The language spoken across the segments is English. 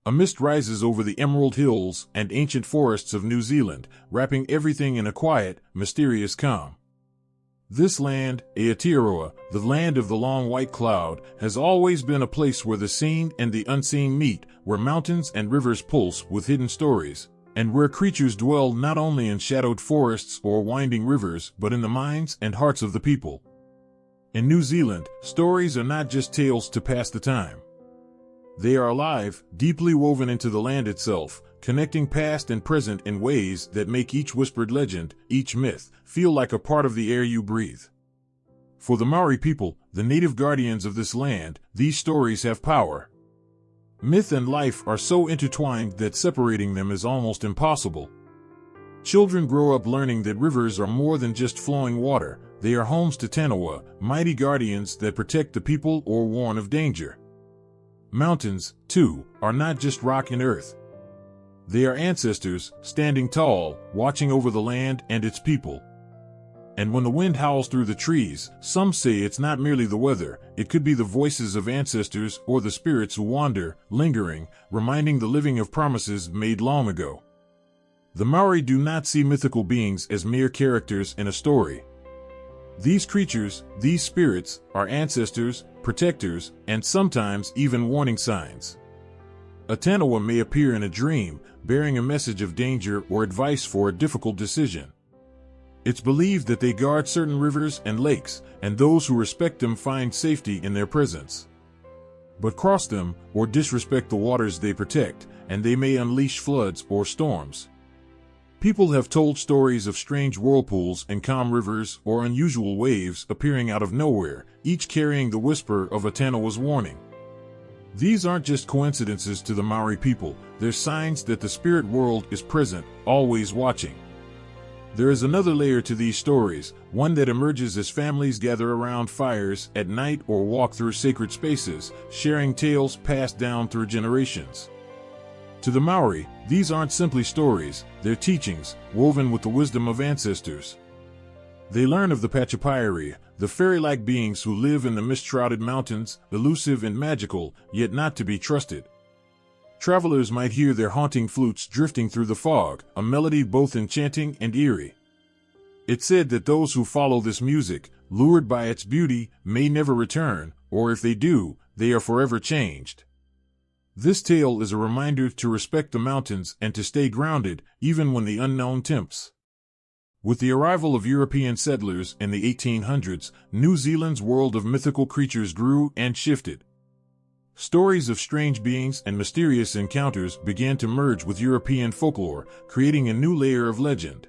A mist rises over the emerald hills and ancient forests of New Zealand, wrapping everything in a quiet, mysterious calm. This land, Aotearoa, the land of the long white cloud, has always been a place where the seen and the unseen meet, where mountains and rivers pulse with hidden stories, and where creatures dwell not only in shadowed forests or winding rivers but in the minds and hearts of the people. In New Zealand, stories are not just tales to pass the time. They are alive, deeply woven into the land itself, connecting past and present in ways that make each whispered legend, each myth, feel like a part of the air you breathe. For the Maori people, the native guardians of this land, these stories have power. Myth and life are so intertwined that separating them is almost impossible. Children grow up learning that rivers are more than just flowing water. They are homes to Taniwha, mighty guardians that protect the people or warn of danger. Mountains, too, are not just rock and earth. They are ancestors, standing tall, watching over the land and its people. And when the wind howls through the trees, some say it's not merely the weather, it could be the voices of ancestors or the spirits who wander, lingering, reminding the living of promises made long ago. The Maori do not see mythical beings as mere characters in a story. These creatures, these spirits, are ancestors, protectors, and sometimes even warning signs. A Taniwha may appear in a dream, bearing a message of danger or advice for a difficult decision. It's believed that they guard certain rivers and lakes, and those who respect them find safety in their presence. But cross them, or disrespect the waters they protect, and they may unleash floods or storms. People have told stories of strange whirlpools and calm rivers or unusual waves appearing out of nowhere, each carrying the whisper of a Taniwha's warning. These aren't just coincidences to the Maori people, they're signs that the spirit world is present, always watching. There is another layer to these stories, one that emerges as families gather around fires at night or walk through sacred spaces, sharing tales passed down through generations. To the Maori, these aren't simply stories, they're teachings, woven with the wisdom of ancestors. They learn of the Patupaiarehe, the fairy-like beings who live in the mist-shrouded mountains, elusive and magical, yet not to be trusted. Travelers might hear their haunting flutes drifting through the fog, a melody both enchanting and eerie. It's said that those who follow this music, lured by its beauty, may never return, or if they do, they are forever changed. This tale is a reminder to respect the mountains and to stay grounded, even when the unknown tempts. With the arrival of European settlers in the 1800s, New Zealand's world of mythical creatures grew and shifted. Stories of strange beings and mysterious encounters began to merge with European folklore, creating a new layer of legend.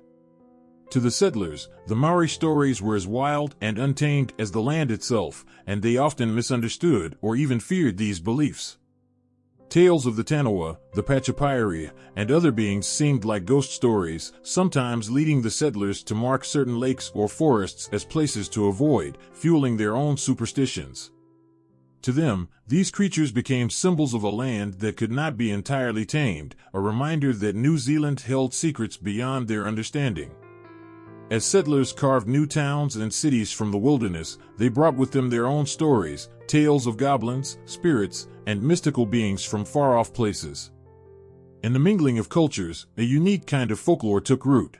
To the settlers, the Maori stories were as wild and untamed as the land itself, and they often misunderstood or even feared these beliefs. Tales of the Taniwha, the Patupaiarehe, and other beings seemed like ghost stories, sometimes leading the settlers to mark certain lakes or forests as places to avoid, fueling their own superstitions. To them, these creatures became symbols of a land that could not be entirely tamed, a reminder that New Zealand held secrets beyond their understanding. As settlers carved new towns and cities from the wilderness, they brought with them their own stories, tales of goblins, spirits, and mystical beings from far-off places. In the mingling of cultures, a unique kind of folklore took root.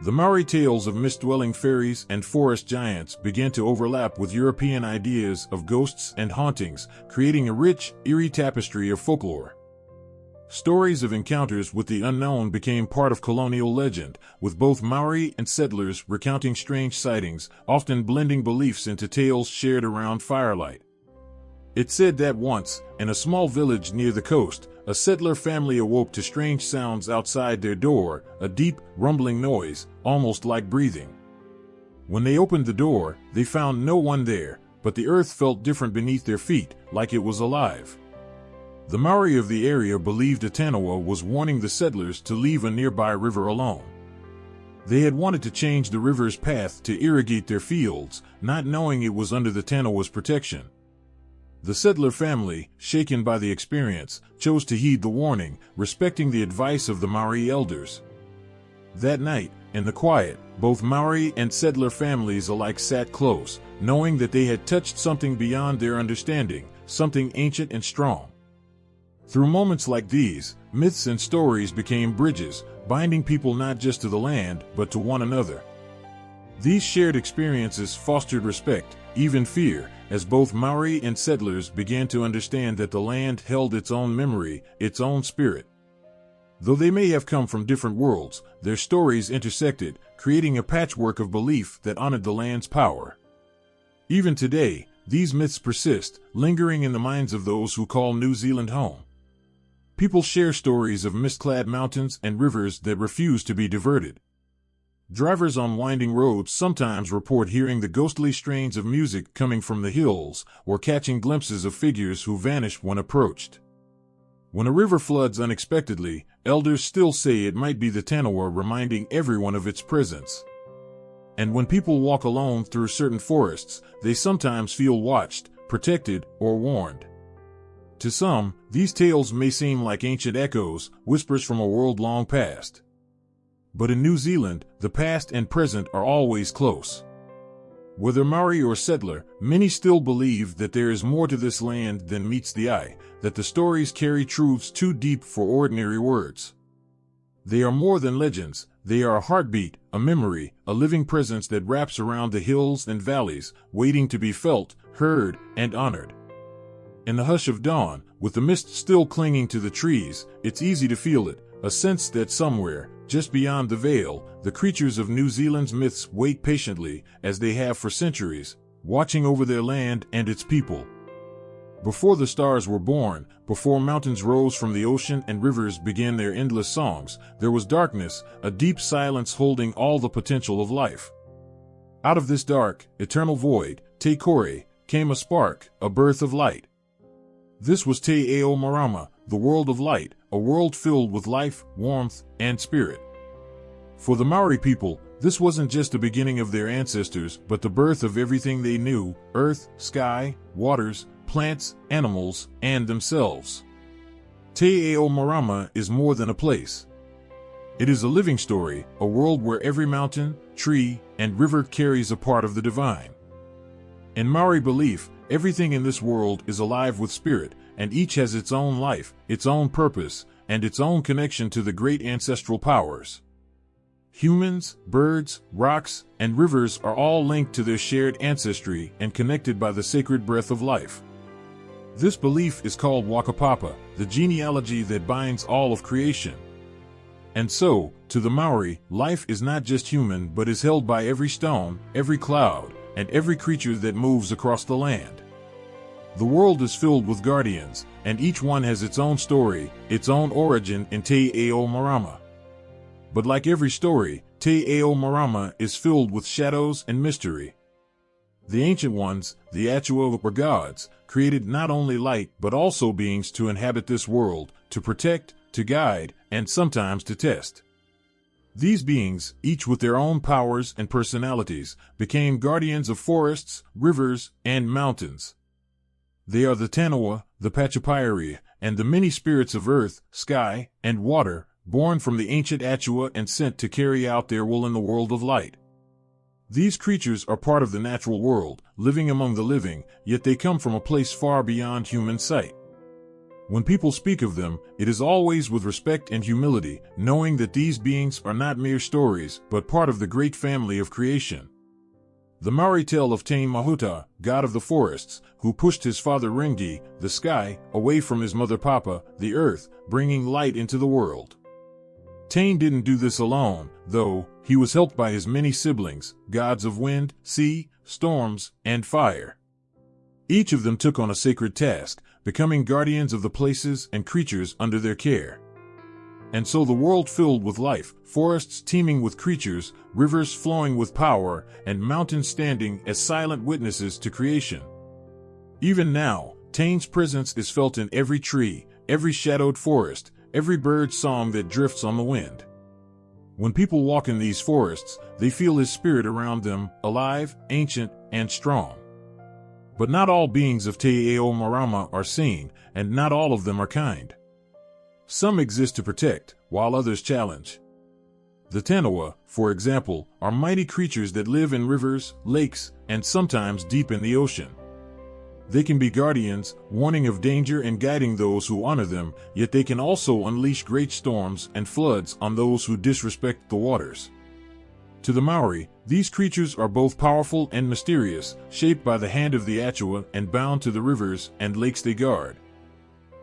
The Maori tales of mist-dwelling fairies and forest giants began to overlap with European ideas of ghosts and hauntings, creating a rich, eerie tapestry of folklore. Stories of encounters with the unknown became part of colonial legend, with both Maori and settlers recounting strange sightings, often blending beliefs into tales shared around firelight. It's said that once, in a small village near the coast, a settler family awoke to strange sounds outside their door, a deep, rumbling noise, almost like breathing. When they opened the door, they found no one there, but the earth felt different beneath their feet, like it was alive. The Maori of the area believed a Taniwha was warning the settlers to leave a nearby river alone. They had wanted to change the river's path to irrigate their fields, not knowing it was under the Taniwha's protection. The settler family, shaken by the experience, chose to heed the warning, respecting the advice of the Maori elders. That night, in the quiet, both Maori and settler families alike sat close, knowing that they had touched something beyond their understanding, something ancient and strong. Through moments like these, myths and stories became bridges, binding people not just to the land, but to one another. These shared experiences fostered respect, even fear, as both Maori and settlers began to understand that the land held its own memory, its own spirit. Though they may have come from different worlds, their stories intersected, creating a patchwork of belief that honored the land's power. Even today, these myths persist, lingering in the minds of those who call New Zealand home. People share stories of mist-clad mountains and rivers that refuse to be diverted. Drivers on winding roads sometimes report hearing the ghostly strains of music coming from the hills, or catching glimpses of figures who vanish when approached. When a river floods unexpectedly, elders still say it might be the Taniwha reminding everyone of its presence. And when people walk alone through certain forests, they sometimes feel watched, protected, or warned. To some, these tales may seem like ancient echoes, whispers from a world long past. But in New Zealand, the past and present are always close. Whether Maori or settler, many still believe that there is more to this land than meets the eye, that the stories carry truths too deep for ordinary words. They are more than legends, they are a heartbeat, a memory, a living presence that wraps around the hills and valleys, waiting to be felt, heard, and honored. In the hush of dawn, with the mist still clinging to the trees, it's easy to feel it, a sense that somewhere, just beyond the veil, the creatures of New Zealand's myths wait patiently, as they have for centuries, watching over their land and its people. Before the stars were born, before mountains rose from the ocean and rivers began their endless songs, there was darkness, a deep silence holding all the potential of life. Out of this dark, eternal void, Te Kore, came a spark, a birth of light. This was Te Ao Marama, the world of light, a world filled with life, warmth, and spirit. For the Maori people, this wasn't just the beginning of their ancestors, but the birth of everything they knew: earth, sky, waters, plants, animals, and themselves. Te Ao Marama is more than a place. It is a living story, a world where every mountain, tree, and river carries a part of the divine. In Maori belief, everything in this world is alive with spirit, and each has its own life, its own purpose, and its own connection to the great ancestral powers. Humans, birds, rocks, and rivers are all linked to their shared ancestry and connected by the sacred breath of life. This belief is called Whakapapa, the genealogy that binds all of creation. And so, to the Maori, life is not just human but is held by every stone, every cloud, and every creature that moves across the land. The world is filled with guardians, and each one has its own story, its own origin in Te Ao Marama. But like every story, Te Ao Marama is filled with shadows and mystery. The ancient ones, the Atua, were gods, created not only light but also beings to inhabit this world, to protect, to guide, and sometimes to test. These beings, each with their own powers and personalities, became guardians of forests, rivers, and mountains. They are the Taniwha, the Patupaiarehe, and the many spirits of earth, sky, and water, born from the ancient Atua and sent to carry out their will in the world of light. These creatures are part of the natural world, living among the living, yet they come from a place far beyond human sight. When people speak of them, it is always with respect and humility, knowing that these beings are not mere stories, but part of the great family of creation. The Maori tell of Tane Mahuta, god of the forests, who pushed his father Ringi, the sky, away from his mother Papa, the earth, bringing light into the world. Tane didn't do this alone, though. He was helped by his many siblings, gods of wind, sea, storms, and fire. Each of them took on a sacred task, becoming guardians of the places and creatures under their care. And so the world filled with life, forests teeming with creatures, rivers flowing with power, and mountains standing as silent witnesses to creation. Even now, Tane's presence is felt in every tree, every shadowed forest, every bird's song that drifts on the wind. When people walk in these forests, they feel his spirit around them, alive, ancient, and strong. But not all beings of Te Ao Marama are seen, and not all of them are kind. Some exist to protect, while others challenge. The Taniwha, for example, are mighty creatures that live in rivers, lakes, and sometimes deep in the ocean. They can be guardians, warning of danger and guiding those who honor them, yet they can also unleash great storms and floods on those who disrespect the waters. To the Maori, these creatures are both powerful and mysterious, shaped by the hand of the Taniwha and bound to the rivers and lakes they guard.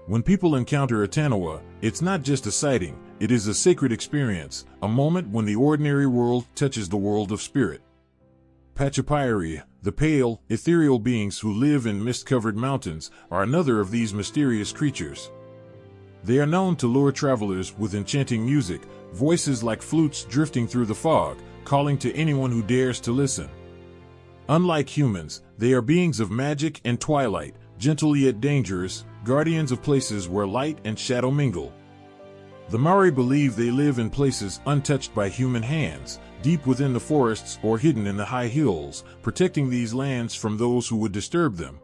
When people encounter a Taniwha, it's not just a sighting, it is a sacred experience, a moment when the ordinary world touches the world of spirit. Patupaiarehe, the pale, ethereal beings who live in mist-covered mountains, are another of these mysterious creatures. They are known to lure travelers with enchanting music, voices like flutes drifting through the fog, calling to anyone who dares to listen. Unlike humans, they are beings of magic and twilight, gentle yet dangerous, guardians of places where light and shadow mingle. The Maori believe they live in places untouched by human hands, deep within the forests or hidden in the high hills, protecting these lands from those who would disturb them.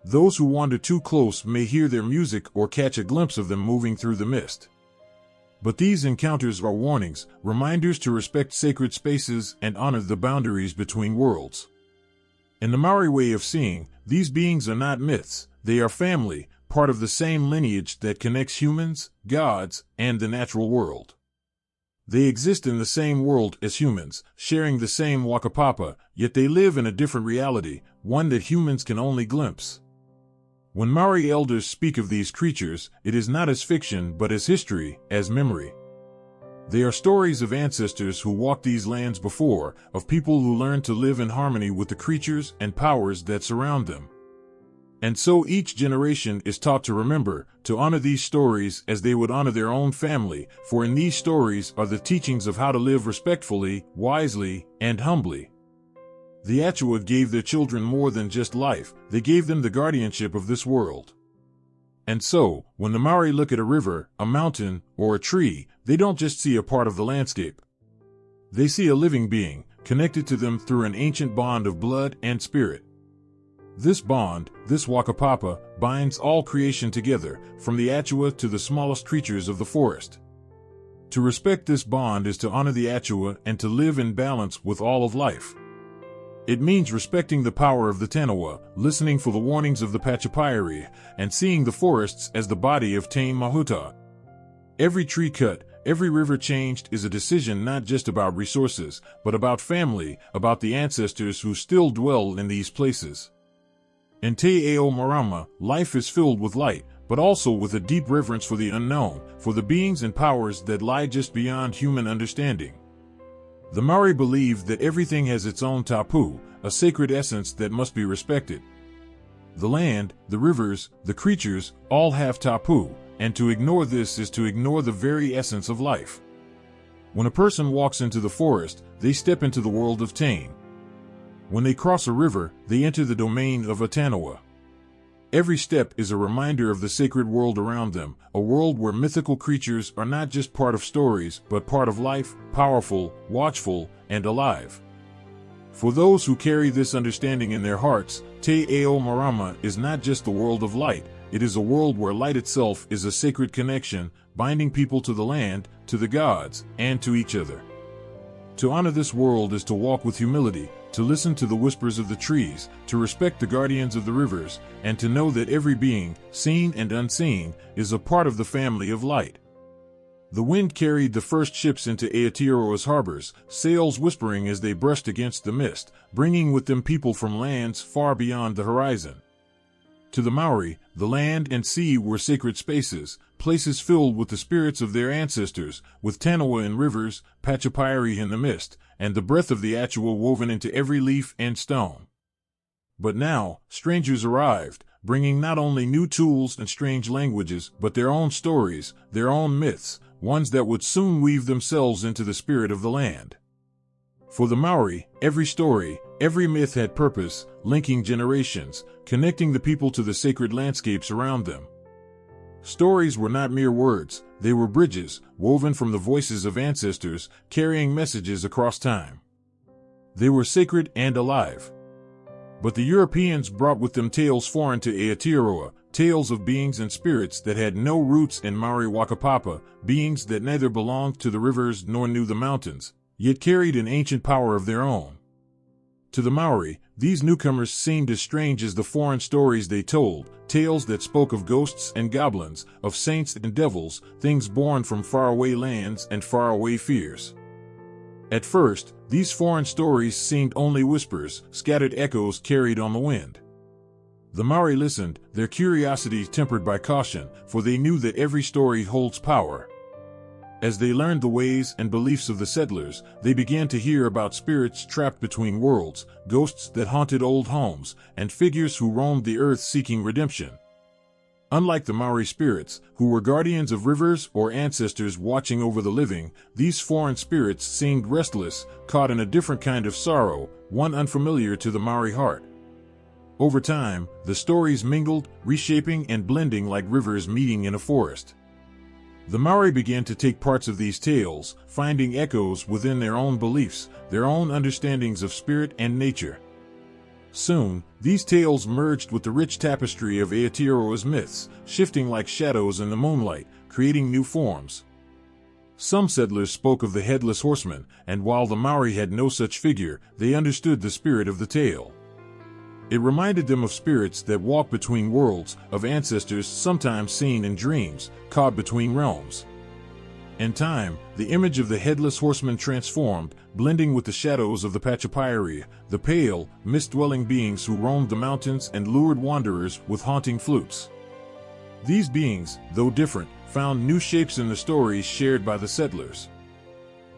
Those who wander too close may hear their music or catch a glimpse of them moving through the mist. But these encounters are warnings, reminders to respect sacred spaces and honor the boundaries between worlds. In the Maori way of seeing, these beings are not myths, they are family, part of the same lineage that connects humans, gods, and the natural world. They exist in the same world as humans, sharing the same whakapapa, yet they live in a different reality, one that humans can only glimpse. When Maori elders speak of these creatures, it is not as fiction but as history, as memory. They are stories of ancestors who walked these lands before, of people who learned to live in harmony with the creatures and powers that surround them. And so each generation is taught to remember, to honor these stories as they would honor their own family, for in these stories are the teachings of how to live respectfully, wisely, and humbly. The Taniwha gave their children more than just life, they gave them the guardianship of this world. And so, when the Maori look at a river, a mountain, or a tree, they don't just see a part of the landscape. They see a living being, connected to them through an ancient bond of blood and spirit. This bond, this whakapapa, binds all creation together, from the Taniwha to the smallest creatures of the forest. To respect this bond is to honor the Taniwha and to live in balance with all of life. It means respecting the power of the Taniwha, listening for the warnings of the Patupaiarehe, and seeing the forests as the body of Tane Mahuta. Every tree cut, every river changed is a decision not just about resources, but about family, about the ancestors who still dwell in these places. In Te Ao Marama, life is filled with light, but also with a deep reverence for the unknown, for the beings and powers that lie just beyond human understanding. The Maori believe that everything has its own tapu, a sacred essence that must be respected. The land, the rivers, the creatures, all have tapu, and to ignore this is to ignore the very essence of life. When a person walks into the forest, they step into the world of Tane. When they cross a river, they enter the domain of a Taniwha. Every step is a reminder of the sacred world around them, a world where mythical creatures are not just part of stories, but part of life, powerful, watchful, and alive. For those who carry this understanding in their hearts, Te Ao Marama is not just the world of light, it is a world where light itself is a sacred connection, binding people to the land, to the gods, and to each other. To honor this world is to walk with humility, to listen to the whispers of the trees, to respect the guardians of the rivers, and to know that every being, seen and unseen, is a part of the family of light. The wind carried the first ships into Aotearoa's harbors, sails whispering as they brushed against the mist, bringing with them people from lands far beyond the horizon. To the Maori, the land and sea were sacred spaces, places filled with the spirits of their ancestors, with Taniwha in rivers, Patupaiarehe in the mist, and the breath of the Taniwha woven into every leaf and stone. But now, strangers arrived, bringing not only new tools and strange languages, but their own stories, their own myths, ones that would soon weave themselves into the spirit of the land. For the Maori, every story, every myth had purpose, linking generations, connecting the people to the sacred landscapes around them. Stories were not mere words, they were bridges, woven from the voices of ancestors, carrying messages across time. They were sacred and alive. But the Europeans brought with them tales foreign to Aotearoa, tales of beings and spirits that had no roots in Maori whakapapa, beings that neither belonged to the rivers nor knew the mountains, yet carried an ancient power of their own. To the Maori, these newcomers seemed as strange as the foreign stories they told, tales that spoke of ghosts and goblins, of saints and devils, things born from faraway lands and faraway fears. At first, these foreign stories seemed only whispers, scattered echoes carried on the wind. The Maori listened, their curiosity tempered by caution, for they knew that every story holds power. As they learned the ways and beliefs of the settlers, they began to hear about spirits trapped between worlds, ghosts that haunted old homes, and figures who roamed the earth seeking redemption. Unlike the Maori spirits, who were guardians of rivers or ancestors watching over the living, these foreign spirits seemed restless, caught in a different kind of sorrow, one unfamiliar to the Maori heart. Over time, the stories mingled, reshaping and blending like rivers meeting in a forest. The Maori began to take parts of these tales, finding echoes within their own beliefs, their own understandings of spirit and nature. Soon, these tales merged with the rich tapestry of Aotearoa's myths, shifting like shadows in the moonlight, creating new forms. Some settlers spoke of the headless horseman, and while the Maori had no such figure, they understood the spirit of the tale. It reminded them of spirits that walk between worlds, of ancestors sometimes seen in dreams, caught between realms. In time, the image of the headless horseman transformed, blending with the shadows of the Patupaiarehe, the pale, mist-dwelling beings who roamed the mountains and lured wanderers with haunting flutes. These beings, though different, found new shapes in the stories shared by the settlers.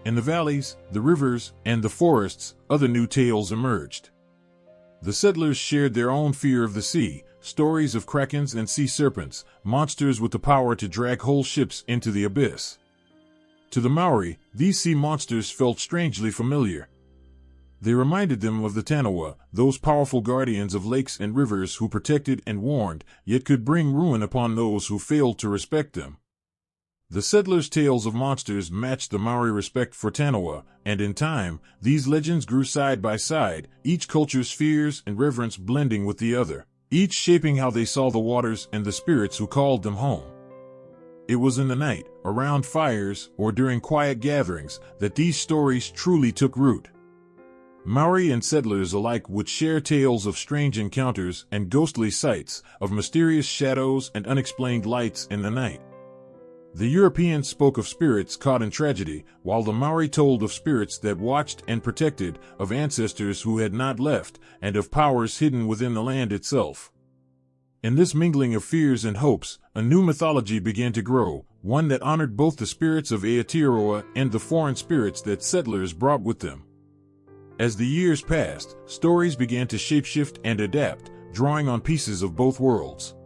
In the valleys, the rivers, and the forests, other new tales emerged. The settlers shared their own fear of the sea, stories of krakens and sea serpents, monsters with the power to drag whole ships into the abyss. To the Maori, these sea monsters felt strangely familiar. They reminded them of the Taniwha, those powerful guardians of lakes and rivers who protected and warned, yet could bring ruin upon those who failed to respect them. The settlers' tales of monsters matched the Maori respect for Taniwha, and in time, these legends grew side by side, each culture's fears and reverence blending with the other, each shaping how they saw the waters and the spirits who called them home. It was in the night, around fires, or during quiet gatherings, that these stories truly took root. Maori and settlers alike would share tales of strange encounters and ghostly sights, of mysterious shadows and unexplained lights in the night. The Europeans spoke of spirits caught in tragedy, while the Maori told of spirits that watched and protected, of ancestors who had not left, and of powers hidden within the land itself. In this mingling of fears and hopes, a new mythology began to grow, one that honored both the spirits of Aotearoa and the foreign spirits that settlers brought with them. As the years passed, stories began to shapeshift and adapt, drawing on pieces of both worlds.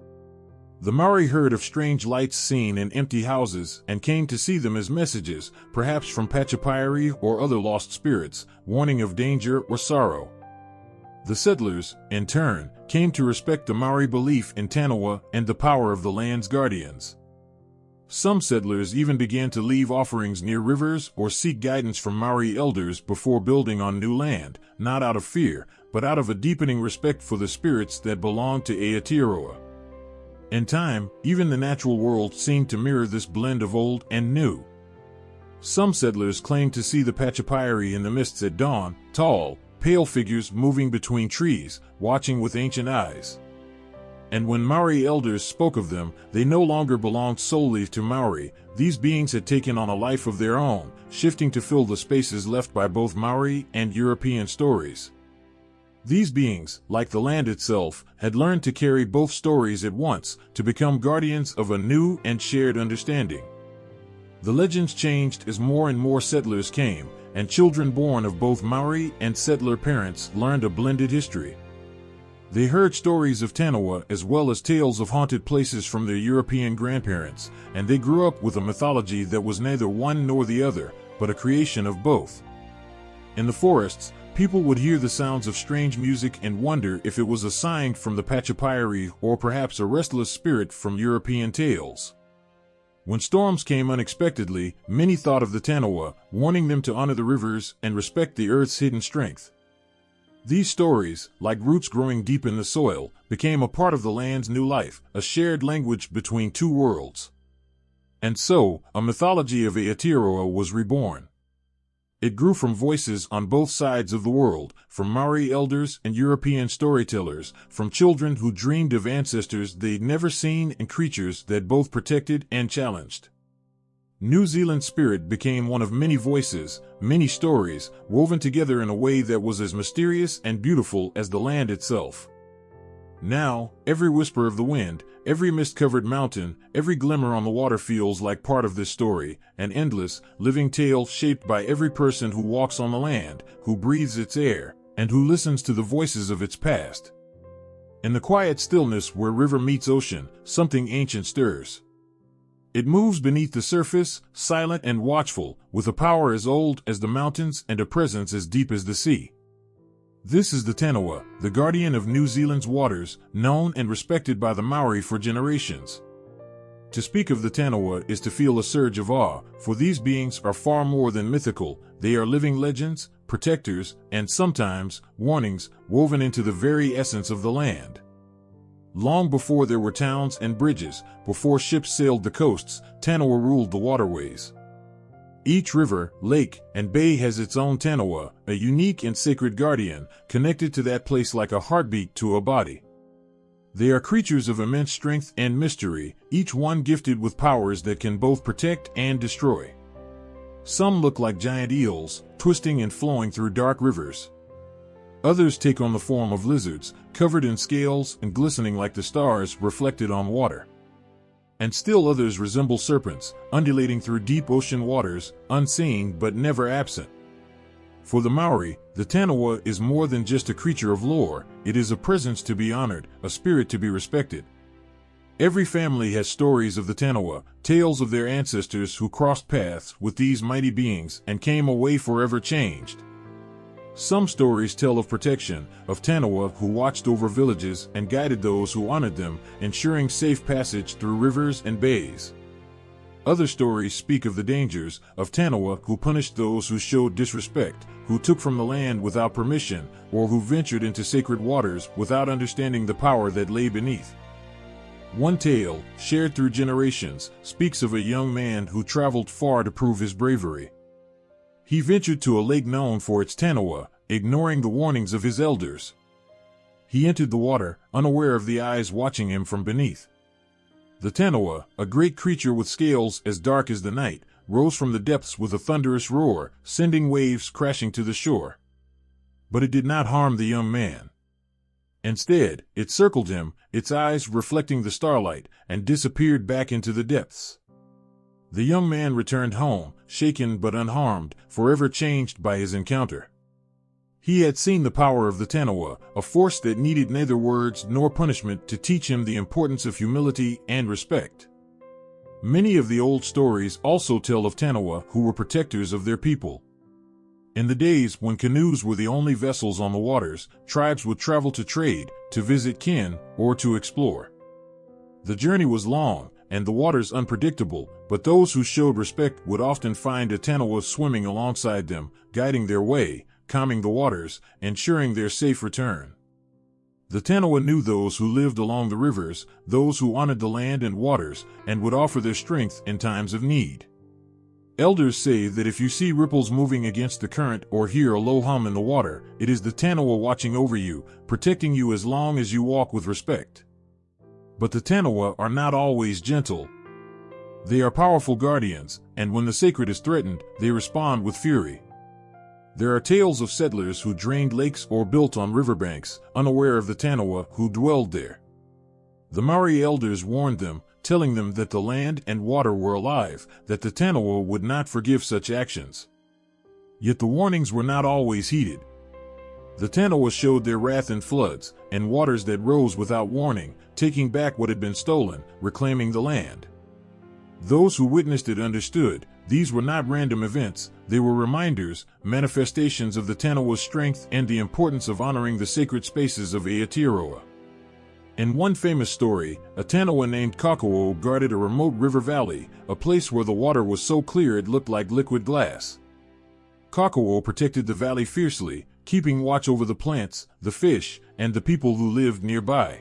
The Maori heard of strange lights seen in empty houses and came to see them as messages, perhaps from Patupaiarehe or other lost spirits, warning of danger or sorrow. The settlers, in turn, came to respect the Maori belief in Taniwha and the power of the land's guardians. Some settlers even began to leave offerings near rivers or seek guidance from Maori elders before building on new land, not out of fear, but out of a deepening respect for the spirits that belonged to Aotearoa. In time, even the natural world seemed to mirror this blend of old and new. Some settlers claimed to see the Patupaiarehe in the mists at dawn, tall, pale figures moving between trees, watching with ancient eyes. And when Maori elders spoke of them, they no longer belonged solely to Maori. These beings had taken on a life of their own, shifting to fill the spaces left by both Maori and European stories. These beings, like the land itself, had learned to carry both stories at once, to become guardians of a new and shared understanding. The legends changed as more and more settlers came, and children born of both Maori and settler parents learned a blended history. They heard stories of Taniwha as well as tales of haunted places from their European grandparents, and they grew up with a mythology that was neither one nor the other, but a creation of both. In the forests, people would hear the sounds of strange music and wonder if it was a sign from the Patupaiarehe or perhaps a restless spirit from European tales. When storms came unexpectedly, many thought of the Taniwha, warning them to honor the rivers and respect the earth's hidden strength. These stories, like roots growing deep in the soil, became a part of the land's new life, a shared language between two worlds. And so, a mythology of Aotearoa was reborn. It grew from voices on both sides of the world, from Maori elders and European storytellers, from children who dreamed of ancestors they'd never seen and creatures that both protected and challenged. New Zealand's spirit became one of many voices, many stories, woven together in a way that was as mysterious and beautiful as the land itself. Now, every whisper of the wind, every mist-covered mountain, every glimmer on the water feels like part of this story, an endless, living tale shaped by every person who walks on the land, who breathes its air, and who listens to the voices of its past. In the quiet stillness where river meets ocean, something ancient stirs. It moves beneath the surface, silent and watchful, with a power as old as the mountains and a presence as deep as the sea. This is the Taniwha, the guardian of New Zealand's waters, known and respected by the Maori for generations. To speak of the Taniwha is to feel a surge of awe, for these beings are far more than mythical. They are living legends, protectors, and sometimes warnings woven into the very essence of the land. Long before there were towns and bridges, before ships sailed the coasts, Taniwha ruled the waterways. Each river, lake, and bay has its own Taniwha, a unique and sacred guardian, connected to that place like a heartbeat to a body. They are creatures of immense strength and mystery, each one gifted with powers that can both protect and destroy. Some look like giant eels, twisting and flowing through dark rivers. Others take on the form of lizards, covered in scales and glistening like the stars reflected on water. And still others resemble serpents, undulating through deep ocean waters, unseen but never absent. For the Maori, the Taniwha is more than just a creature of lore, it is a presence to be honored, a spirit to be respected. Every family has stories of the Taniwha, tales of their ancestors who crossed paths with these mighty beings and came away forever changed. Some stories tell of protection, of Taniwha who watched over villages and guided those who honored them, ensuring safe passage through rivers and bays. Other stories speak of the dangers, of Taniwha who punished those who showed disrespect, who took from the land without permission, or who ventured into sacred waters without understanding the power that lay beneath. One tale, shared through generations, speaks of a young man who traveled far to prove his bravery. He ventured to a lake known for its Taniwha, ignoring the warnings of his elders. He entered the water, unaware of the eyes watching him from beneath. The Taniwha, a great creature with scales as dark as the night, rose from the depths with a thunderous roar, sending waves crashing to the shore. But it did not harm the young man. Instead, it circled him, its eyes reflecting the starlight, and disappeared back into the depths. The young man returned home, shaken but unharmed, forever changed by his encounter. He had seen the power of the Taniwha, a force that needed neither words nor punishment to teach him the importance of humility and respect. Many of the old stories also tell of Taniwha who were protectors of their people. In the days when canoes were the only vessels on the waters, tribes would travel to trade, to visit kin, or to explore. The journey was long, and the waters unpredictable, but those who showed respect would often find a Taniwha swimming alongside them, guiding their way, calming the waters, ensuring their safe return. The Taniwha knew those who lived along the rivers, those who honored the land and waters, and would offer their strength in times of need. Elders say that if you see ripples moving against the current or hear a low hum in the water, it is the Taniwha watching over you, protecting you as long as you walk with respect. But the Taniwha are not always gentle. They are powerful guardians, and when the sacred is threatened, they respond with fury. There are tales of settlers who drained lakes or built on riverbanks, unaware of the Taniwha who dwelled there. The Maori elders warned them, telling them that the land and water were alive, that the Taniwha would not forgive such actions. Yet the warnings were not always heeded. The Taniwha showed their wrath in floods, and waters that rose without warning, taking back what had been stolen, reclaiming the land. Those who witnessed it understood, these were not random events, they were reminders, manifestations of the Taniwha's strength and the importance of honoring the sacred spaces of Aotearoa. In one famous story, a Taniwha named Kakao guarded a remote river valley, a place where the water was so clear it looked like liquid glass. Kakao protected the valley fiercely, keeping watch over the plants, the fish, and the people who lived nearby.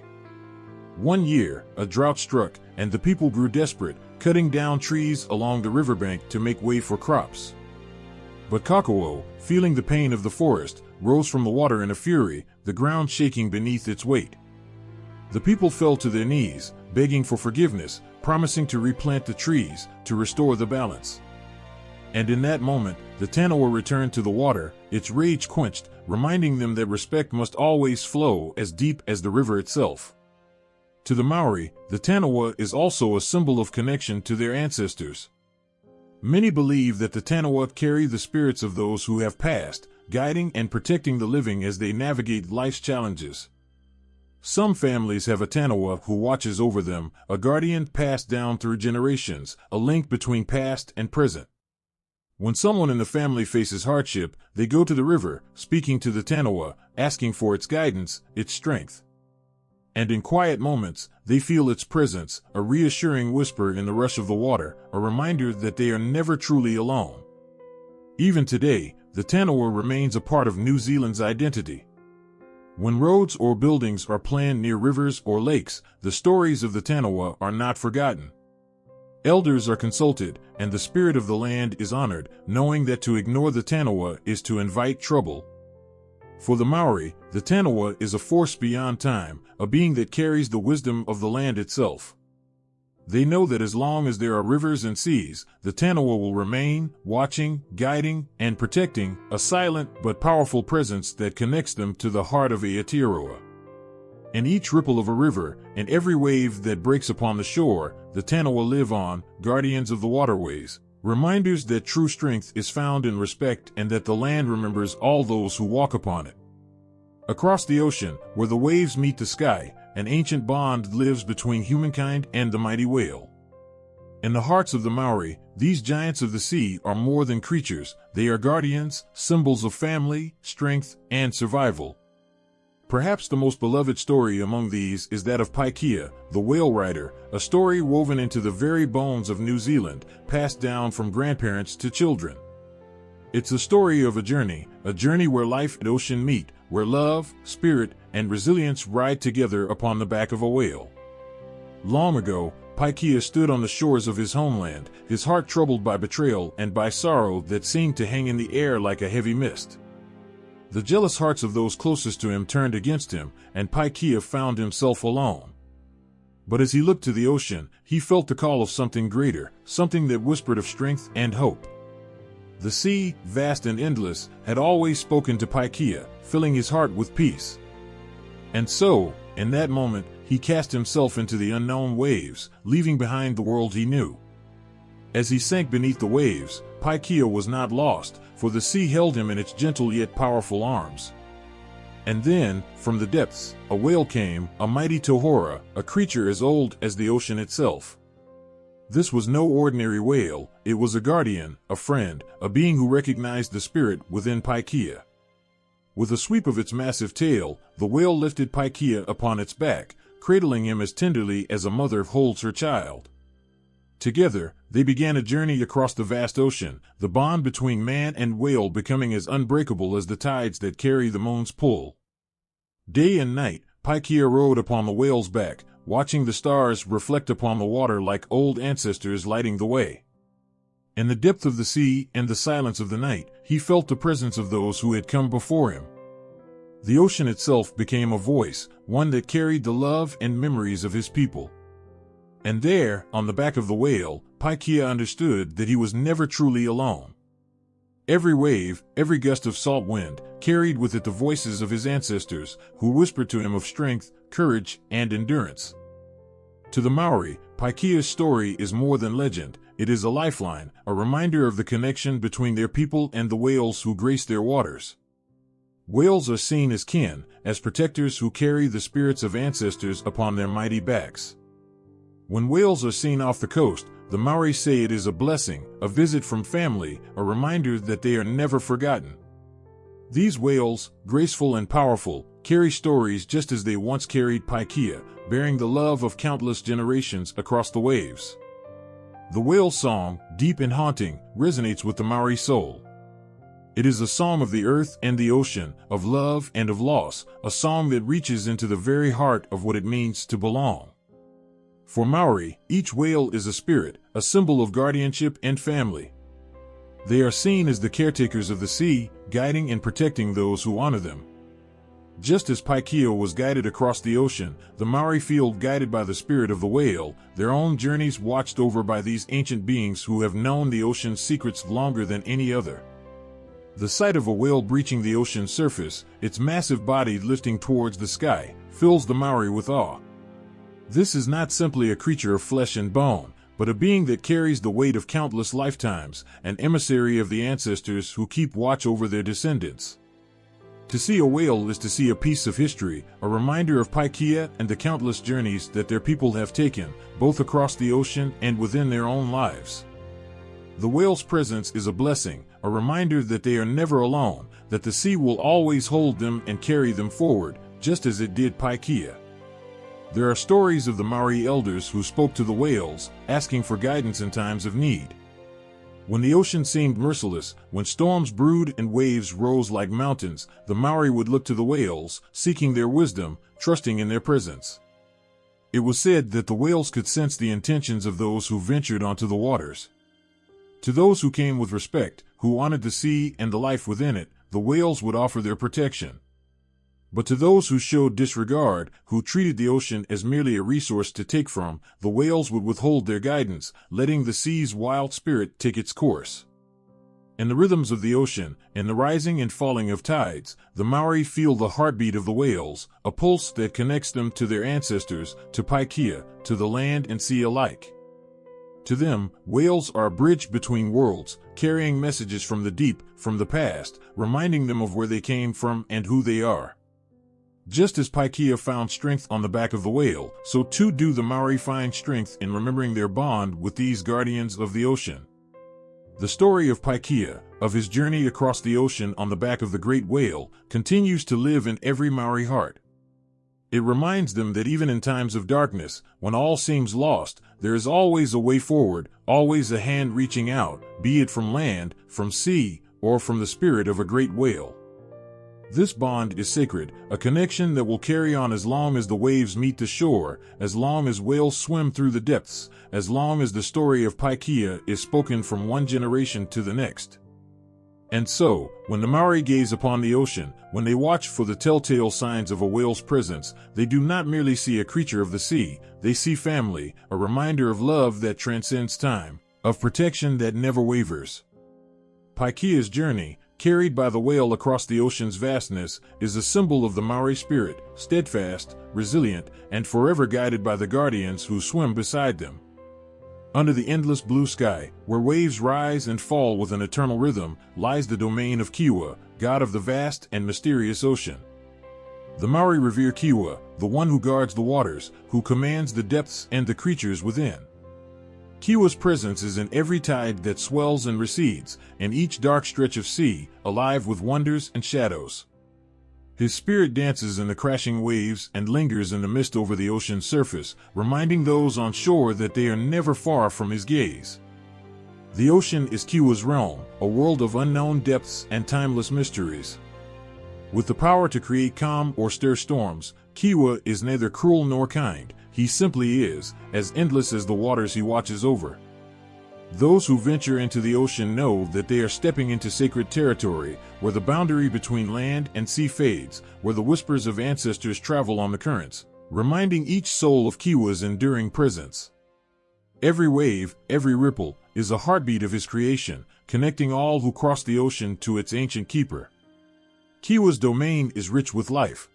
One year, a drought struck, and the people grew desperate, cutting down trees along the riverbank to make way for crops. But Kakawo, feeling the pain of the forest, rose from the water in a fury, the ground shaking beneath its weight. The people fell to their knees, begging for forgiveness, promising to replant the trees, to restore the balance. And in that moment, the Taniwha returned to the water, its rage quenched, reminding them that respect must always flow as deep as the river itself. To the Maori, the Taniwha is also a symbol of connection to their ancestors. Many believe that the Taniwha carry the spirits of those who have passed, guiding and protecting the living as they navigate life's challenges. Some families have a Taniwha who watches over them, a guardian passed down through generations, a link between past and present. When someone in the family faces hardship, they go to the river, speaking to the Taniwha, asking for its guidance, its strength. And in quiet moments, they feel its presence, a reassuring whisper in the rush of the water, a reminder that they are never truly alone. Even today, the Taniwha remains a part of New Zealand's identity. When roads or buildings are planned near rivers or lakes, the stories of the Taniwha are not forgotten. Elders are consulted, and the spirit of the land is honored, knowing that to ignore the Taniwha is to invite trouble. For the Maori, the Taniwha is a force beyond time, a being that carries the wisdom of the land itself. They know that as long as there are rivers and seas, the Taniwha will remain, watching, guiding, and protecting, a silent but powerful presence that connects them to the heart of Aotearoa. In each ripple of a river, and every wave that breaks upon the shore, the Taniwha live on, guardians of the waterways, reminders that true strength is found in respect and that the land remembers all those who walk upon it. Across the ocean, where the waves meet the sky, an ancient bond lives between humankind and the mighty whale. In the hearts of the Maori, these giants of the sea are more than creatures, they are guardians, symbols of family, strength, and survival. Perhaps the most beloved story among these is that of Paikea, the whale rider, a story woven into the very bones of New Zealand, passed down from grandparents to children. It's a story of a journey where life and ocean meet, where love, spirit, and resilience ride together upon the back of a whale. Long ago, Paikea stood on the shores of his homeland, his heart troubled by betrayal and by sorrow that seemed to hang in the air like a heavy mist. The jealous hearts of those closest to him turned against him, and Paikea found himself alone. But as he looked to the ocean, he felt the call of something greater, something that whispered of strength and hope. The sea, vast and endless, had always spoken to Paikea, filling his heart with peace. And so, in that moment, he cast himself into the unknown waves, leaving behind the world he knew. As he sank beneath the waves, Paikea was not lost, for the sea held him in its gentle yet powerful arms. And then, from the depths, a whale came, a mighty tohora, a creature as old as the ocean itself. This was no ordinary whale, it was a guardian, a friend, a being who recognized the spirit within Paikea. With a sweep of its massive tail, the whale lifted Paikea upon its back, cradling him as tenderly as a mother holds her child. Together, they began a journey across the vast ocean, the bond between man and whale becoming as unbreakable as the tides that carry the moon's pull. Day and night, Paikea rode upon the whale's back, watching the stars reflect upon the water like old ancestors lighting the way. In the depth of the sea and the silence of the night, he felt the presence of those who had come before him. The ocean itself became a voice, one that carried the love and memories of his people. And there, on the back of the whale, Paikea understood that he was never truly alone. Every wave, every gust of salt wind, carried with it the voices of his ancestors, who whispered to him of strength, courage, and endurance. To the Maori, Paikea's story is more than legend, it is a lifeline, a reminder of the connection between their people and the whales who grace their waters. Whales are seen as kin, as protectors who carry the spirits of ancestors upon their mighty backs. When whales are seen off the coast, the Maori say it is a blessing, a visit from family, a reminder that they are never forgotten. These whales, graceful and powerful, carry stories just as they once carried Paikea, bearing the love of countless generations across the waves. The whale song, deep and haunting, resonates with the Maori soul. It is a song of the earth and the ocean, of love and of loss, a song that reaches into the very heart of what it means to belong. For Maori, each whale is a spirit, a symbol of guardianship and family. They are seen as the caretakers of the sea, guiding and protecting those who honor them. Just as Paikea was guided across the ocean, the Maori feel guided by the spirit of the whale, their own journeys watched over by these ancient beings who have known the ocean's secrets longer than any other. The sight of a whale breaching the ocean's surface, its massive body lifting towards the sky, fills the Maori with awe. This is not simply a creature of flesh and bone, but a being that carries the weight of countless lifetimes, an emissary of the ancestors who keep watch over their descendants. To see a whale is to see a piece of history, a reminder of Paikea and the countless journeys that their people have taken, both across the ocean and within their own lives. The whale's presence is a blessing, a reminder that they are never alone, that the sea will always hold them and carry them forward, just as it did Paikea. There are stories of the Maori elders who spoke to the whales, asking for guidance in times of need. When the ocean seemed merciless, when storms brewed and waves rose like mountains, the Maori would look to the whales, seeking their wisdom, trusting in their presence. It was said that the whales could sense the intentions of those who ventured onto the waters. To those who came with respect, who honored the sea and the life within it, the whales would offer their protection. But to those who showed disregard, who treated the ocean as merely a resource to take from, the whales would withhold their guidance, letting the sea's wild spirit take its course. In the rhythms of the ocean, in the rising and falling of tides, the Maori feel the heartbeat of the whales, a pulse that connects them to their ancestors, to Paikea, to the land and sea alike. To them, whales are a bridge between worlds, carrying messages from the deep, from the past, reminding them of where they came from and who they are. Just as Paikea found strength on the back of the whale, so too do the Maori find strength in remembering their bond with these guardians of the ocean. The story of Paikea, of his journey across the ocean on the back of the great whale, continues to live in every Maori heart. It reminds them that even in times of darkness, when all seems lost, there is always a way forward, always a hand reaching out, be it from land, from sea, or from the spirit of a great whale. This bond is sacred, a connection that will carry on as long as the waves meet the shore, as long as whales swim through the depths, as long as the story of Paikea is spoken from one generation to the next. And so, when the Maori gaze upon the ocean, when they watch for the telltale signs of a whale's presence, they do not merely see a creature of the sea, they see family, a reminder of love that transcends time, of protection that never wavers. Paikea's journey, carried by the whale across the ocean's vastness, is a symbol of the Maori spirit, steadfast, resilient, and forever guided by the guardians who swim beside them. Under the endless blue sky, where waves rise and fall with an eternal rhythm, lies the domain of Kiwa, god of the vast and mysterious ocean. The Maori revere Kiwa, the one who guards the waters, who commands the depths and the creatures within. Kiwa's presence is in every tide that swells and recedes, in each dark stretch of sea, alive with wonders and shadows. His spirit dances in the crashing waves and lingers in the mist over the ocean's surface, reminding those on shore that they are never far from his gaze. The ocean is Kiwa's realm, a world of unknown depths and timeless mysteries. With the power to create calm or stir storms, Kiwa is neither cruel nor kind. He simply is, as endless as the waters he watches over. Those who venture into the ocean know that they are stepping into sacred territory, where the boundary between land and sea fades, where the whispers of ancestors travel on the currents, reminding each soul of Kiwa's enduring presence. Every wave, every ripple, is a heartbeat of his creation, connecting all who cross the ocean to its ancient keeper. Kiwa's domain is rich with life.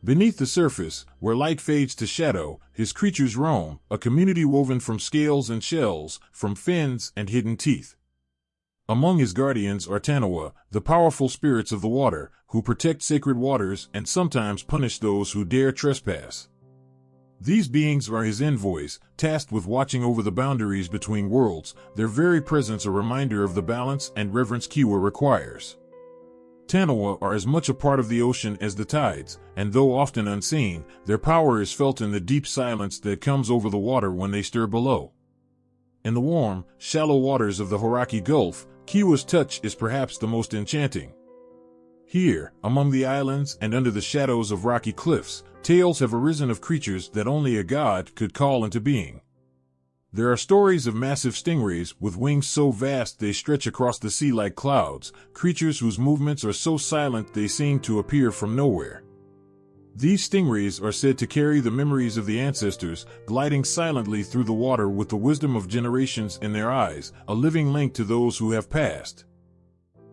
Beneath the surface, where light fades to shadow, his creatures roam, a community woven from scales and shells, from fins and hidden teeth. Among his guardians are Taniwha, the powerful spirits of the water, who protect sacred waters and sometimes punish those who dare trespass. These beings are his envoys, tasked with watching over the boundaries between worlds, their very presence a reminder of the balance and reverence Kiwa requires. Taniwha are as much a part of the ocean as the tides, and though often unseen, their power is felt in the deep silence that comes over the water when they stir below. In the warm, shallow waters of the Hauraki Gulf, Kiwa's touch is perhaps the most enchanting. Here, among the islands and under the shadows of rocky cliffs, tales have arisen of creatures that only a god could call into being. There are stories of massive stingrays with wings so vast they stretch across the sea like clouds, creatures whose movements are so silent they seem to appear from nowhere. These stingrays are said to carry the memories of the ancestors, gliding silently through the water with the wisdom of generations in their eyes, a living link to those who have passed.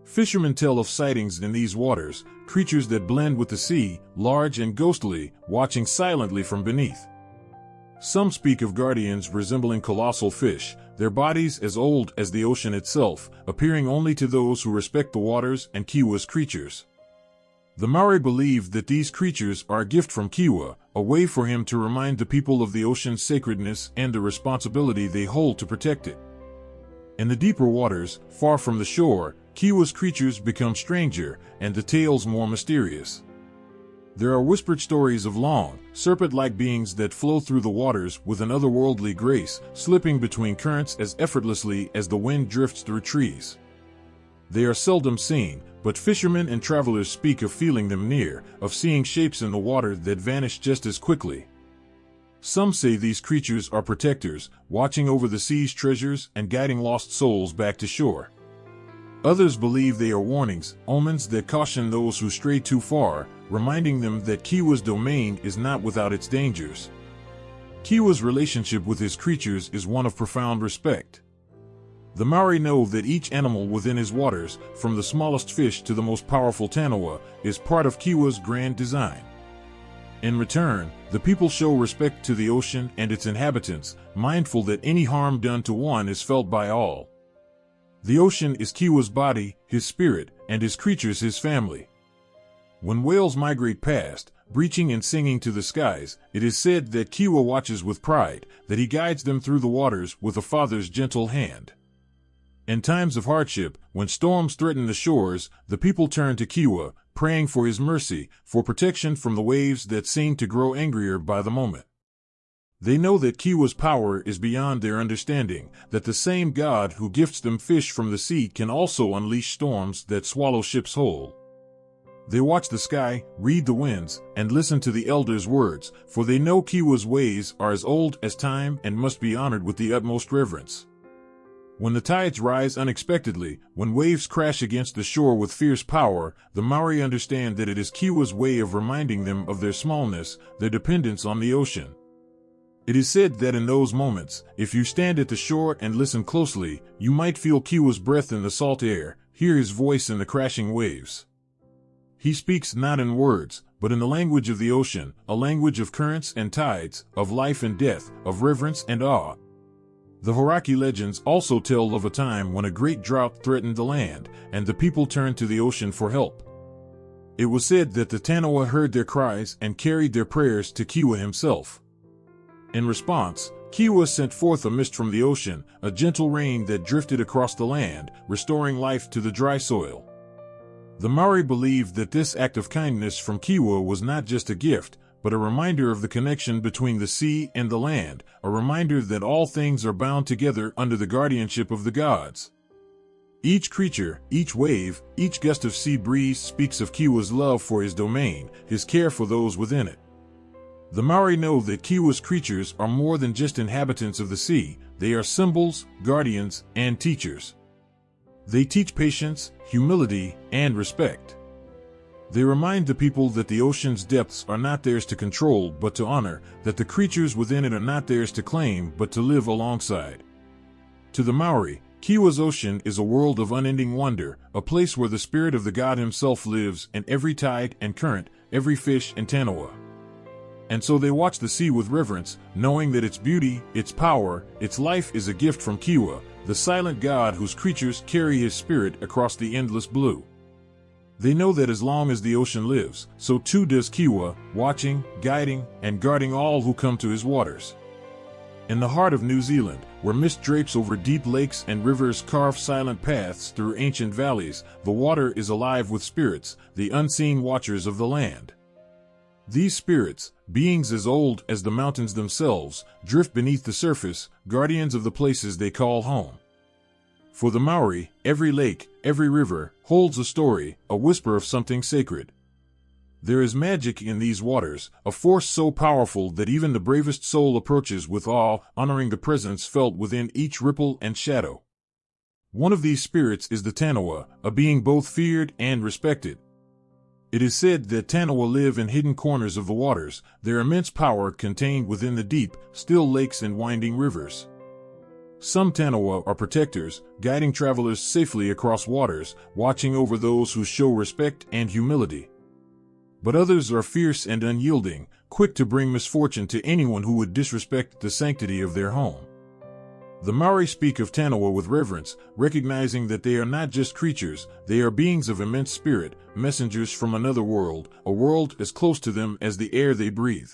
Fishermen tell of sightings in these waters, creatures that blend with the sea, large and ghostly, watching silently from beneath. Some speak of guardians resembling colossal fish, their bodies as old as the ocean itself, appearing only to those who respect the waters and Kiwa's creatures. The Maori believe that these creatures are a gift from Kiwa, a way for him to remind the people of the ocean's sacredness and the responsibility they hold to protect it. In the deeper waters, far from the shore, Kiwa's creatures become stranger, and the tales more mysterious. There are whispered stories of long, serpent-like beings that flow through the waters with an otherworldly grace, slipping between currents as effortlessly as the wind drifts through trees. They are seldom seen, but fishermen and travelers speak of feeling them near, of seeing shapes in the water that vanish just as quickly. Some say these creatures are protectors, watching over the sea's treasures and guiding lost souls back to shore. Others believe they are warnings, omens that caution those who stray too far, reminding them that Kiwa's domain is not without its dangers. Kiwa's relationship with his creatures is one of profound respect. The Maori know that each animal within his waters, from the smallest fish to the most powerful Taniwha, is part of Kiwa's grand design. In return, the people show respect to the ocean and its inhabitants, mindful that any harm done to one is felt by all. The ocean is Kiwa's body, his spirit, and his creatures his family. When whales migrate past, breaching and singing to the skies, it is said that Kiwa watches with pride, that he guides them through the waters with a father's gentle hand. In times of hardship, when storms threaten the shores, the people turn to Kiwa, praying for his mercy, for protection from the waves that seem to grow angrier by the moment. They know that Kiwa's power is beyond their understanding, that the same God who gifts them fish from the sea can also unleash storms that swallow ships whole. They watch the sky, read the winds, and listen to the elders' words, for they know Kiwa's ways are as old as time and must be honored with the utmost reverence. When the tides rise unexpectedly, when waves crash against the shore with fierce power, the Maori understand that it is Kiwa's way of reminding them of their smallness, their dependence on the ocean. It is said that in those moments, if you stand at the shore and listen closely, you might feel Kiwa's breath in the salt air, hear his voice in the crashing waves. He speaks not in words, but in the language of the ocean, a language of currents and tides, of life and death, of reverence and awe. The Hauraki legends also tell of a time when a great drought threatened the land, and the people turned to the ocean for help. It was said that the Taniwha heard their cries and carried their prayers to Kiwa himself. In response, Kiwa sent forth a mist from the ocean, a gentle rain that drifted across the land, restoring life to the dry soil. The Maori believed that this act of kindness from Kiwa was not just a gift, but a reminder of the connection between the sea and the land, a reminder that all things are bound together under the guardianship of the gods. Each creature, each wave, each gust of sea breeze speaks of Kiwa's love for his domain, his care for those within it. The Maori know that Kiwa's creatures are more than just inhabitants of the sea, they are symbols, guardians, and teachers. They teach patience, humility, and respect. They remind the people that the ocean's depths are not theirs to control but to honor, that the creatures within it are not theirs to claim but to live alongside. To the Maori, Kiwa's ocean is a world of unending wonder, a place where the spirit of the god himself lives in every tide and current, every fish and Taniwha. And so they watch the sea with reverence, knowing that its beauty, its power, its life is a gift from Kiwa, the silent god whose creatures carry his spirit across the endless blue. They know that as long as the ocean lives, so too does Kiwa, watching, guiding, and guarding all who come to his waters. In the heart of New Zealand, where mist drapes over deep lakes and rivers carve silent paths through ancient valleys, the water is alive with spirits, the unseen watchers of the land. These spirits, beings as old as the mountains themselves, drift beneath the surface, guardians of the places they call home. For the Maori, every lake, every river, holds a story, a whisper of something sacred. There is magic in these waters, a force so powerful that even the bravest soul approaches with awe, honoring the presence felt within each ripple and shadow. One of these spirits is the Taniwha, a being both feared and respected. It is said that Taniwha live in hidden corners of the waters, their immense power contained within the deep, still lakes and winding rivers. Some Taniwha are protectors, guiding travelers safely across waters, watching over those who show respect and humility. But others are fierce and unyielding, quick to bring misfortune to anyone who would disrespect the sanctity of their home. The Maori speak of Taniwha with reverence, recognizing that they are not just creatures, they are beings of immense spirit, messengers from another world, a world as close to them as the air they breathe.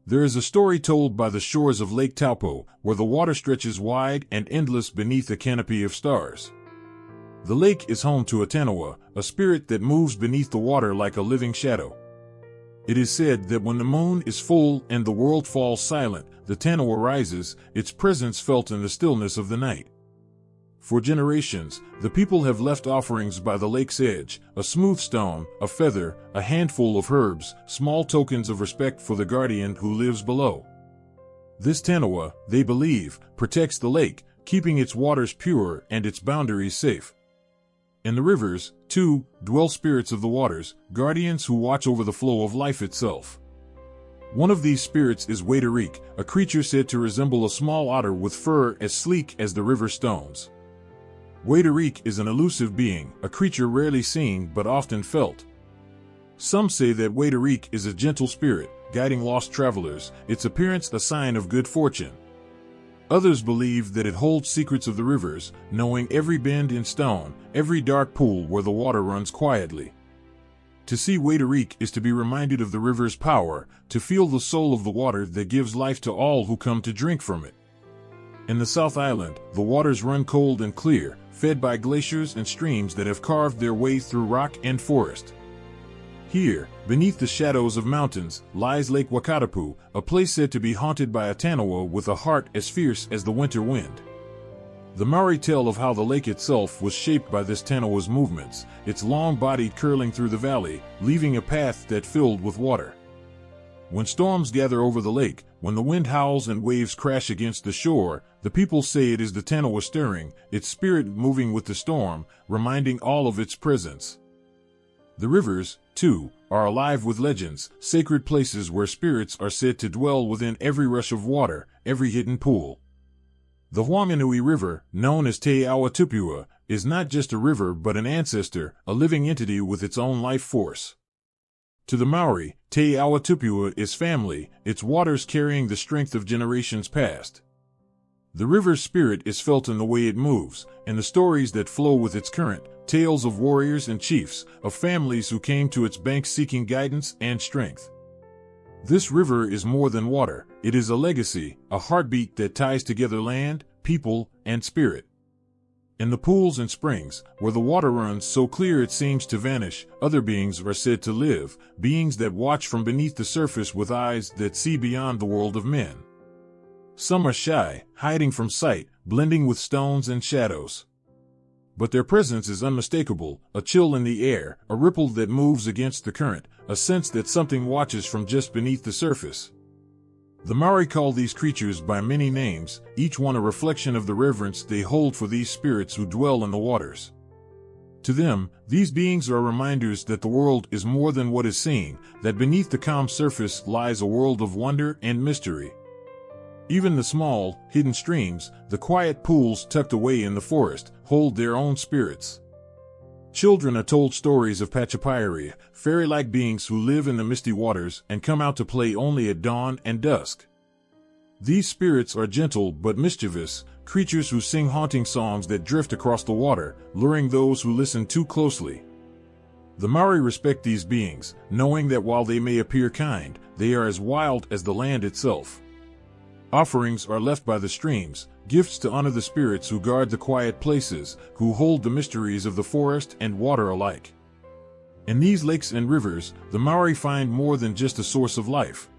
There is a story told by the shores of Lake Taupo, where the water stretches wide and endless beneath a canopy of stars. The lake is home to a Taniwha, a spirit that moves beneath the water like a living shadow. It is said that when the moon is full and the world falls silent, the Taniwha rises, its presence felt in the stillness of the night. For generations, the people have left offerings by the lake's edge, a smooth stone, a feather, a handful of herbs, small tokens of respect for the guardian who lives below. This Taniwha, they believe, protects the lake, keeping its waters pure and its boundaries safe. In the rivers, too, dwell spirits of the waters, guardians who watch over the flow of life itself. One of these spirits is Wheke-a-Muturangi, a creature said to resemble a small otter with fur as sleek as the river stones. Wheke-a-Muturangi is an elusive being, a creature rarely seen but often felt. Some say that Wheke-a-Muturangi is a gentle spirit, guiding lost travelers, its appearance a sign of good fortune. Others believe that it holds secrets of the rivers, knowing every bend in stone, every dark pool where the water runs quietly. To see Wheke-a-Muturangi is to be reminded of the river's power, to feel the soul of the water that gives life to all who come to drink from it. In the South Island, the waters run cold and clear, fed by glaciers and streams that have carved their way through rock and forest. Here, beneath the shadows of mountains, lies Lake Wakatapu, a place said to be haunted by a Taniwha with a heart as fierce as the winter wind. The Maori tell of how the lake itself was shaped by this Taniwha's movements, its long body curling through the valley, leaving a path that filled with water. When storms gather over the lake, when the wind howls and waves crash against the shore, the people say it is the Taniwha stirring, its spirit moving with the storm, reminding all of its presence. The rivers, too, are alive with legends, sacred places where spirits are said to dwell within every rush of water, every hidden pool. The Whanganui River, known as Te Awa-Tupua, is not just a river but an ancestor, a living entity with its own life force. To the Maori, Te Awa-Tupua is family, its waters carrying the strength of generations past. The river's spirit is felt in the way it moves, in the stories that flow with its current, tales of warriors and chiefs, of families who came to its banks seeking guidance and strength. This river is more than water, it is a legacy, a heartbeat that ties together land, people, and spirit. In the pools and springs, where the water runs so clear it seems to vanish, other beings are said to live, beings that watch from beneath the surface with eyes that see beyond the world of men. Some are shy, hiding from sight, blending with stones and shadows. But their presence is unmistakable, a chill in the air, a ripple that moves against the current, a sense that something watches from just beneath the surface. The Maori call these creatures by many names, each one a reflection of the reverence they hold for these spirits who dwell in the waters. To them, these beings are reminders that the world is more than what is seen, that beneath the calm surface lies a world of wonder and mystery. Even the small, hidden streams, the quiet pools tucked away in the forest, hold their own spirits. Children are told stories of Patupaiarehe, fairy-like beings who live in the misty waters and come out to play only at dawn and dusk. These spirits are gentle but mischievous, creatures who sing haunting songs that drift across the water, luring those who listen too closely. The Maori respect these beings, knowing that while they may appear kind, they are as wild as the land itself. Offerings are left by the streams, gifts to honor the spirits who guard the quiet places, who hold the mysteries of the forest and water alike. In these lakes and rivers, the Maori find more than just a source of life.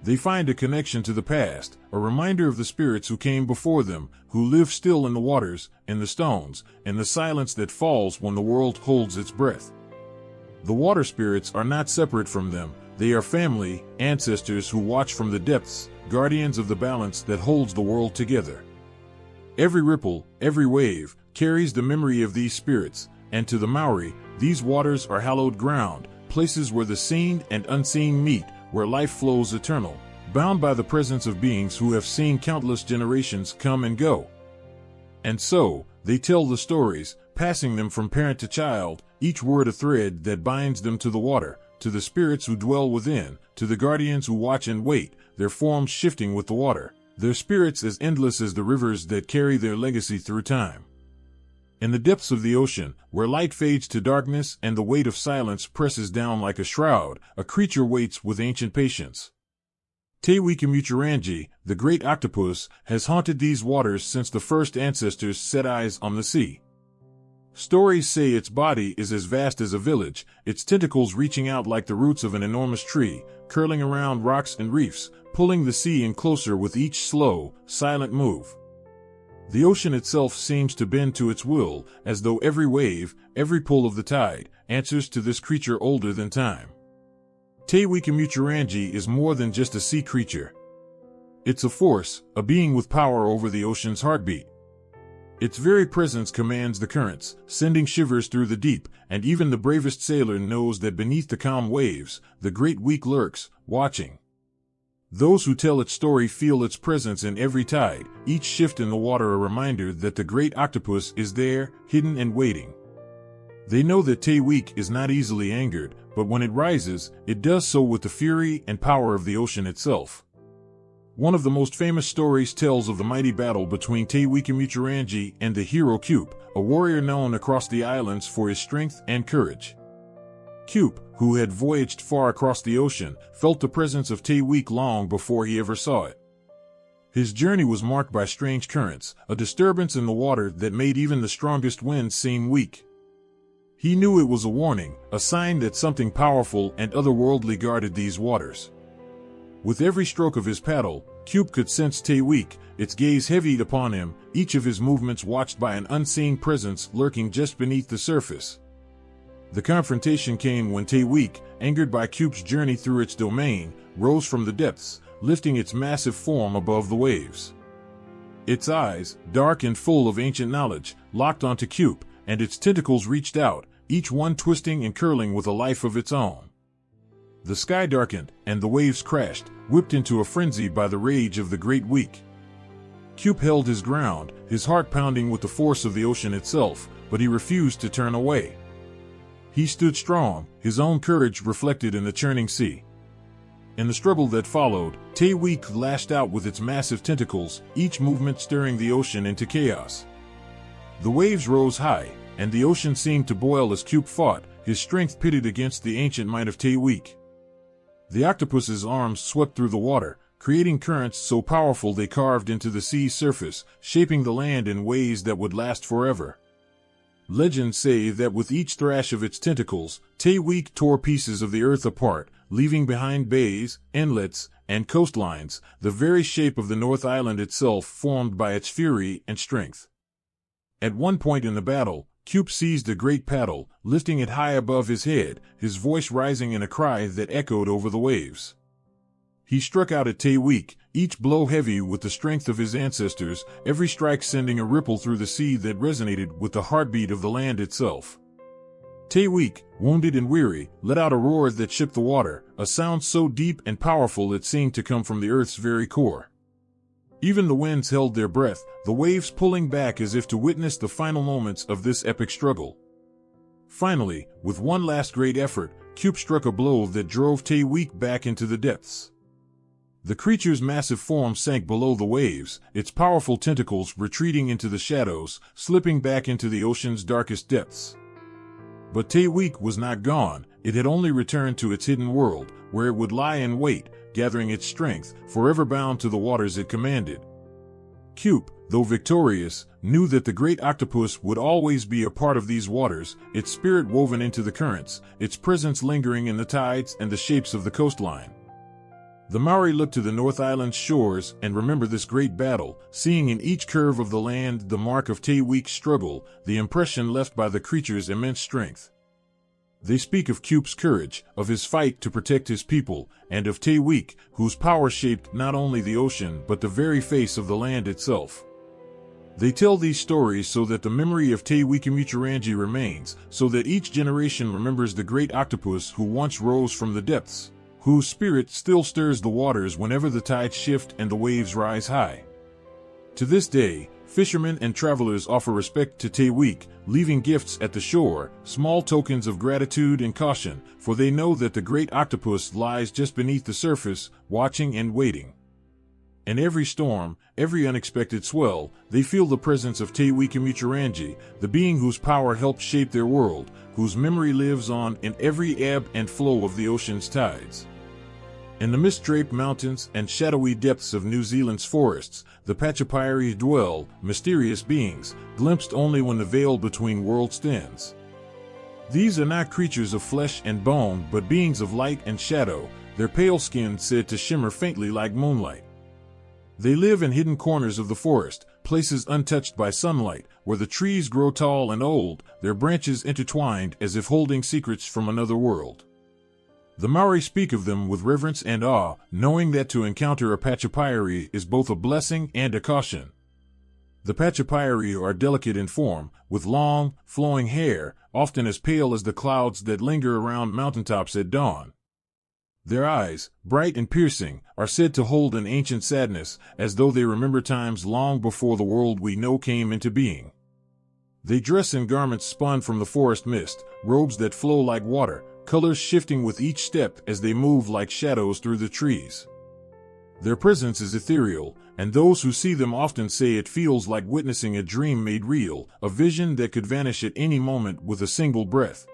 They find a connection to the past, a reminder of the spirits who came before them, who live still in the waters, in the stones, in the silence that falls when the world holds its breath. The water spirits are not separate from them. They are family, ancestors who watch from the depths, guardians of the balance that holds the world together. Every ripple, every wave, carries the memory of these spirits, and to the Maori, these waters are hallowed ground, places where the seen and unseen meet, where life flows eternal, bound by the presence of beings who have seen countless generations come and go. And so, they tell the stories, passing them from parent to child, each word a thread that binds them to the water, to the spirits who dwell within, to the guardians who watch and wait, their forms shifting with the water, their spirits as endless as the rivers that carry their legacy through time. In the depths of the ocean, where light fades to darkness and the weight of silence presses down like a shroud, a creature waits with ancient patience. Wheke-a-Muturangi, the great octopus, has haunted these waters since the first ancestors set eyes on the sea. Stories say its body is as vast as a village, its tentacles reaching out like the roots of an enormous tree, curling around rocks and reefs, pulling the sea in closer with each slow, silent move. The ocean itself seems to bend to its will, as though every wave, every pull of the tide, answers to this creature older than time. Wheke-a-Muturangi is more than just a sea creature. It's a force, a being with power over the ocean's heartbeat. Its very presence commands the currents, sending shivers through the deep, and even the bravest sailor knows that beneath the calm waves, the great Wheke lurks, watching. Those who tell its story feel its presence in every tide, each shift in the water a reminder that the great octopus is there, hidden and waiting. They know that Wheke is not easily angered, but when it rises, it does so with the fury and power of the ocean itself. One of the most famous stories tells of the mighty battle between Wheke-a-Muturangi and the hero Kiwa, a warrior known across the islands for his strength and courage. Kiwa, who had voyaged far across the ocean, felt the presence of Wheke long before he ever saw it. His journey was marked by strange currents, a disturbance in the water that made even the strongest winds seem weak. He knew it was a warning, a sign that something powerful and otherworldly guarded these waters. With every stroke of his paddle, Kiwa could sense Wheke, its gaze heavy upon him, each of his movements watched by an unseen presence lurking just beneath the surface. The confrontation came when Wheke, angered by Kiwa's journey through its domain, rose from the depths, lifting its massive form above the waves. Its eyes, dark and full of ancient knowledge, locked onto Kiwa, and its tentacles reached out, each one twisting and curling with a life of its own. The sky darkened, and the waves crashed, whipped into a frenzy by the rage of the great Wheke. Kiwa held his ground, his heart pounding with the force of the ocean itself, but he refused to turn away. He stood strong, his own courage reflected in the churning sea. In the struggle that followed, Wheke lashed out with its massive tentacles, each movement stirring the ocean into chaos. The waves rose high, and the ocean seemed to boil as Kiwa fought, his strength pitted against the ancient might of Wheke. The octopus's arms swept through the water, creating currents so powerful they carved into the sea's surface, shaping the land in ways that would last forever. Legends say that with each thrash of its tentacles, Wheke tore pieces of the earth apart, leaving behind bays, inlets, and coastlines, the very shape of the North Island itself formed by its fury and strength. At one point in the battle, Kiwa seized a great paddle, lifting it high above his head, his voice rising in a cry that echoed over the waves. He struck out at Wheke, each blow heavy with the strength of his ancestors, every strike sending a ripple through the sea that resonated with the heartbeat of the land itself. Wheke, wounded and weary, let out a roar that shook the water, a sound so deep and powerful it seemed to come from the earth's very core. Even the winds held their breath, the waves pulling back as if to witness the final moments of this epic struggle. Finally, with one last great effort, Kiwa struck a blow that drove Wheke back into the depths. The creature's massive form sank below the waves, its powerful tentacles retreating into the shadows, slipping back into the ocean's darkest depths. But Wheke was not gone, it had only returned to its hidden world, where it would lie in wait, gathering its strength, forever bound to the waters it commanded. Kiwa, though victorious, knew that the great octopus would always be a part of these waters, its spirit woven into the currents, its presence lingering in the tides and the shapes of the coastline. The Maori looked to the North Island's shores and remember this great battle, seeing in each curve of the land the mark of Wheke's struggle, the impression left by the creature's immense strength. They speak of Cup's courage, of his fight to protect his people, and of Te-Wheke, whose power shaped not only the ocean but the very face of the land itself. They tell these stories so that the memory of Te Wheke-a-Muturangi remains, so that each generation remembers the great octopus who once rose from the depths, whose spirit still stirs the waters whenever the tides shift and the waves rise high. To this day, fishermen and travelers offer respect to Te-Wheke, leaving gifts at the shore, small tokens of gratitude and caution, for they know that the great octopus lies just beneath the surface, watching and waiting. In every storm, every unexpected swell, they feel the presence of Te Wheke-a-Muturangi, the being whose power helped shape their world, whose memory lives on in every ebb and flow of the ocean's tides. In the mist-draped mountains and shadowy depths of New Zealand's forests, the Patupaiarehe dwell, mysterious beings, glimpsed only when the veil between worlds thins. These are not creatures of flesh and bone but beings of light and shadow, their pale skin said to shimmer faintly like moonlight. They live in hidden corners of the forest, places untouched by sunlight, where the trees grow tall and old, their branches intertwined as if holding secrets from another world. The Maori speak of them with reverence and awe, knowing that to encounter a Patupaiarehe is both a blessing and a caution. The Patupaiarehe are delicate in form, with long, flowing hair, often as pale as the clouds that linger around mountaintops at dawn. Their eyes, bright and piercing, are said to hold an ancient sadness, as though they remember times long before the world we know came into being. They dress in garments spun from the forest mist, robes that flow like water, colors shifting with each step as they move like shadows through the trees. Their presence is ethereal, and those who see them often say it feels like witnessing a dream made real, a vision that could vanish at any moment with a single breath.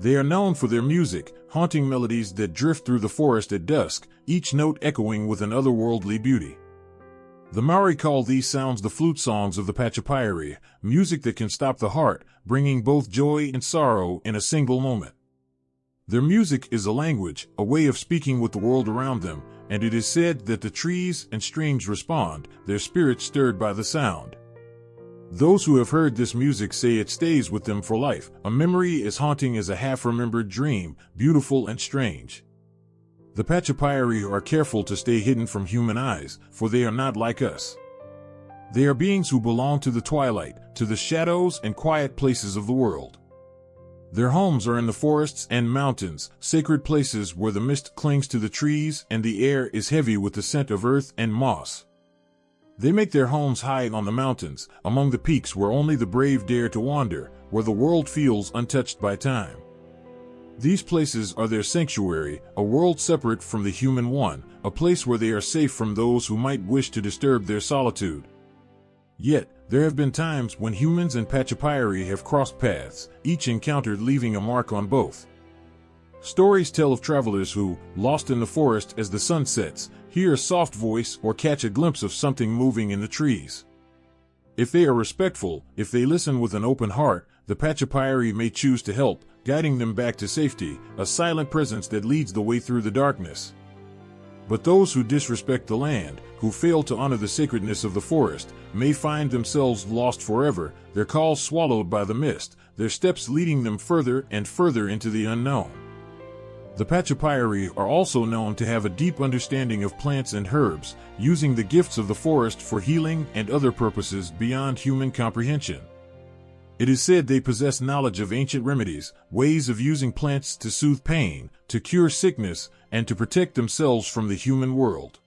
They are known for their music, haunting melodies that drift through the forest at dusk, each note echoing with an otherworldly beauty. The Maori call these sounds the flute songs of the Patupaiarehe, music that can stop the heart, bringing both joy and sorrow in a single moment. Their music is a language, a way of speaking with the world around them, and it is said that the trees and streams respond, their spirits stirred by the sound. Those who have heard this music say it stays with them for life, a memory as haunting as a half-remembered dream, beautiful and strange. The Patupaiarehe are careful to stay hidden from human eyes, for they are not like us. They are beings who belong to the twilight, to the shadows and quiet places of the world. Their homes are in the forests and mountains, sacred places where the mist clings to the trees and the air is heavy with the scent of earth and moss. They make their homes high on the mountains, among the peaks where only the brave dare to wander, where the world feels untouched by time. These places are their sanctuary, a world separate from the human one, a place where they are safe from those who might wish to disturb their solitude. Yet, there have been times when humans and Patupaiarehe have crossed paths, each encounter leaving a mark on both. Stories tell of travelers who, lost in the forest as the sun sets, hear a soft voice or catch a glimpse of something moving in the trees. If they are respectful, if they listen with an open heart, the Patupaiarehe may choose to help, guiding them back to safety, a silent presence that leads the way through the darkness. But those who disrespect the land, who fail to honor the sacredness of the forest, may find themselves lost forever, their calls swallowed by the mist, their steps leading them further and further into the unknown. The Patupaiarehe are also known to have a deep understanding of plants and herbs, using the gifts of the forest for healing and other purposes beyond human comprehension. It is said they possess knowledge of ancient remedies, ways of using plants to soothe pain, to cure sickness, and to protect themselves from the human world.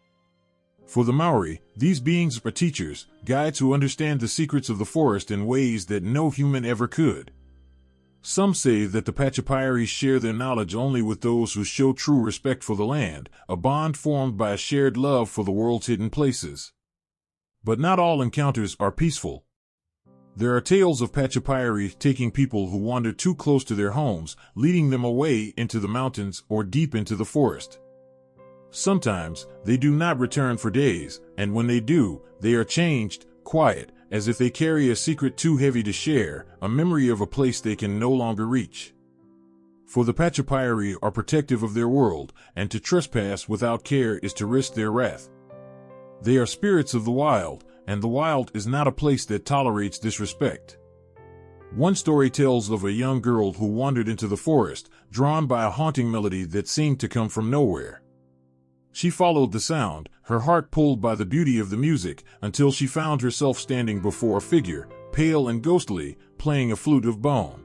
For the Maori, these beings are teachers, guides who understand the secrets of the forest in ways that no human ever could. Some say that the Patupaiarehe share their knowledge only with those who show true respect for the land, a bond formed by a shared love for the world's hidden places. But not all encounters are peaceful. There are tales of Patupaiarehe taking people who wander too close to their homes, leading them away into the mountains or deep into the forest. Sometimes, they do not return for days, and when they do, they are changed, quiet, as if they carry a secret too heavy to share, a memory of a place they can no longer reach. For the Patupaiarehe are protective of their world, and to trespass without care is to risk their wrath. They are spirits of the wild, and the wild is not a place that tolerates disrespect. One story tells of a young girl who wandered into the forest, drawn by a haunting melody that seemed to come from nowhere. She followed the sound, her heart pulled by the beauty of the music, until she found herself standing before a figure, pale and ghostly, playing a flute of bone.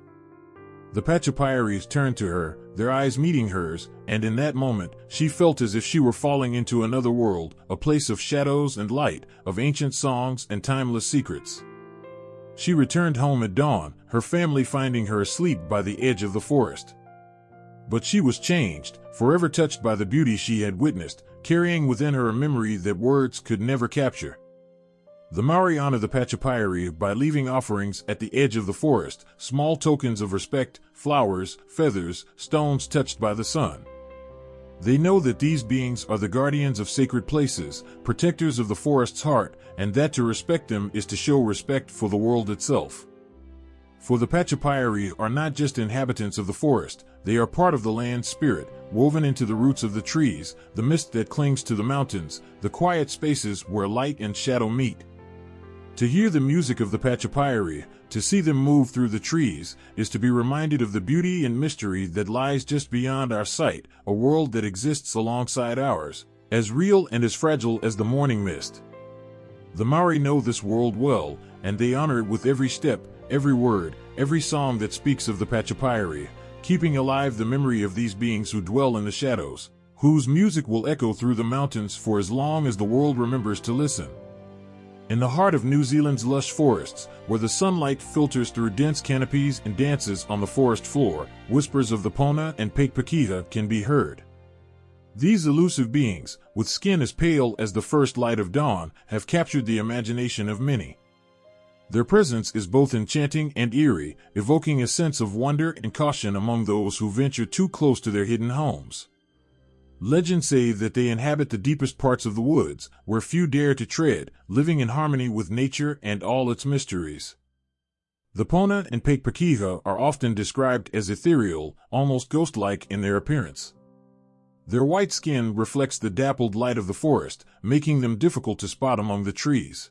The Patupaiarehe turned to her, their eyes meeting hers, and in that moment, she felt as if she were falling into another world, a place of shadows and light, of ancient songs and timeless secrets. She returned home at dawn, her family finding her asleep by the edge of the forest. But she was changed, forever touched by the beauty she had witnessed, carrying within her a memory that words could never capture. The Maori honor the Patupaiarehe by leaving offerings at the edge of the forest, small tokens of respect, flowers, feathers, stones touched by the sun. They know that these beings are the guardians of sacred places, protectors of the forest's heart, and that to respect them is to show respect for the world itself. For the Patupaiarehe are not just inhabitants of the forest, they are part of the land's spirit, woven into the roots of the trees, the mist that clings to the mountains, the quiet spaces where light and shadow meet. To hear the music of the Patupaiarehe, to see them move through the trees, is to be reminded of the beauty and mystery that lies just beyond our sight, a world that exists alongside ours, as real and as fragile as the morning mist. The Maori know this world well, and they honor it with every step, every word, every song that speaks of the Patupaiarehe, keeping alive the memory of these beings who dwell in the shadows, whose music will echo through the mountains for as long as the world remembers to listen. In the heart of New Zealand's lush forests, where the sunlight filters through dense canopies and dances on the forest floor, whispers of the Pona and Pakepakeha can be heard. These elusive beings, with skin as pale as the first light of dawn, have captured the imagination of many. Their presence is both enchanting and eerie, evoking a sense of wonder and caution among those who venture too close to their hidden homes. Legends say that they inhabit the deepest parts of the woods, where few dare to tread, living in harmony with nature and all its mysteries. The Pona and Pakepakeha are often described as ethereal, almost ghost-like in their appearance. Their white skin reflects the dappled light of the forest, making them difficult to spot among the trees.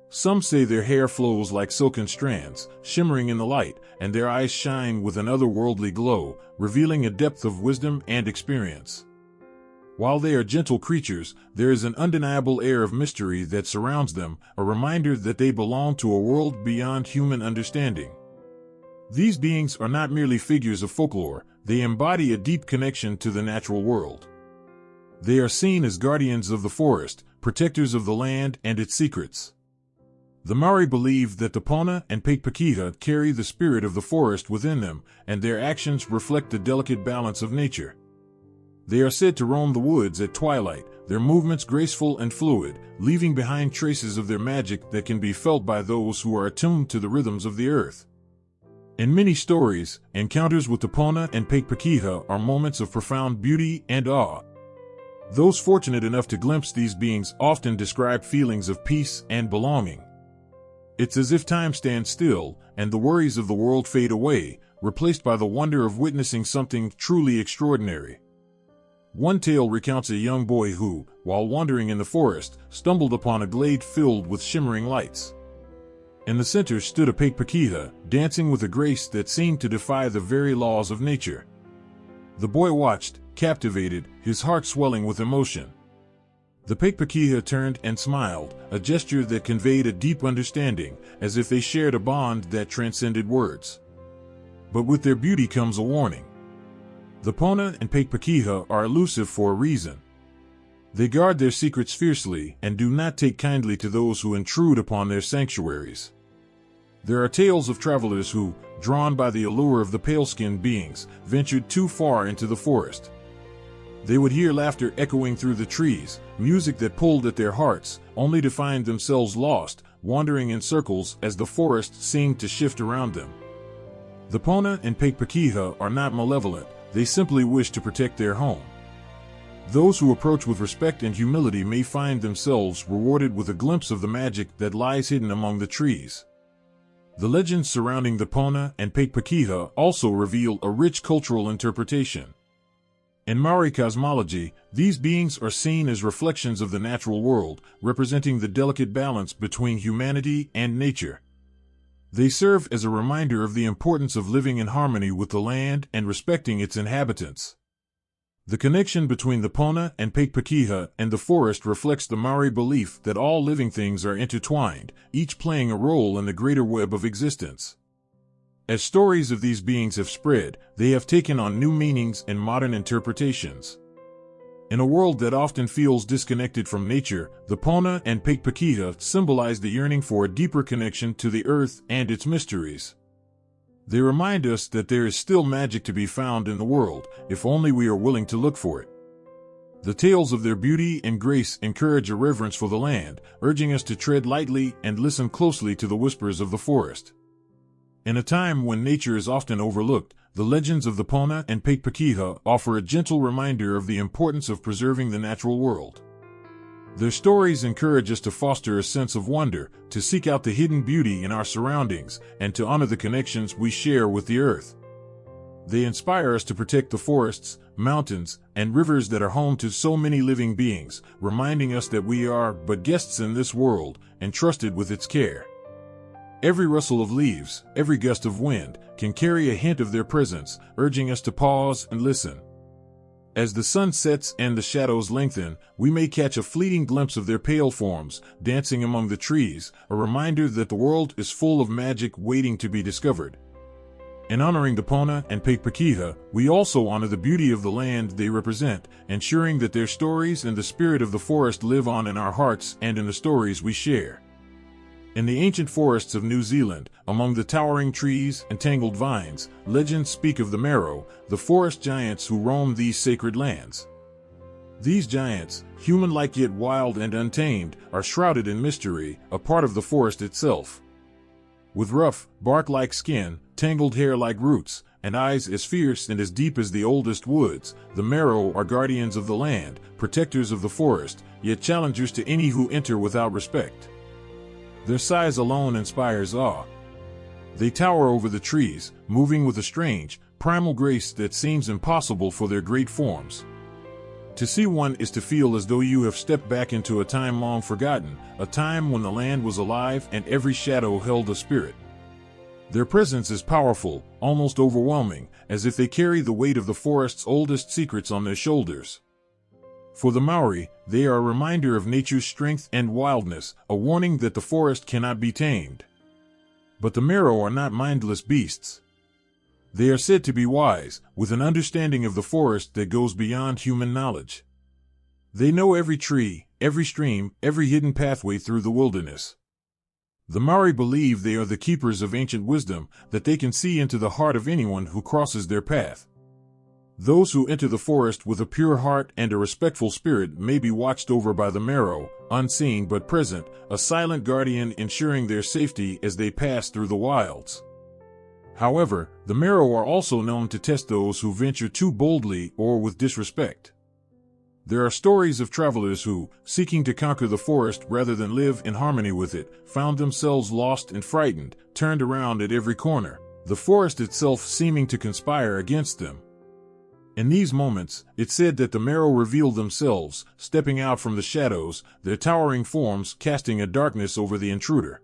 Some say their hair flows like silken strands, shimmering in the light, and their eyes shine with an otherworldly glow, revealing a depth of wisdom and experience. While they are gentle creatures, there is an undeniable air of mystery that surrounds them, a reminder that they belong to a world beyond human understanding. These beings are not merely figures of folklore, they embody a deep connection to the natural world. They are seen as guardians of the forest, protectors of the land and its secrets. The Maori believe that the Pona and Pakepakeha carry the spirit of the forest within them, and their actions reflect the delicate balance of nature. They are said to roam the woods at twilight, their movements graceful and fluid, leaving behind traces of their magic that can be felt by those who are attuned to the rhythms of the earth. In many stories, encounters with the Pona and Pakepakeha are moments of profound beauty and awe. Those fortunate enough to glimpse these beings often describe feelings of peace and belonging. It's as if time stands still, and the worries of the world fade away, replaced by the wonder of witnessing something truly extraordinary. One tale recounts a young boy who, while wandering in the forest, stumbled upon a glade filled with shimmering lights. In the center stood a Pakepakeha, dancing with a grace that seemed to defy the very laws of nature. The boy watched, captivated, his heart swelling with emotion. The Pakepakeha turned and smiled, a gesture that conveyed a deep understanding, as if they shared a bond that transcended words. But with their beauty comes a warning. The Pona and Pakepakeha are elusive for a reason. They guard their secrets fiercely and do not take kindly to those who intrude upon their sanctuaries. There are tales of travelers who, drawn by the allure of the pale-skinned beings, ventured too far into the forest. They would hear laughter echoing through the trees, music that pulled at their hearts, only to find themselves lost, wandering in circles as the forest seemed to shift around them. The Pona and Pakepakeha are not malevolent, they simply wish to protect their home. Those who approach with respect and humility may find themselves rewarded with a glimpse of the magic that lies hidden among the trees. The legends surrounding the Pona and Pakepakeha also reveal a rich cultural interpretation. In Maori cosmology, these beings are seen as reflections of the natural world, representing the delicate balance between humanity and nature. They serve as a reminder of the importance of living in harmony with the land and respecting its inhabitants. The connection between the Pona and Patupaiarehe and the forest reflects the Maori belief that all living things are intertwined, each playing a role in the greater web of existence. As stories of these beings have spread, they have taken on new meanings and modern interpretations. In a world that often feels disconnected from nature, the Pona and Patupaiarehe symbolize the yearning for a deeper connection to the earth and its mysteries. They remind us that there is still magic to be found in the world, if only we are willing to look for it. The tales of their beauty and grace encourage a reverence for the land, urging us to tread lightly and listen closely to the whispers of the forest. In a time when nature is often overlooked, the legends of the Pona and Patupaiarehe offer a gentle reminder of the importance of preserving the natural world. Their stories encourage us to foster a sense of wonder, to seek out the hidden beauty in our surroundings, and to honor the connections we share with the earth. They inspire us to protect the forests, mountains, and rivers that are home to so many living beings, reminding us that we are but guests in this world, entrusted with its care. Every rustle of leaves, every gust of wind, can carry a hint of their presence, urging us to pause and listen. As the sun sets and the shadows lengthen, we may catch a fleeting glimpse of their pale forms, dancing among the trees, a reminder that the world is full of magic waiting to be discovered. In honoring the Pona and Patupaiarehe, we also honor the beauty of the land they represent, ensuring that their stories and the spirit of the forest live on in our hearts and in the stories we share. In the ancient forests of New Zealand, among the towering trees and tangled vines, legends speak of the Maro, the forest giants who roam these sacred lands. These giants, human-like yet wild and untamed, are shrouded in mystery, a part of the forest itself. With rough, bark-like skin, tangled hair like roots, and eyes as fierce and as deep as the oldest woods, the Maro are guardians of the land, protectors of the forest, yet challengers to any who enter without respect. Their size alone inspires awe. They tower over the trees, moving with a strange, primal grace that seems impossible for their great forms. To see one is to feel as though you have stepped back into a time long forgotten, a time when the land was alive and every shadow held a spirit. Their presence is powerful, almost overwhelming, as if they carry the weight of the forest's oldest secrets on their shoulders. For the Maori, they are a reminder of nature's strength and wildness, a warning that the forest cannot be tamed. But the Maro are not mindless beasts. They are said to be wise, with an understanding of the forest that goes beyond human knowledge. They know every tree, every stream, every hidden pathway through the wilderness. The Maori believe they are the keepers of ancient wisdom, that they can see into the heart of anyone who crosses their path. Those who enter the forest with a pure heart and a respectful spirit may be watched over by the Maro, unseen but present, a silent guardian ensuring their safety as they pass through the wilds. However, the Maro are also known to test those who venture too boldly or with disrespect. There are stories of travelers who, seeking to conquer the forest rather than live in harmony with it, found themselves lost and frightened, turned around at every corner, the forest itself seeming to conspire against them. In these moments, it's said that the Maro reveal themselves, stepping out from the shadows, their towering forms casting a darkness over the intruder.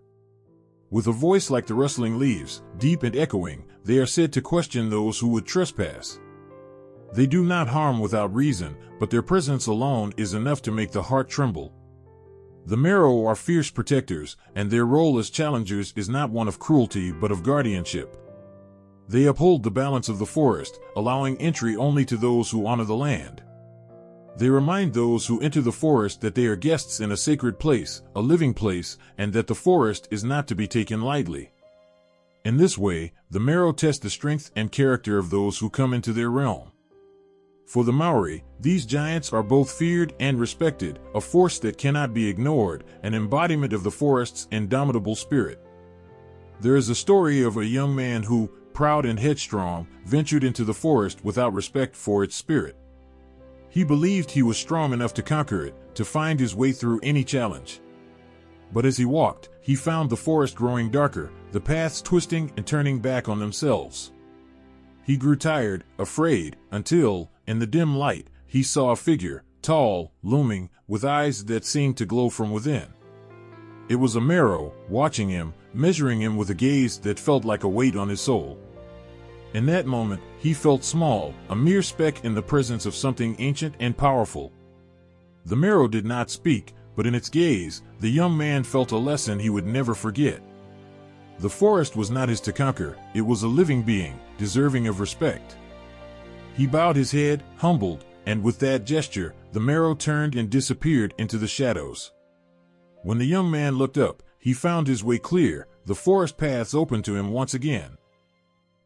With a voice like the rustling leaves, deep and echoing, they are said to question those who would trespass. They do not harm without reason, but their presence alone is enough to make the heart tremble. The Maro are fierce protectors, and their role as challengers is not one of cruelty but of guardianship. They uphold the balance of the forest, allowing entry only to those who honor the land. They remind those who enter the forest that they are guests in a sacred place, a living place, and that the forest is not to be taken lightly. In this way, the Maro test the strength and character of those who come into their realm. For the Maori, these giants are both feared and respected, a force that cannot be ignored, an embodiment of the forest's indomitable spirit. There is a story of a young man who, proud and headstrong, ventured into the forest without respect for its spirit. He believed he was strong enough to conquer it, to find his way through any challenge. But as he walked, he found the forest growing darker, the paths twisting and turning back on themselves. He grew tired, afraid, until, in the dim light, he saw a figure, tall, looming, with eyes that seemed to glow from within. It was a Mero, watching him, measuring him with a gaze that felt like a weight on his soul. In that moment, he felt small, a mere speck in the presence of something ancient and powerful. The Mero did not speak, but in its gaze, the young man felt a lesson he would never forget. The forest was not his to conquer, it was a living being, deserving of respect. He bowed his head, humbled, and with that gesture, the Mero turned and disappeared into the shadows. When the young man looked up, he found his way clear, the forest paths open to him once again.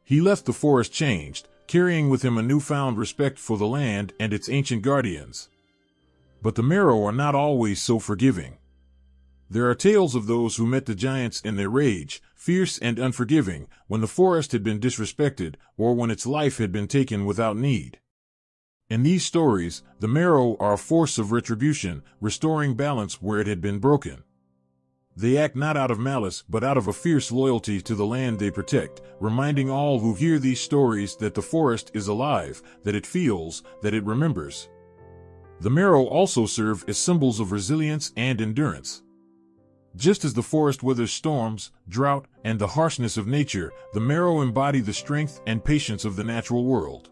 He left the forest changed, carrying with him a newfound respect for the land and its ancient guardians. But the Mero are not always so forgiving. There are tales of those who met the giants in their rage, fierce and unforgiving, when the forest had been disrespected or when its life had been taken without need. In these stories, the Mero are a force of retribution, restoring balance where it had been broken. They act not out of malice but out of a fierce loyalty to the land they protect, reminding all who hear these stories that the forest is alive, that it feels, that it remembers. The Mero also serve as symbols of resilience and endurance. Just as the forest weathers storms, drought, and the harshness of nature, the Mero embody the strength and patience of the natural world.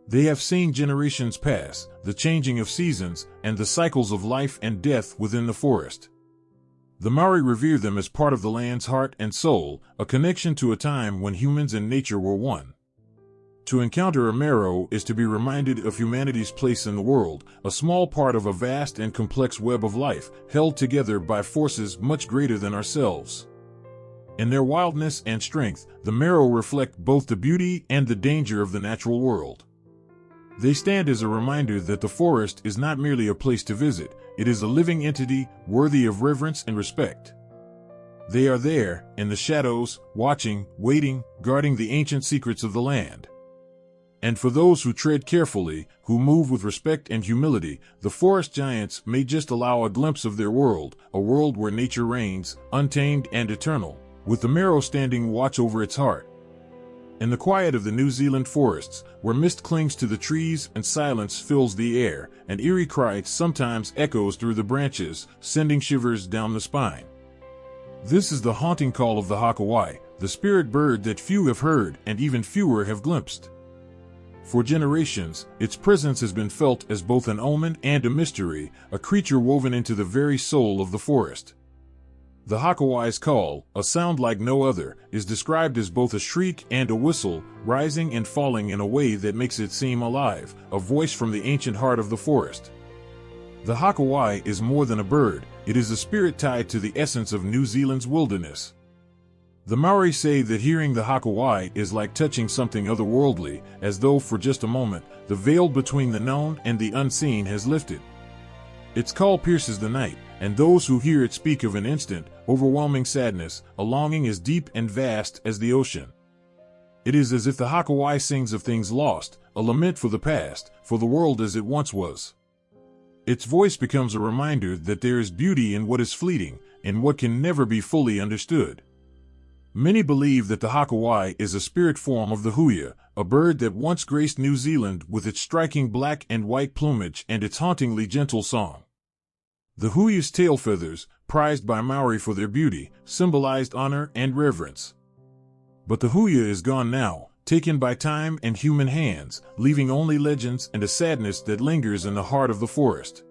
They have seen generations pass, the changing of seasons, and the cycles of life and death within the forest. The Māori revere them as part of the land's heart and soul, a connection to a time when humans and nature were one. To encounter a Mero is to be reminded of humanity's place in the world, a small part of a vast and complex web of life, held together by forces much greater than ourselves. In their wildness and strength, the Mero reflect both the beauty and the danger of the natural world. They stand as a reminder that the forest is not merely a place to visit, it is a living entity, worthy of reverence and respect. They are there, in the shadows, watching, waiting, guarding the ancient secrets of the land. And for those who tread carefully, who move with respect and humility, the forest giants may just allow a glimpse of their world, a world where nature reigns, untamed and eternal, with the Mero standing watch over its heart. In the quiet of the New Zealand forests, where mist clings to the trees and silence fills the air, an eerie cry sometimes echoes through the branches, sending shivers down the spine. This is the haunting call of the Haka-Wai, the spirit bird that few have heard and even fewer have glimpsed. For generations, its presence has been felt as both an omen and a mystery, a creature woven into the very soul of the forest. The Haka-Wai's call, a sound like no other, is described as both a shriek and a whistle, rising and falling in a way that makes it seem alive, a voice from the ancient heart of the forest. The Haka-Wai is more than a bird, it is a spirit tied to the essence of New Zealand's wilderness. The Maori say that hearing the Haka-Wai is like touching something otherworldly, as though for just a moment, the veil between the known and the unseen has lifted. Its call pierces the night, and those who hear it speak of an instant, overwhelming sadness, a longing as deep and vast as the ocean. It is as if the Haka-Wai sings of things lost, a lament for the past, for the world as it once was. Its voice becomes a reminder that there is beauty in what is fleeting, in what can never be fully understood. Many believe that the Haka-Wai is a spirit form of the huia, a bird that once graced New Zealand with its striking black and white plumage and its hauntingly gentle song. The huia's tail feathers, prized by Maori for their beauty, symbolized honor and reverence. But the huia is gone now, taken by time and human hands, leaving only legends and a sadness that lingers in the heart of the forest.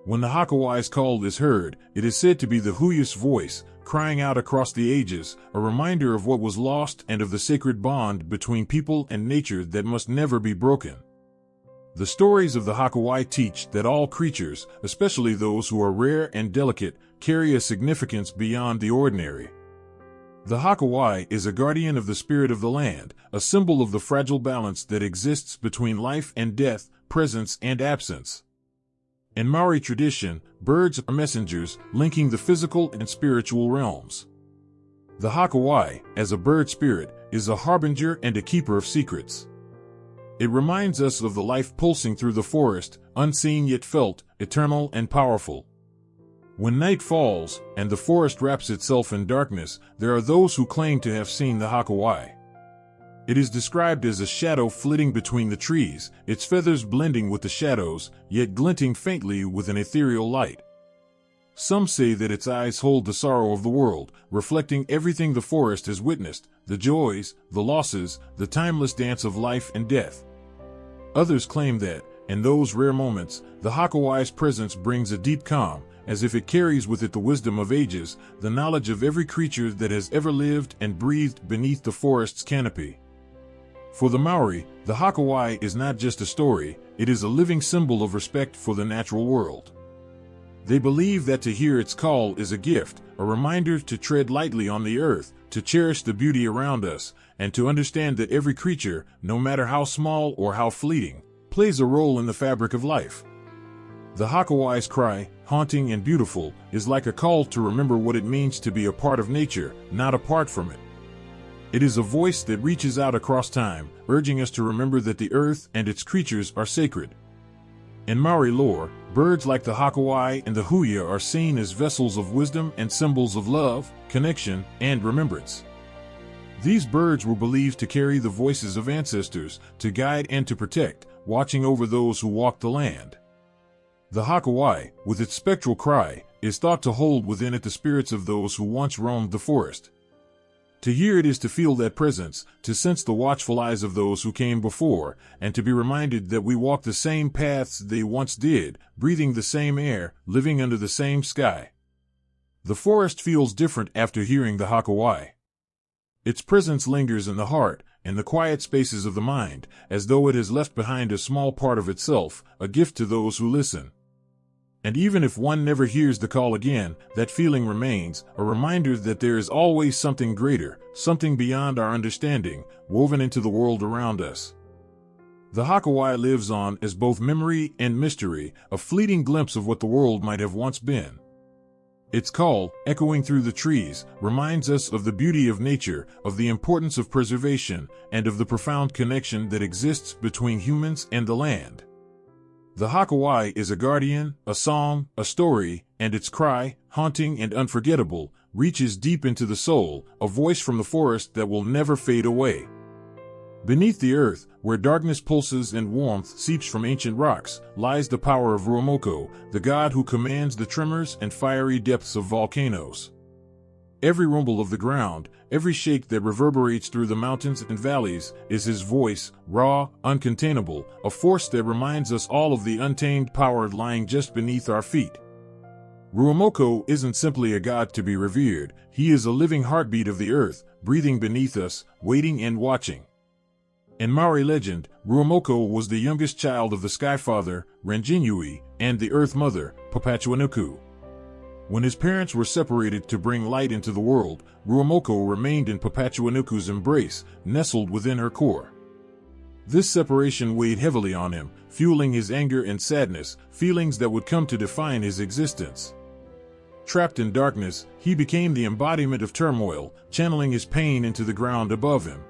When the Haka-Wai's call is heard, it is said to be the huia's voice, crying out across the ages, a reminder of what was lost and of the sacred bond between people and nature that must never be broken. The stories of the Haka-Wai teach that all creatures, especially those who are rare and delicate, carry a significance beyond the ordinary. The Haka-Wai is a guardian of the spirit of the land, a symbol of the fragile balance that exists between life and death, presence and absence. In Maori tradition, birds are messengers, linking the physical and spiritual realms. The Haka-Wai, as a bird spirit, is a harbinger and a keeper of secrets. It reminds us of the life pulsing through the forest, unseen yet felt, eternal and powerful. When night falls, and the forest wraps itself in darkness, there are those who claim to have seen the Haka-Wai. It is described as a shadow flitting between the trees, its feathers blending with the shadows, yet glinting faintly with an ethereal light. Some say that its eyes hold the sorrow of the world, reflecting everything the forest has witnessed, the joys, the losses, the timeless dance of life and death. Others claim that, in those rare moments, the Wheke-a-Muturangi's presence brings a deep calm, as if it carries with it the wisdom of ages, the knowledge of every creature that has ever lived and breathed beneath the forest's canopy. For the Maori, the Wheke-a-Muturangi is not just a story, it is a living symbol of respect for the natural world. They believe that to hear its call is a gift, a reminder to tread lightly on the earth, to cherish the beauty around us, and to understand that every creature, no matter how small or how fleeting, plays a role in the fabric of life. The Wheke-a-Muturangi's cry, haunting and beautiful, is like a call to remember what it means to be a part of nature, not apart from it. It is a voice that reaches out across time, urging us to remember that the earth and its creatures are sacred. In Maori lore, birds like the Wheke-a-Muturangi and the huia are seen as vessels of wisdom and symbols of love, connection, and remembrance. These birds were believed to carry the voices of ancestors, to guide and to protect, watching over those who walk the land. The Wheke-a-Muturangi, with its spectral cry, is thought to hold within it the spirits of those who once roamed the forest. To hear it is to feel that presence, to sense the watchful eyes of those who came before, and to be reminded that we walk the same paths they once did, breathing the same air, living under the same sky. The forest feels different after hearing the Wheke-a-Muturangi. Its presence lingers in the heart, in the quiet spaces of the mind, as though it has left behind a small part of itself, a gift to those who listen. And even if one never hears the call again, that feeling remains, a reminder that there is always something greater, something beyond our understanding, woven into the world around us. The Wheke-a-Muturangi lives on as both memory and mystery, a fleeting glimpse of what the world might have once been. Its call, echoing through the trees, reminds us of the beauty of nature, of the importance of preservation, and of the profound connection that exists between humans and the land. The Wheke-a-Muturangi is a guardian, a song, a story, and its cry, haunting and unforgettable, reaches deep into the soul, a voice from the forest that will never fade away. Beneath the earth, where darkness pulses and warmth seeps from ancient rocks, lies the power of Wheke-a-Muturangi, the god who commands the tremors and fiery depths of volcanoes. Every rumble of the ground, every shake that reverberates through the mountains and valleys, is his voice, raw, uncontainable, a force that reminds us all of the untamed power lying just beneath our feet. Wheke-a-Muturangi isn't simply a god to be revered, he is a living heartbeat of the earth, breathing beneath us, waiting and watching. In Maori legend, Wheke-a-Muturangi was the youngest child of the Sky Father, Ranginui, and the Earth Mother, Patupaiarehe. When his parents were separated to bring light into the world, Wheke-a-Muturangi remained in Patupaiarehe's embrace, nestled within her core. This separation weighed heavily on him, fueling his anger and sadness, feelings that would come to define his existence. Trapped in darkness, he became the embodiment of turmoil, channeling his pain into the ground above him.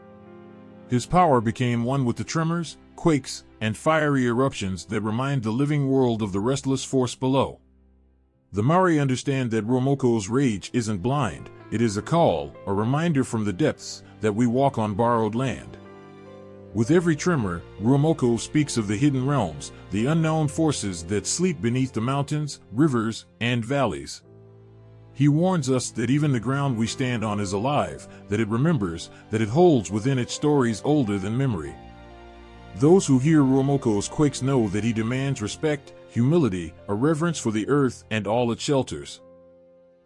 His power became one with the tremors, quakes, and fiery eruptions that remind the living world of the restless force below. The Maori understand that Wheke-a-Muturangi's rage isn't blind, it is a call, a reminder from the depths, that we walk on borrowed land. With every tremor, Wheke-a-Muturangi speaks of the hidden realms, the unknown forces that sleep beneath the mountains, rivers, and valleys. He warns us that even the ground we stand on is alive, that it remembers, that it holds within it stories older than memory. Those who hear Wheke-a-Muturangi's quakes know that he demands respect, humility, a reverence for the earth and all it shelters.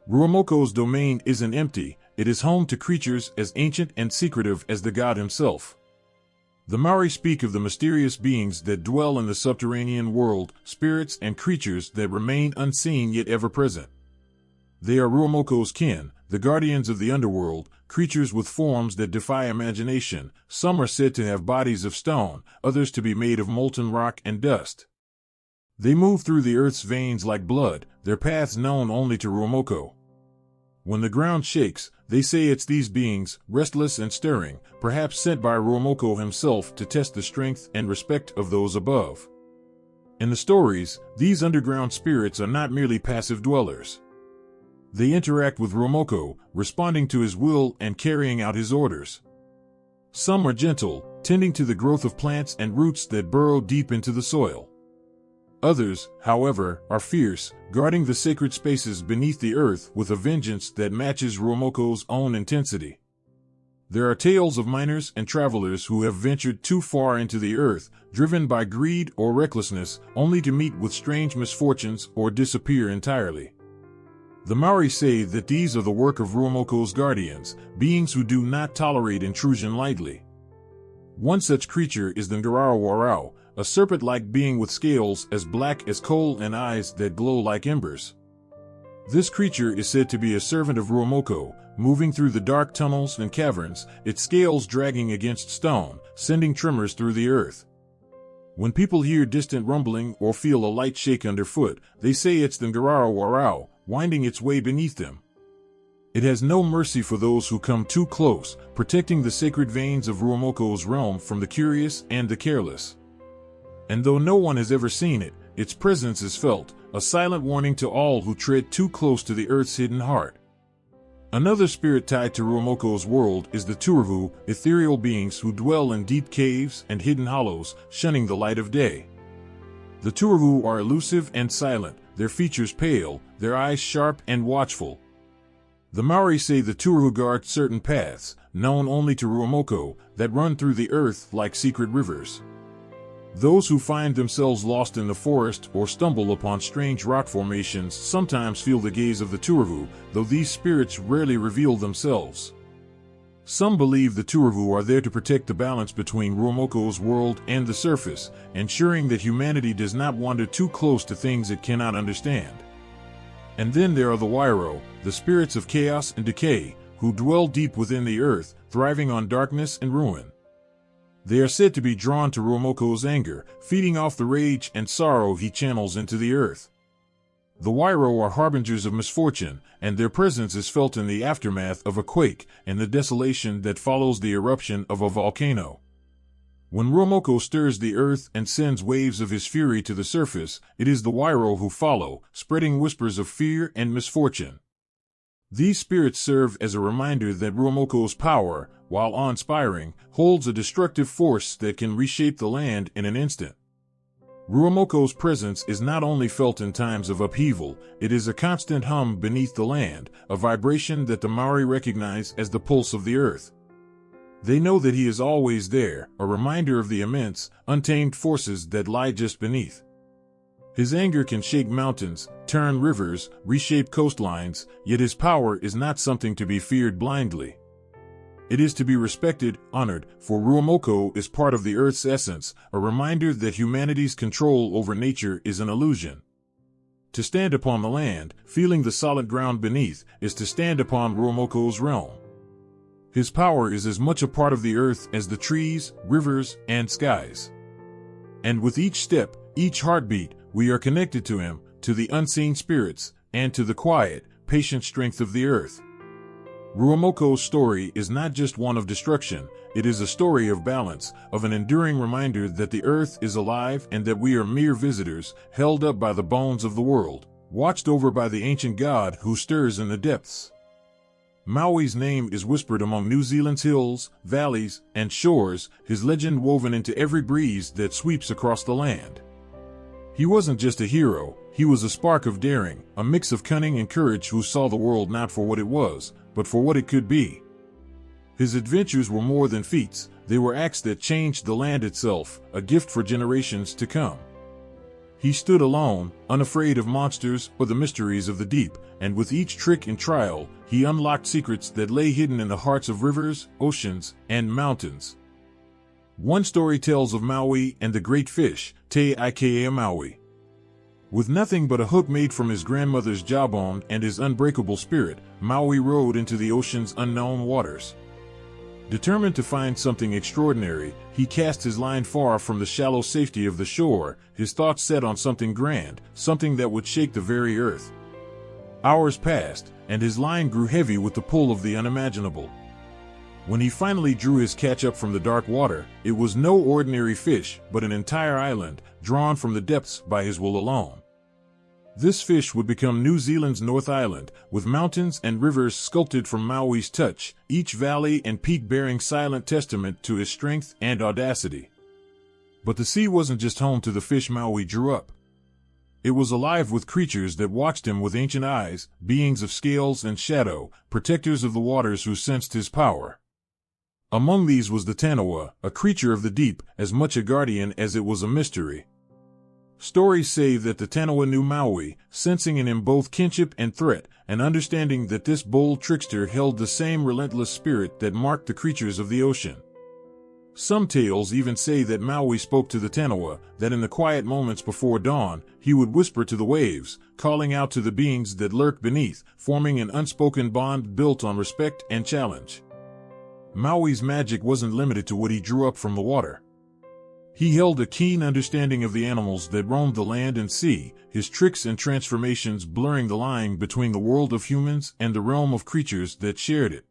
Wheke-a-Muturangi's domain isn't empty, it is home to creatures as ancient and secretive as the god himself. The Maori speak of the mysterious beings that dwell in the subterranean world, spirits and creatures that remain unseen yet ever present. They are Wheke-a-Muturangi's kin, the guardians of the underworld, creatures with forms that defy imagination. Some are said to have bodies of stone, others to be made of molten rock and dust. They move through the earth's veins like blood, their paths known only to Wheke-a-Muturangi. When the ground shakes, they say it's these beings, restless and stirring, perhaps sent by Wheke-a-Muturangi himself to test the strength and respect of those above. In the stories, these underground spirits are not merely passive dwellers. They interact with Wheke-a-Muturangi, responding to his will and carrying out his orders. Some are gentle, tending to the growth of plants and roots that burrow deep into the soil. Others, however, are fierce, guarding the sacred spaces beneath the earth with a vengeance that matches Ruamoko's own intensity. There are tales of miners and travelers who have ventured too far into the earth, driven by greed or recklessness, only to meet with strange misfortunes or disappear entirely. The Maori say that these are the work of Ruamoko's guardians, beings who do not tolerate intrusion lightly. One such creature is the Ngarawarau, a serpent-like being with scales as black as coal and eyes that glow like embers. This creature is said to be a servant of Ruamoko, moving through the dark tunnels and caverns, its scales dragging against stone, sending tremors through the earth. When people hear distant rumbling or feel a light shake underfoot, they say it's the Ngarawarau, winding its way beneath them. It has no mercy for those who come too close, protecting the sacred veins of Ruamoko's realm from the curious and the careless. And though no one has ever seen it, its presence is felt, a silent warning to all who tread too close to the earth's hidden heart. Another spirit tied to Ruamoko's world is the Turihu, ethereal beings who dwell in deep caves and hidden hollows, shunning the light of day. The Turihu are elusive and silent, their features pale, their eyes sharp and watchful. The Maori say the Turihu guard certain paths, known only to Ruamoko, that run through the earth like secret rivers. Those who find themselves lost in the forest or stumble upon strange rock formations sometimes feel the gaze of the Turihu, though these spirits rarely reveal themselves. Some believe the Turihu are there to protect the balance between Ruamoko's world and the surface, ensuring that humanity does not wander too close to things it cannot understand. And then there are the Wairo, the spirits of chaos and decay, who dwell deep within the earth, thriving on darkness and ruin. They are said to be drawn to Ruamoko's anger, feeding off the rage and sorrow he channels into the earth. The Wairo are harbingers of misfortune, and their presence is felt in the aftermath of a quake and the desolation that follows the eruption of a volcano. When Ruamoko stirs the earth and sends waves of his fury to the surface, it is the Wairo who follow, spreading whispers of fear and misfortune. These spirits serve as a reminder that Ruamoko's power, while awe-inspiring, holds a destructive force that can reshape the land in an instant. Ruamoko's presence is not only felt in times of upheaval, it is a constant hum beneath the land, a vibration that the Maori recognize as the pulse of the earth. They know that he is always there, a reminder of the immense, untamed forces that lie just beneath. His anger can shake mountains, turn rivers, reshape coastlines, yet his power is not something to be feared blindly. It is to be respected, honored, for Ruamoko is part of the earth's essence, a reminder that humanity's control over nature is an illusion. To stand upon the land, feeling the solid ground beneath, is to stand upon Ruamoko's realm. His power is as much a part of the earth as the trees, rivers, and skies. And with each step, each heartbeat, we are connected to him, to the unseen spirits, and to the quiet, patient strength of the earth. Ruamoko's story is not just one of destruction, it is a story of balance, of an enduring reminder that the earth is alive and that we are mere visitors, held up by the bones of the world, watched over by the ancient god who stirs in the depths. Maui's name is whispered among New Zealand's hills, valleys, and shores, his legend woven into every breeze that sweeps across the land. He wasn't just a hero, he was a spark of daring, a mix of cunning and courage who saw the world not for what it was, but for what it could be. His adventures were more than feats, they were acts that changed the land itself, a gift for generations to come. He stood alone, unafraid of monsters or the mysteries of the deep, and with each trick and trial, he unlocked secrets that lay hidden in the hearts of rivers, oceans, and mountains. One story tells of Maui and the great fish, Te Aikea Maui. With nothing but a hook made from his grandmother's jawbone and his unbreakable spirit, Maui rode into the ocean's unknown waters. Determined to find something extraordinary, he cast his line far from the shallow safety of the shore, his thoughts set on something grand, something that would shake the very earth. Hours passed, and his line grew heavy with the pull of the unimaginable. When he finally drew his catch up from the dark water, it was no ordinary fish, but an entire island, drawn from the depths by his will alone. This fish would become New Zealand's North Island, with mountains and rivers sculpted from Maui's touch, each valley and peak bearing silent testament to his strength and audacity. But the sea wasn't just home to the fish Maui drew up. It was alive with creatures that watched him with ancient eyes, beings of scales and shadow, protectors of the waters who sensed his power. Among these was the Taniwha, a creature of the deep, as much a guardian as it was a mystery. Stories say that the Taniwha knew Maui, sensing in him both kinship and threat, and understanding that this bold trickster held the same relentless spirit that marked the creatures of the ocean. Some tales even say that Maui spoke to the Taniwha, that in the quiet moments before dawn, he would whisper to the waves, calling out to the beings that lurked beneath, forming an unspoken bond built on respect and challenge. Maui's magic wasn't limited to what he drew up from the water. He held a keen understanding of the animals that roamed the land and sea, his tricks and transformations blurring the line between the world of humans and the realm of creatures that shared it.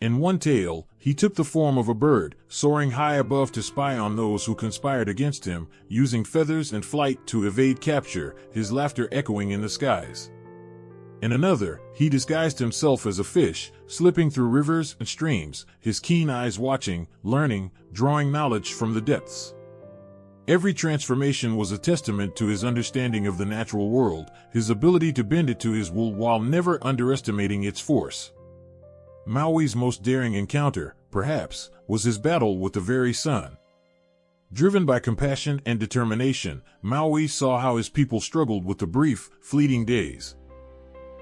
In one tale, he took the form of a bird, soaring high above to spy on those who conspired against him, using feathers and flight to evade capture, his laughter echoing in the skies. In another, he disguised himself as a fish, slipping through rivers and streams, his keen eyes watching, learning, drawing knowledge from the depths. Every transformation was a testament to his understanding of the natural world, his ability to bend it to his will while never underestimating its force. Maui's most daring encounter, perhaps, was his battle with the very sun. Driven by compassion and determination, Maui saw how his people struggled with the brief, fleeting days.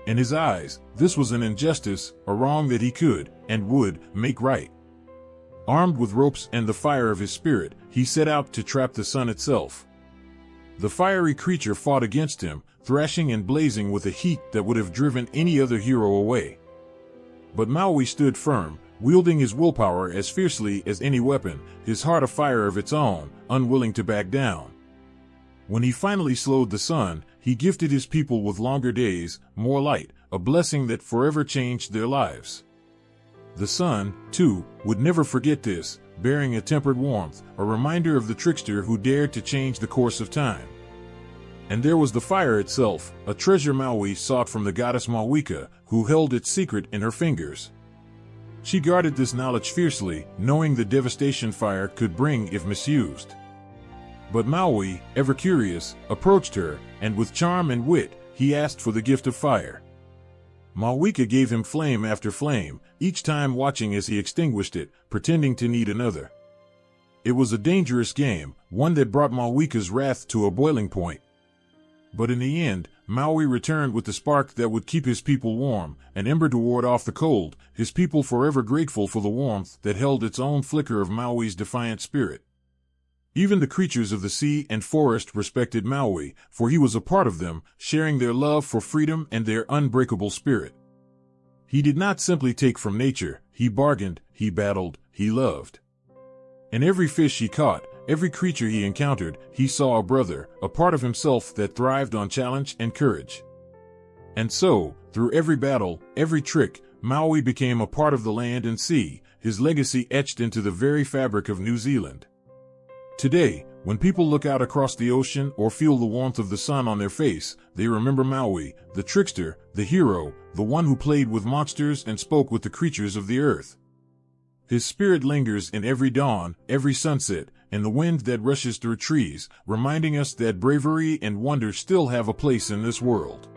In his eyes, this was an injustice, a wrong that he could, and would, make right. Armed with ropes and the fire of his spirit, he set out to trap the sun itself. The fiery creature fought against him, thrashing and blazing with a heat that would have driven any other hero away. But Maui stood firm, wielding his willpower as fiercely as any weapon, his heart a fire of its own, unwilling to back down. When he finally slowed the sun, he gifted his people with longer days, more light, a blessing that forever changed their lives. The sun, too, would never forget this, bearing a tempered warmth, a reminder of the trickster who dared to change the course of time. And there was the fire itself, a treasure Maui sought from the goddess Mawika, who held its secret in her fingers. She guarded this knowledge fiercely, knowing the devastation fire could bring if misused. But Maui, ever curious, approached her, and with charm and wit, he asked for the gift of fire. Mawika gave him flame after flame, each time watching as he extinguished it, pretending to need another. It was a dangerous game, one that brought Mawika's wrath to a boiling point. But in the end, Maui returned with the spark that would keep his people warm, an ember to ward off the cold, his people forever grateful for the warmth that held its own flicker of Maui's defiant spirit. Even the creatures of the sea and forest respected Maui, for he was a part of them, sharing their love for freedom and their unbreakable spirit. He did not simply take from nature, he bargained, he battled, he loved. In every fish he caught, every creature he encountered, he saw a brother, a part of himself that thrived on challenge and courage. And so, through every battle, every trick, Maui became a part of the land and sea, his legacy etched into the very fabric of New Zealand. Today, when people look out across the ocean or feel the warmth of the sun on their face, they remember Maui, the trickster, the hero, the one who played with monsters and spoke with the creatures of the earth. His spirit lingers in every dawn, every sunset, and the wind that rushes through trees, reminding us that bravery and wonder still have a place in this world.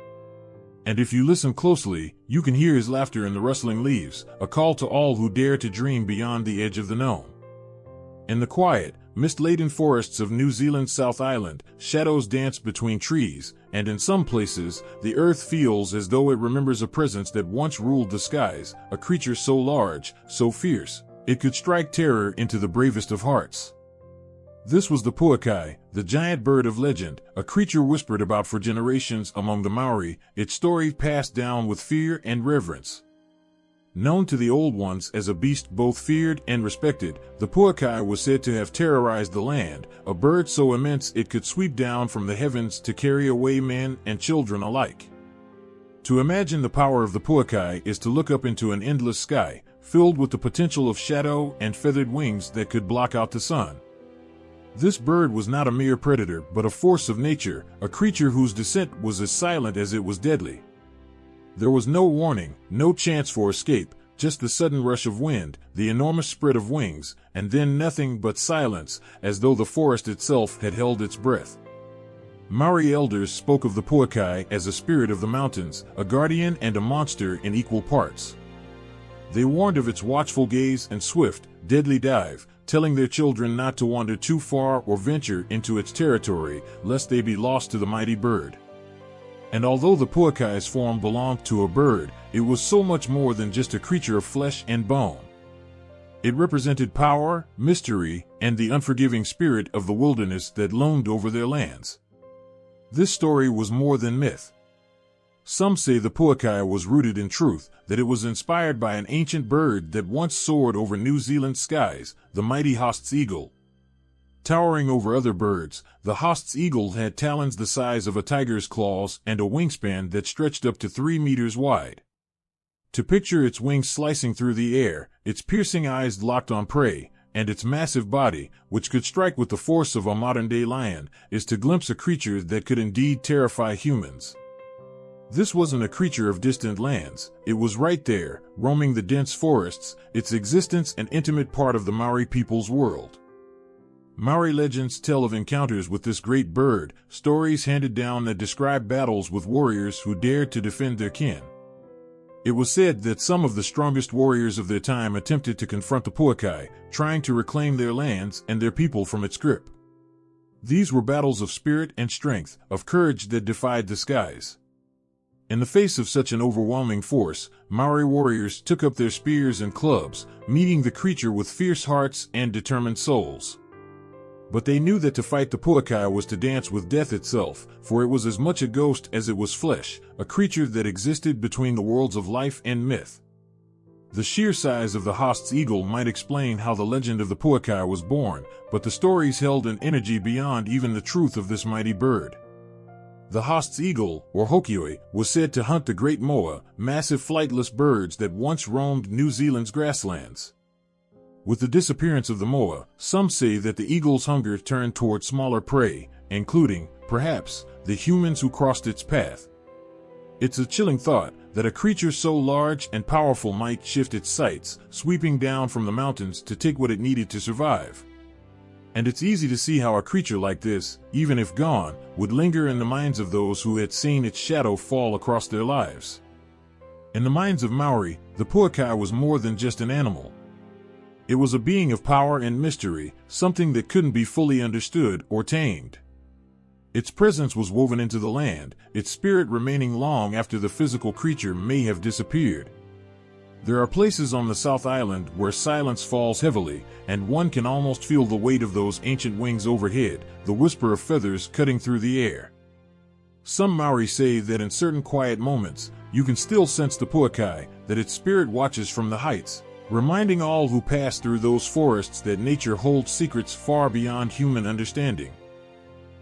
And if you listen closely, you can hear his laughter in the rustling leaves, a call to all who dare to dream beyond the edge of the known. In the quiet, mist-laden forests of New Zealand's South Island, shadows dance between trees, and in some places, the earth feels as though it remembers a presence that once ruled the skies, a creature so large, so fierce, it could strike terror into the bravest of hearts. This was the Puakai, the giant bird of legend, a creature whispered about for generations among the Maori, its story passed down with fear and reverence. Known to the old ones as a beast both feared and respected, the Puakai was said to have terrorized the land, a bird so immense it could sweep down from the heavens to carry away men and children alike. To imagine the power of the Puakai is to look up into an endless sky, filled with the potential of shadow and feathered wings that could block out the sun. This bird was not a mere predator but a force of nature, a creature whose descent was as silent as it was deadly. There was no warning, no chance for escape, just the sudden rush of wind, the enormous spread of wings, and then nothing but silence, as though the forest itself had held its breath. Maori elders spoke of the Puakai as a spirit of the mountains, a guardian and a monster in equal parts. They warned of its watchful gaze and swift, deadly dive, telling their children not to wander too far or venture into its territory, lest they be lost to the mighty bird. And although the Puakai's form belonged to a bird, it was so much more than just a creature of flesh and bone. It represented power, mystery, and the unforgiving spirit of the wilderness that loomed over their lands. This story was more than myth. Some say the Puakai was rooted in truth, that it was inspired by an ancient bird that once soared over New Zealand's skies, the mighty Host's eagle. Towering over other birds, the Host's eagle had talons the size of a tiger's claws and a wingspan that stretched up to 3 meters wide. To picture its wings slicing through the air, its piercing eyes locked on prey, and its massive body, which could strike with the force of a modern-day lion, is to glimpse a creature that could indeed terrify humans. This wasn't a creature of distant lands, it was right there, roaming the dense forests, its existence an intimate part of the Maori people's world. Maori legends tell of encounters with this great bird, stories handed down that describe battles with warriors who dared to defend their kin. It was said that some of the strongest warriors of their time attempted to confront the Puakai, trying to reclaim their lands and their people from its grip. These were battles of spirit and strength, of courage that defied the skies. In the face of such an overwhelming force, Maori warriors took up their spears and clubs, meeting the creature with fierce hearts and determined souls. But they knew that to fight the Puakai was to dance with death itself, for it was as much a ghost as it was flesh, a creature that existed between the worlds of life and myth. The sheer size of the Host's eagle might explain how the legend of the Puakai was born, but the stories held an energy beyond even the truth of this mighty bird. The Host's eagle, or Hokioi, was said to hunt the great moa, massive flightless birds that once roamed New Zealand's grasslands. With the disappearance of the moa, some say that the eagle's hunger turned toward smaller prey, including, perhaps, the humans who crossed its path. It's a chilling thought that a creature so large and powerful might shift its sights, sweeping down from the mountains to take what it needed to survive. And it's easy to see how a creature like this, even if gone, would linger in the minds of those who had seen its shadow fall across their lives. In the minds of Maori, the Puakai was more than just an animal. It was a being of power and mystery, something that couldn't be fully understood or tamed. Its presence was woven into the land, its spirit remaining long after the physical creature may have disappeared. There are places on the South Island where silence falls heavily, and one can almost feel the weight of those ancient wings overhead, the whisper of feathers cutting through the air. Some Maori say that in certain quiet moments, you can still sense the Puakai, that its spirit watches from the heights, reminding all who pass through those forests that nature holds secrets far beyond human understanding.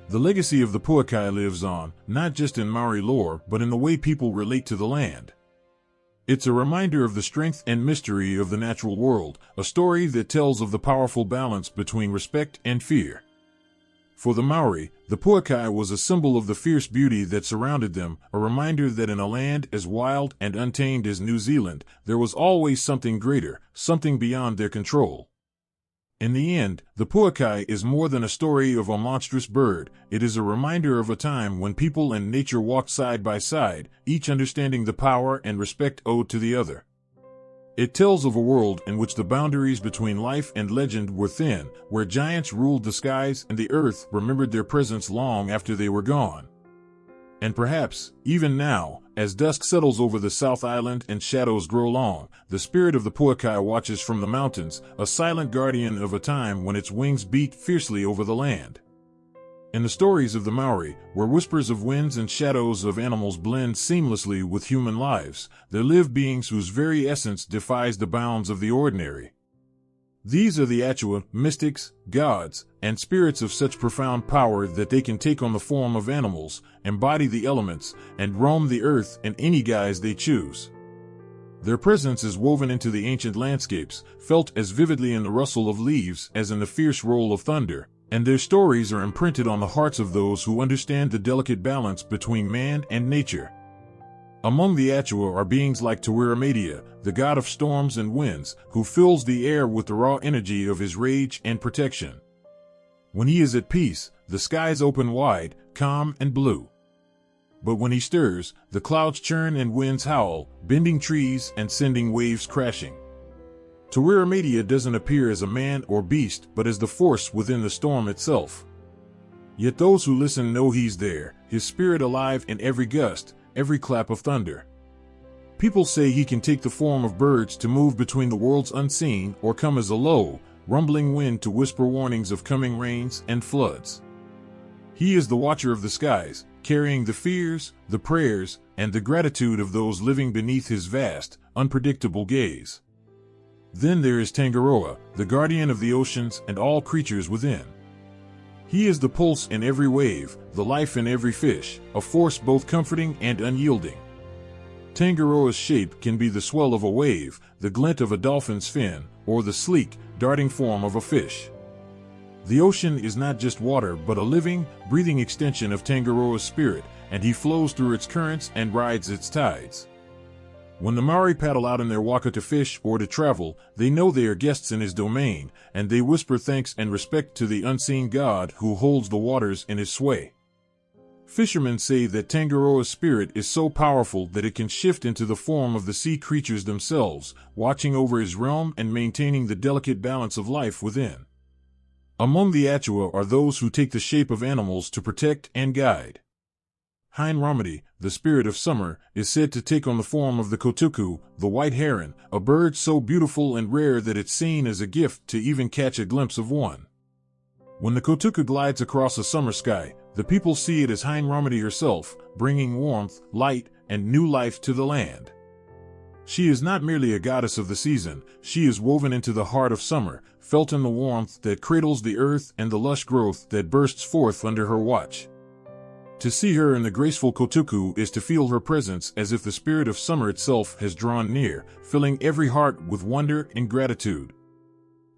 The legacy of the Puakai lives on, not just in Maori lore, but in the way people relate to the land. It's a reminder of the strength and mystery of the natural world, a story that tells of the powerful balance between respect and fear. For the Maori, the Puakai was a symbol of the fierce beauty that surrounded them, a reminder that in a land as wild and untamed as New Zealand, there was always something greater, something beyond their control. In the end, the Puakai is more than a story of a monstrous bird, it is a reminder of a time when people and nature walked side by side, each understanding the power and respect owed to the other. It tells of a world in which the boundaries between life and legend were thin, where giants ruled the skies and the earth remembered their presence long after they were gone. And perhaps, even now, as dusk settles over the South Island and shadows grow long, the spirit of the Puakai watches from the mountains, a silent guardian of a time when its wings beat fiercely over the land. In the stories of the Maori, where whispers of winds and shadows of animals blend seamlessly with human lives, there live beings whose very essence defies the bounds of the ordinary. These are the Atua, mystics, gods, and spirits of such profound power that they can take on the form of animals, embody the elements, and roam the earth in any guise they choose. Their presence is woven into the ancient landscapes, felt as vividly in the rustle of leaves as in the fierce roll of thunder, and their stories are imprinted on the hearts of those who understand the delicate balance between man and nature. Among the Atua are beings like Taniwha, the god of storms and winds, who fills the air with the raw energy of his rage and protection. When he is at peace, the skies open wide, calm and blue. But when he stirs, the clouds churn and winds howl, bending trees and sending waves crashing. Taniwha doesn't appear as a man or beast, but as the force within the storm itself. Yet those who listen know he's there, his spirit alive in every gust, every clap of thunder. People say he can take the form of birds to move between the worlds unseen, or come as a low, rumbling wind to whisper warnings of coming rains and floods. He is the watcher of the skies, carrying the fears, the prayers, and the gratitude of those living beneath his vast, unpredictable gaze. Then there is Taniwha, the guardian of the oceans and all creatures within. He is the pulse in every wave, the life in every fish, a force both comforting and unyielding. Taniwha's shape can be the swell of a wave, the glint of a dolphin's fin, or the sleek, darting form of a fish. The ocean is not just water but a living, breathing extension of Taniwha's spirit, and he flows through its currents and rides its tides. When the Maori paddle out in their waka to fish or to travel, they know they are guests in his domain, and they whisper thanks and respect to the unseen god who holds the waters in his sway. Fishermen say that Taniwha's spirit is so powerful that it can shift into the form of the sea creatures themselves, watching over his realm and maintaining the delicate balance of life within. Among the Atua are those who take the shape of animals to protect and guide. Hainramati, the spirit of summer, is said to take on the form of the kotuku, the white heron, a bird so beautiful and rare that it's seen as a gift to even catch a glimpse of one. When the kotuku glides across a summer sky, the people see it as Hainramati herself, bringing warmth, light, and new life to the land. She is not merely a goddess of the season, she is woven into the heart of summer, felt in the warmth that cradles the earth and the lush growth that bursts forth under her watch. To see her in the graceful kotuku is to feel her presence as if the spirit of summer itself has drawn near, filling every heart with wonder and gratitude.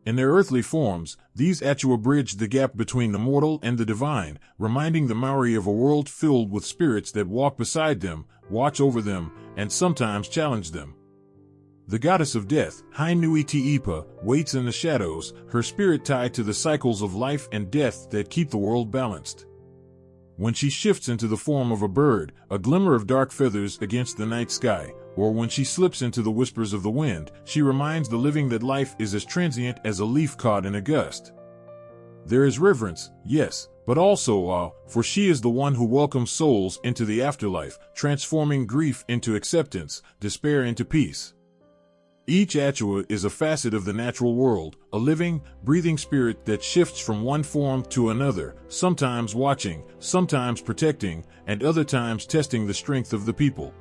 In their earthly forms, these Atua bridge the gap between the mortal and the divine, reminding the Maori of a world filled with spirits that walk beside them, watch over them, and sometimes challenge them. The goddess of death, Hainui-Te-Ipa, waits in the shadows, her spirit tied to the cycles of life and death that keep the world balanced. When she shifts into the form of a bird, a glimmer of dark feathers against the night sky, or when she slips into the whispers of the wind, she reminds the living that life is as transient as a leaf caught in a gust. There is reverence, yes, but also awe, for she is the one who welcomes souls into the afterlife, transforming grief into acceptance, despair into peace. Each Atua is a facet of the natural world, a living, breathing spirit that shifts from one form to another, sometimes watching, sometimes protecting, and other times testing the strength of the people.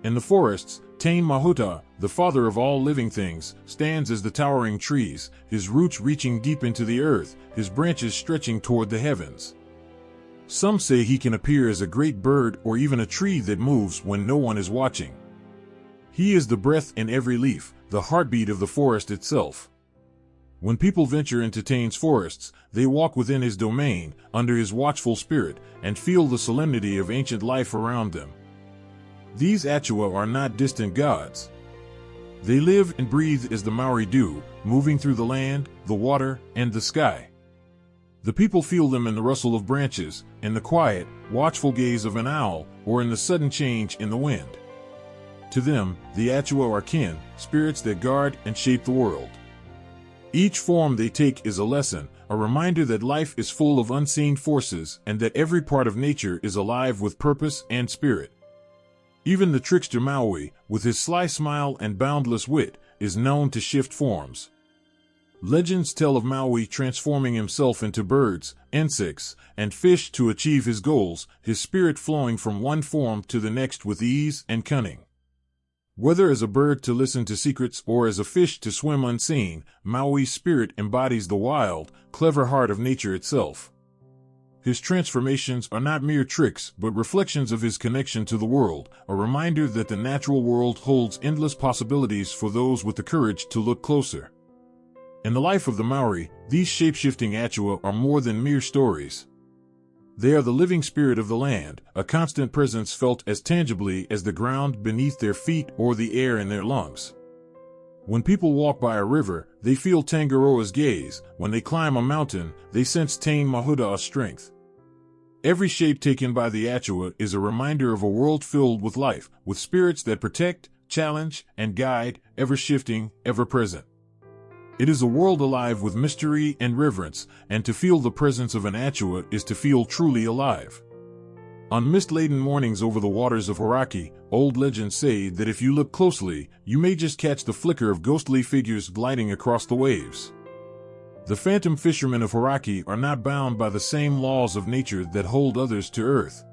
In the forests, Taniwha, the father of all living things, stands as the towering trees, his roots reaching deep into the earth, his branches stretching toward the heavens. Some say he can appear as a great bird or even a tree that moves when no one is watching. He is the breath in every leaf, the heartbeat of the forest itself. When people venture into Tani's forests, they walk within his domain, under his watchful spirit, and feel the solemnity of ancient life around them. These Atua are not distant gods. They live and breathe as the Maori do, moving through the land, the water, and the sky. The people feel them in the rustle of branches, in the quiet, watchful gaze of an owl, or in the sudden change in the wind. To them, the Atua are kin, spirits that guard and shape the world. Each form they take is a lesson, a reminder that life is full of unseen forces and that every part of nature is alive with purpose and spirit. Even the trickster Maui, with his sly smile and boundless wit, is known to shift forms. Legends tell of Maui transforming himself into birds, insects, and fish to achieve his goals, his spirit flowing from one form to the next with ease and cunning. Whether as a bird to listen to secrets or as a fish to swim unseen, Maui's spirit embodies the wild, clever heart of nature itself. His transformations are not mere tricks but reflections of his connection to the world, a reminder that the natural world holds endless possibilities for those with the courage to look closer. In the life of the Maori, these shape-shifting Atua are more than mere stories. They are the living spirit of the land, a constant presence felt as tangibly as the ground beneath their feet or the air in their lungs. When people walk by a river, they feel Taniwha's gaze. When they climb a mountain, they sense Taniwha's strength. Every shape taken by the Atua is a reminder of a world filled with life, with spirits that protect, challenge, and guide, ever shifting, ever present. It is a world alive with mystery and reverence, and to feel the presence of an Atua is to feel truly alive. On mist-laden mornings over the waters of Hauraki, old legends say that if you look closely, you may just catch the flicker of ghostly figures gliding across the waves. The phantom fishermen of Hauraki are not bound by the same laws of nature that hold others to earth.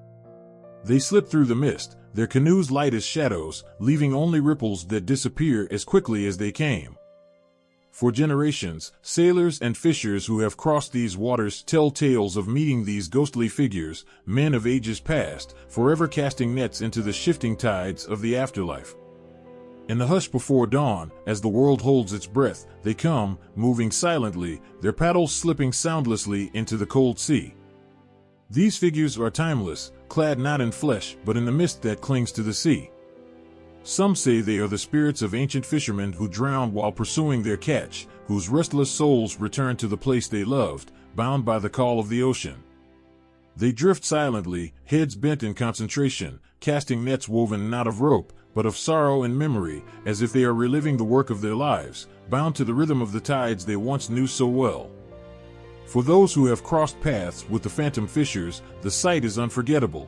They slip through the mist, their canoes light as shadows, leaving only ripples that disappear as quickly as they came. For generations, sailors and fishers who have crossed these waters tell tales of meeting these ghostly figures, men of ages past, forever casting nets into the shifting tides of the afterlife. In the hush before dawn, as the world holds its breath, they come, moving silently, their paddles slipping soundlessly into the cold sea. These figures are timeless, clad not in flesh but in the mist that clings to the sea. Some say they are the spirits of ancient fishermen who drowned while pursuing their catch, whose restless souls return to the place they loved, bound by the call of the ocean. They drift silently, heads bent in concentration, casting nets woven not of rope, but of sorrow and memory, as if they are reliving the work of their lives, bound to the rhythm of the tides they once knew so well. For those who have crossed paths with the phantom fishers, the sight is unforgettable.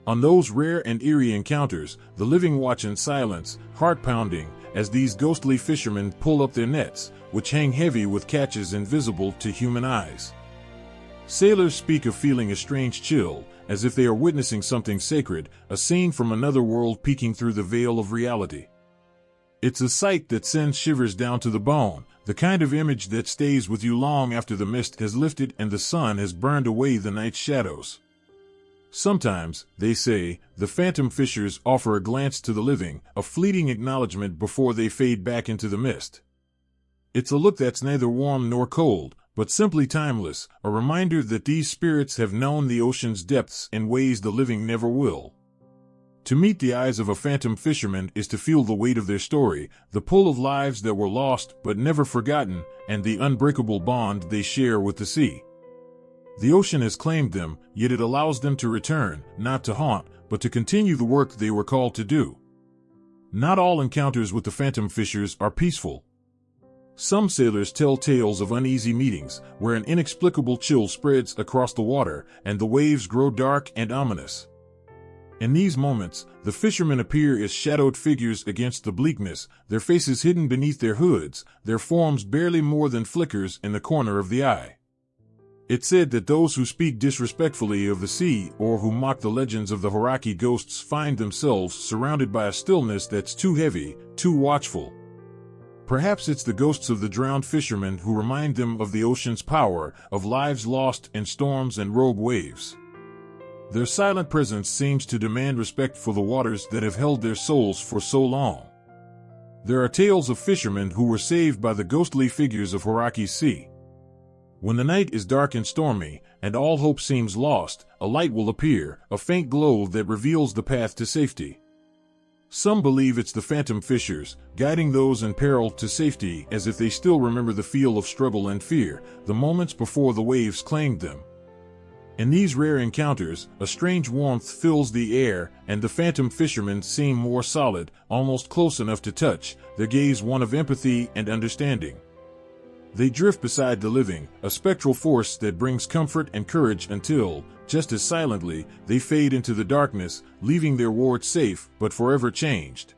On those rare and eerie encounters, the living watch in silence, heart-pounding, as these ghostly fishermen pull up their nets, which hang heavy with catches invisible to human eyes. Sailors speak of feeling a strange chill, as if they are witnessing something sacred, a scene from another world peeking through the veil of reality. It's a sight that sends shivers down to the bone, the kind of image that stays with you long after the mist has lifted and the sun has burned away the night's shadows. Sometimes, they say, the phantom fishers offer a glance to the living, a fleeting acknowledgement before they fade back into the mist. It's a look that's neither warm nor cold, but simply timeless, a reminder that these spirits have known the ocean's depths in ways the living never will. To meet the eyes of a phantom fisherman is to feel the weight of their story, the pull of lives that were lost but never forgotten, and the unbreakable bond they share with the sea. The ocean has claimed them, yet it allows them to return, not to haunt, but to continue the work they were called to do. Not all encounters with the phantom fishers are peaceful. Some sailors tell tales of uneasy meetings, where an inexplicable chill spreads across the water, and the waves grow dark and ominous. In these moments, the fishermen appear as shadowed figures against the bleakness, their faces hidden beneath their hoods, their forms barely more than flickers in the corner of the eye. It's said that those who speak disrespectfully of the sea or who mock the legends of the Hauraki ghosts find themselves surrounded by a stillness that's too heavy, too watchful. Perhaps it's the ghosts of the drowned fishermen who remind them of the ocean's power, of lives lost in storms and rogue waves. Their silent presence seems to demand respect for the waters that have held their souls for so long. There are tales of fishermen who were saved by the ghostly figures of Hauraki's sea. When the night is dark and stormy, and all hope seems lost, a light will appear, a faint glow that reveals the path to safety. Some believe it's the phantom fishers, guiding those in peril to safety as if they still remember the feel of struggle and fear, the moments before the waves claimed them. In these rare encounters, a strange warmth fills the air, and the phantom fishermen seem more solid, almost close enough to touch, their gaze one of empathy and understanding. They drift beside the living, a spectral force that brings comfort and courage until, just as silently, they fade into the darkness, leaving their ward safe but forever changed.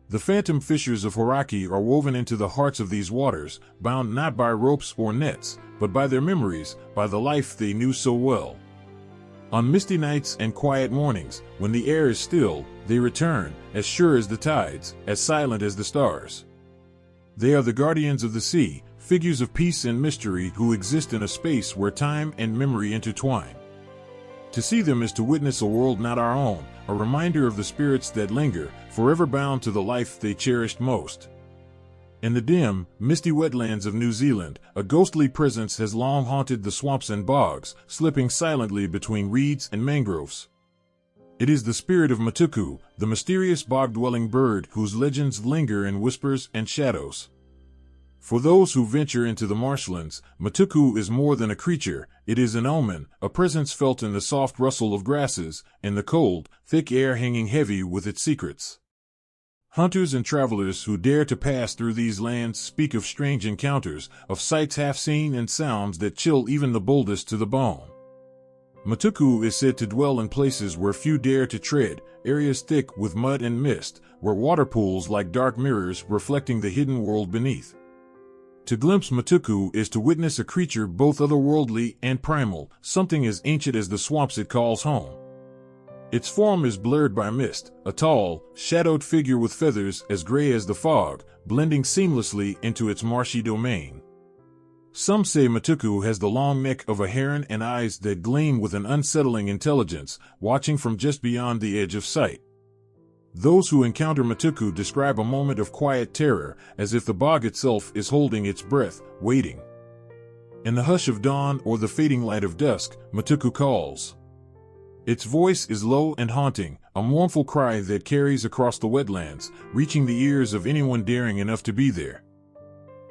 The phantom fishers of Hauraki are woven into the hearts of these waters, bound not by ropes or nets, but by their memories, by the life they knew so well. On misty nights and quiet mornings, when the air is still, they return, as sure as the tides, as silent as the stars. They are the guardians of the sea, figures of peace and mystery who exist in a space where time and memory intertwine. To see them is to witness a world not our own, a reminder of the spirits that linger, forever bound to the life they cherished most. In the dim, misty wetlands of New Zealand, a ghostly presence has long haunted the swamps and bogs, slipping silently between reeds and mangroves. It is the spirit of Mythical, the mysterious bog-dwelling bird whose legends linger in whispers and shadows. For those who venture into the marshlands, Matuku is more than a creature. It is an omen, a presence felt in the soft rustle of grasses, in the cold, thick air hanging heavy with its secrets. Hunters and travelers who dare to pass through these lands speak of strange encounters, of sights half seen and sounds that chill even the boldest to the bone. Matuku is said to dwell in places where few dare to tread, areas thick with mud and mist, where water pools like dark mirrors reflecting the hidden world beneath. To glimpse Matuku is to witness a creature both otherworldly and primal, something as ancient as the swamps it calls home. Its form is blurred by mist, a tall, shadowed figure with feathers as gray as the fog, blending seamlessly into its marshy domain. Some say Matuku has the long neck of a heron and eyes that gleam with an unsettling intelligence, watching from just beyond the edge of sight. Those who encounter Matuku describe a moment of quiet terror, as if the bog itself is holding its breath, waiting. In the hush of dawn or the fading light of dusk, Matuku calls. Its voice is low and haunting, a mournful cry that carries across the wetlands, reaching the ears of anyone daring enough to be there.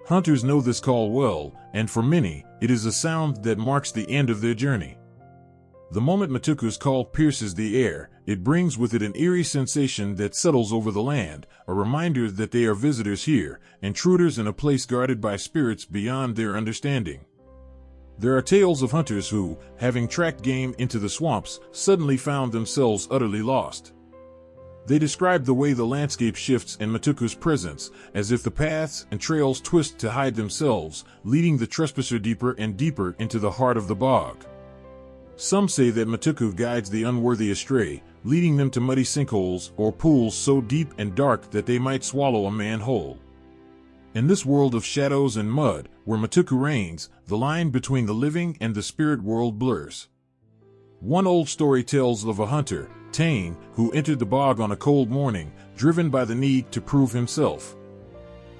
Hunters know this call well, and for many, it is a sound that marks the end of their journey. The moment Matuku's call pierces the air, it brings with it an eerie sensation that settles over the land, a reminder that they are visitors here, intruders in a place guarded by spirits beyond their understanding. There are tales of hunters who, having tracked game into the swamps, suddenly found themselves utterly lost. They describe the way the landscape shifts in Matuku's presence, as if the paths and trails twist to hide themselves, leading the trespasser deeper and deeper into the heart of the bog. Some say that Matuku guides the unworthy astray, leading them to muddy sinkholes or pools so deep and dark that they might swallow a man whole. In this world of shadows and mud, where Matuku reigns, the line between the living and the spirit world blurs. One old story tells of a hunter, Tane, who entered the bog on a cold morning, driven by the need to prove himself.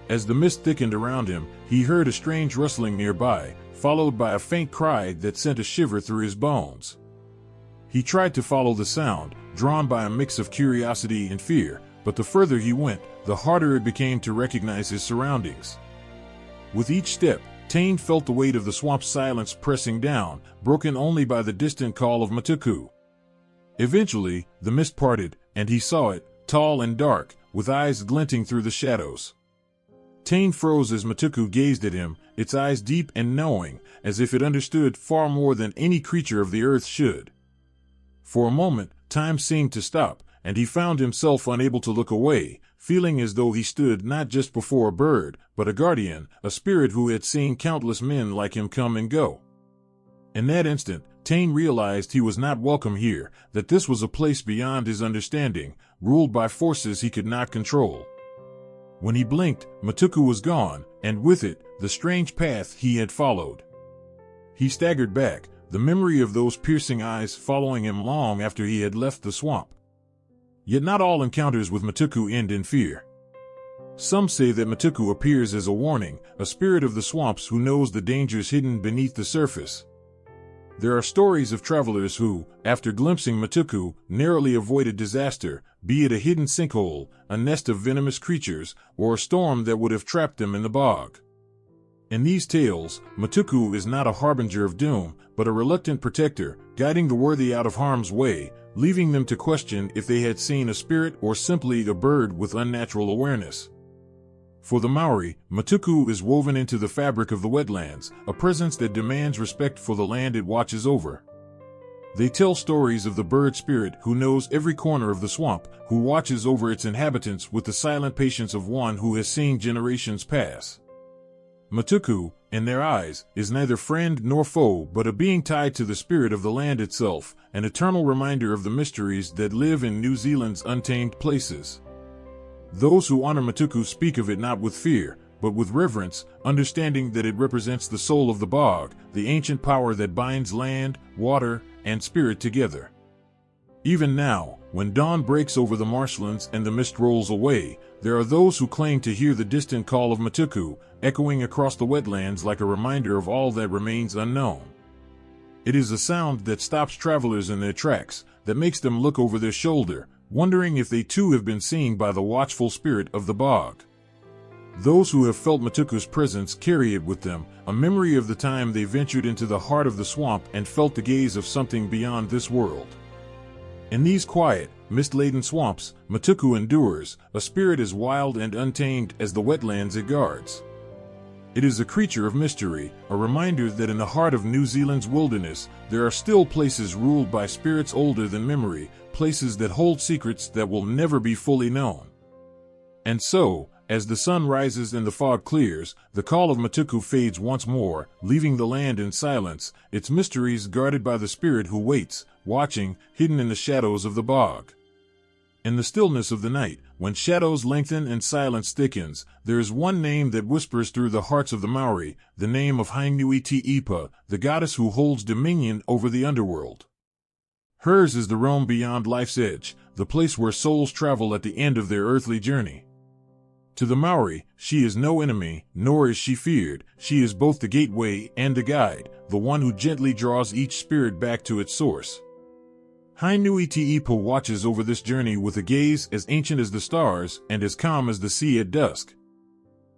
As the mist thickened around him, he heard a strange rustling nearby, followed by a faint cry that sent a shiver through his bones. He tried to follow the sound, drawn by a mix of curiosity and fear, but the further he went, the harder it became to recognize his surroundings. With each step, Tane felt the weight of the swamp's silence pressing down, broken only by the distant call of Matuku. Eventually, the mist parted, and he saw it, tall and dark, with eyes glinting through the shadows. Tane froze as Matuku gazed at him, its eyes deep and knowing, as if it understood far more than any creature of the earth should. For a moment, time seemed to stop, and he found himself unable to look away, feeling as though he stood not just before a bird, but a guardian, a spirit who had seen countless men like him come and go. In that instant, Tane realized he was not welcome here, that this was a place beyond his understanding, ruled by forces he could not control. When he blinked, Matuku was gone, and with it, the strange path he had followed. He staggered back, the memory of those piercing eyes following him long after he had left the swamp. Yet not all encounters with Matuku end in fear. Some say that Matuku appears as a warning, a spirit of the swamps who knows the dangers hidden beneath the surface. There are stories of travelers who, after glimpsing Matuku, narrowly avoided disaster, be it a hidden sinkhole, a nest of venomous creatures, or a storm that would have trapped them in the bog. In these tales, Matuku is not a harbinger of doom, but a reluctant protector, guiding the worthy out of harm's way, leaving them to question if they had seen a spirit or simply a bird with unnatural awareness. For the Maori, Matuku is woven into the fabric of the wetlands, a presence that demands respect for the land it watches over. They tell stories of the bird spirit who knows every corner of the swamp, who watches over its inhabitants with the silent patience of one who has seen generations pass. Matuku, in their eyes, is neither friend nor foe but a being tied to the spirit of the land itself, an eternal reminder of the mysteries that live in New Zealand's untamed places. Those who honor Matuku speak of it not with fear, but with reverence, understanding that it represents the soul of the bog, the ancient power that binds land, water, and spirit together. Even now, when dawn breaks over the marshlands and the mist rolls away, there are those who claim to hear the distant call of Matuku, echoing across the wetlands like a reminder of all that remains unknown. It is a sound that stops travelers in their tracks, that makes them look over their shoulder, wondering if they too have been seen by the watchful spirit of the bog. Those who have felt Matuku's presence carry it with them, a memory of the time they ventured into the heart of the swamp and felt the gaze of something beyond this world. In these quiet, mist-laden swamps, Matuku endures, a spirit as wild and untamed as the wetlands it guards. It is a creature of mystery, a reminder that in the heart of New Zealand's wilderness, there are still places ruled by spirits older than memory, places that hold secrets that will never be fully known. And so, as the sun rises and the fog clears, the call of Matuku fades once more, leaving the land in silence, its mysteries guarded by the spirit who waits, watching, hidden in the shadows of the bog. In the stillness of the night, when shadows lengthen and silence thickens, there is one name that whispers through the hearts of the Māori, the name of Hainui-te-Ipa, the goddess who holds dominion over the underworld. Hers is the realm beyond life's edge, the place where souls travel at the end of their earthly journey. To the Māori, she is no enemy, nor is she feared. She is both the gateway and the guide, the one who gently draws each spirit back to its source. Hainui-te-Ipa watches over this journey with a gaze as ancient as the stars and as calm as the sea at dusk.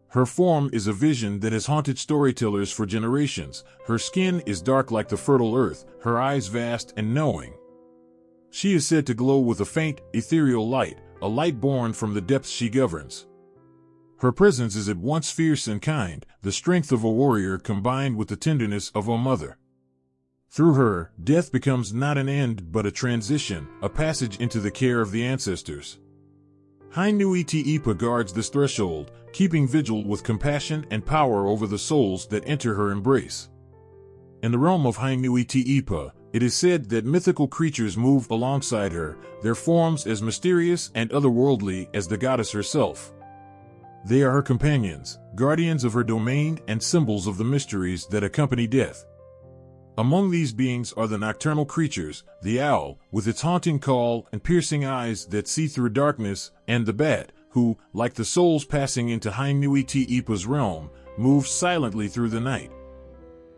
Her form is a vision that has haunted storytellers for generations. Her skin is dark like the fertile earth, her eyes vast and knowing. She is said to glow with a faint, ethereal light, a light born from the depths she governs. Her presence is at once fierce and kind, the strength of a warrior combined with the tenderness of a mother. Through her, death becomes not an end but a transition, a passage into the care of the ancestors. Hainui-te-Ipa guards this threshold, keeping vigil with compassion and power over the souls that enter her embrace. In the realm of Hainui-te-Ipa, it is said that mythical creatures move alongside her, their forms as mysterious and otherworldly as the goddess herself. They are her companions, guardians of her domain and symbols of the mysteries that accompany death. Among these beings are the nocturnal creatures, the owl, with its haunting call and piercing eyes that see through darkness, and the bat, who, like the souls passing into Hainui-te-Ipa's realm, moves silently through the night.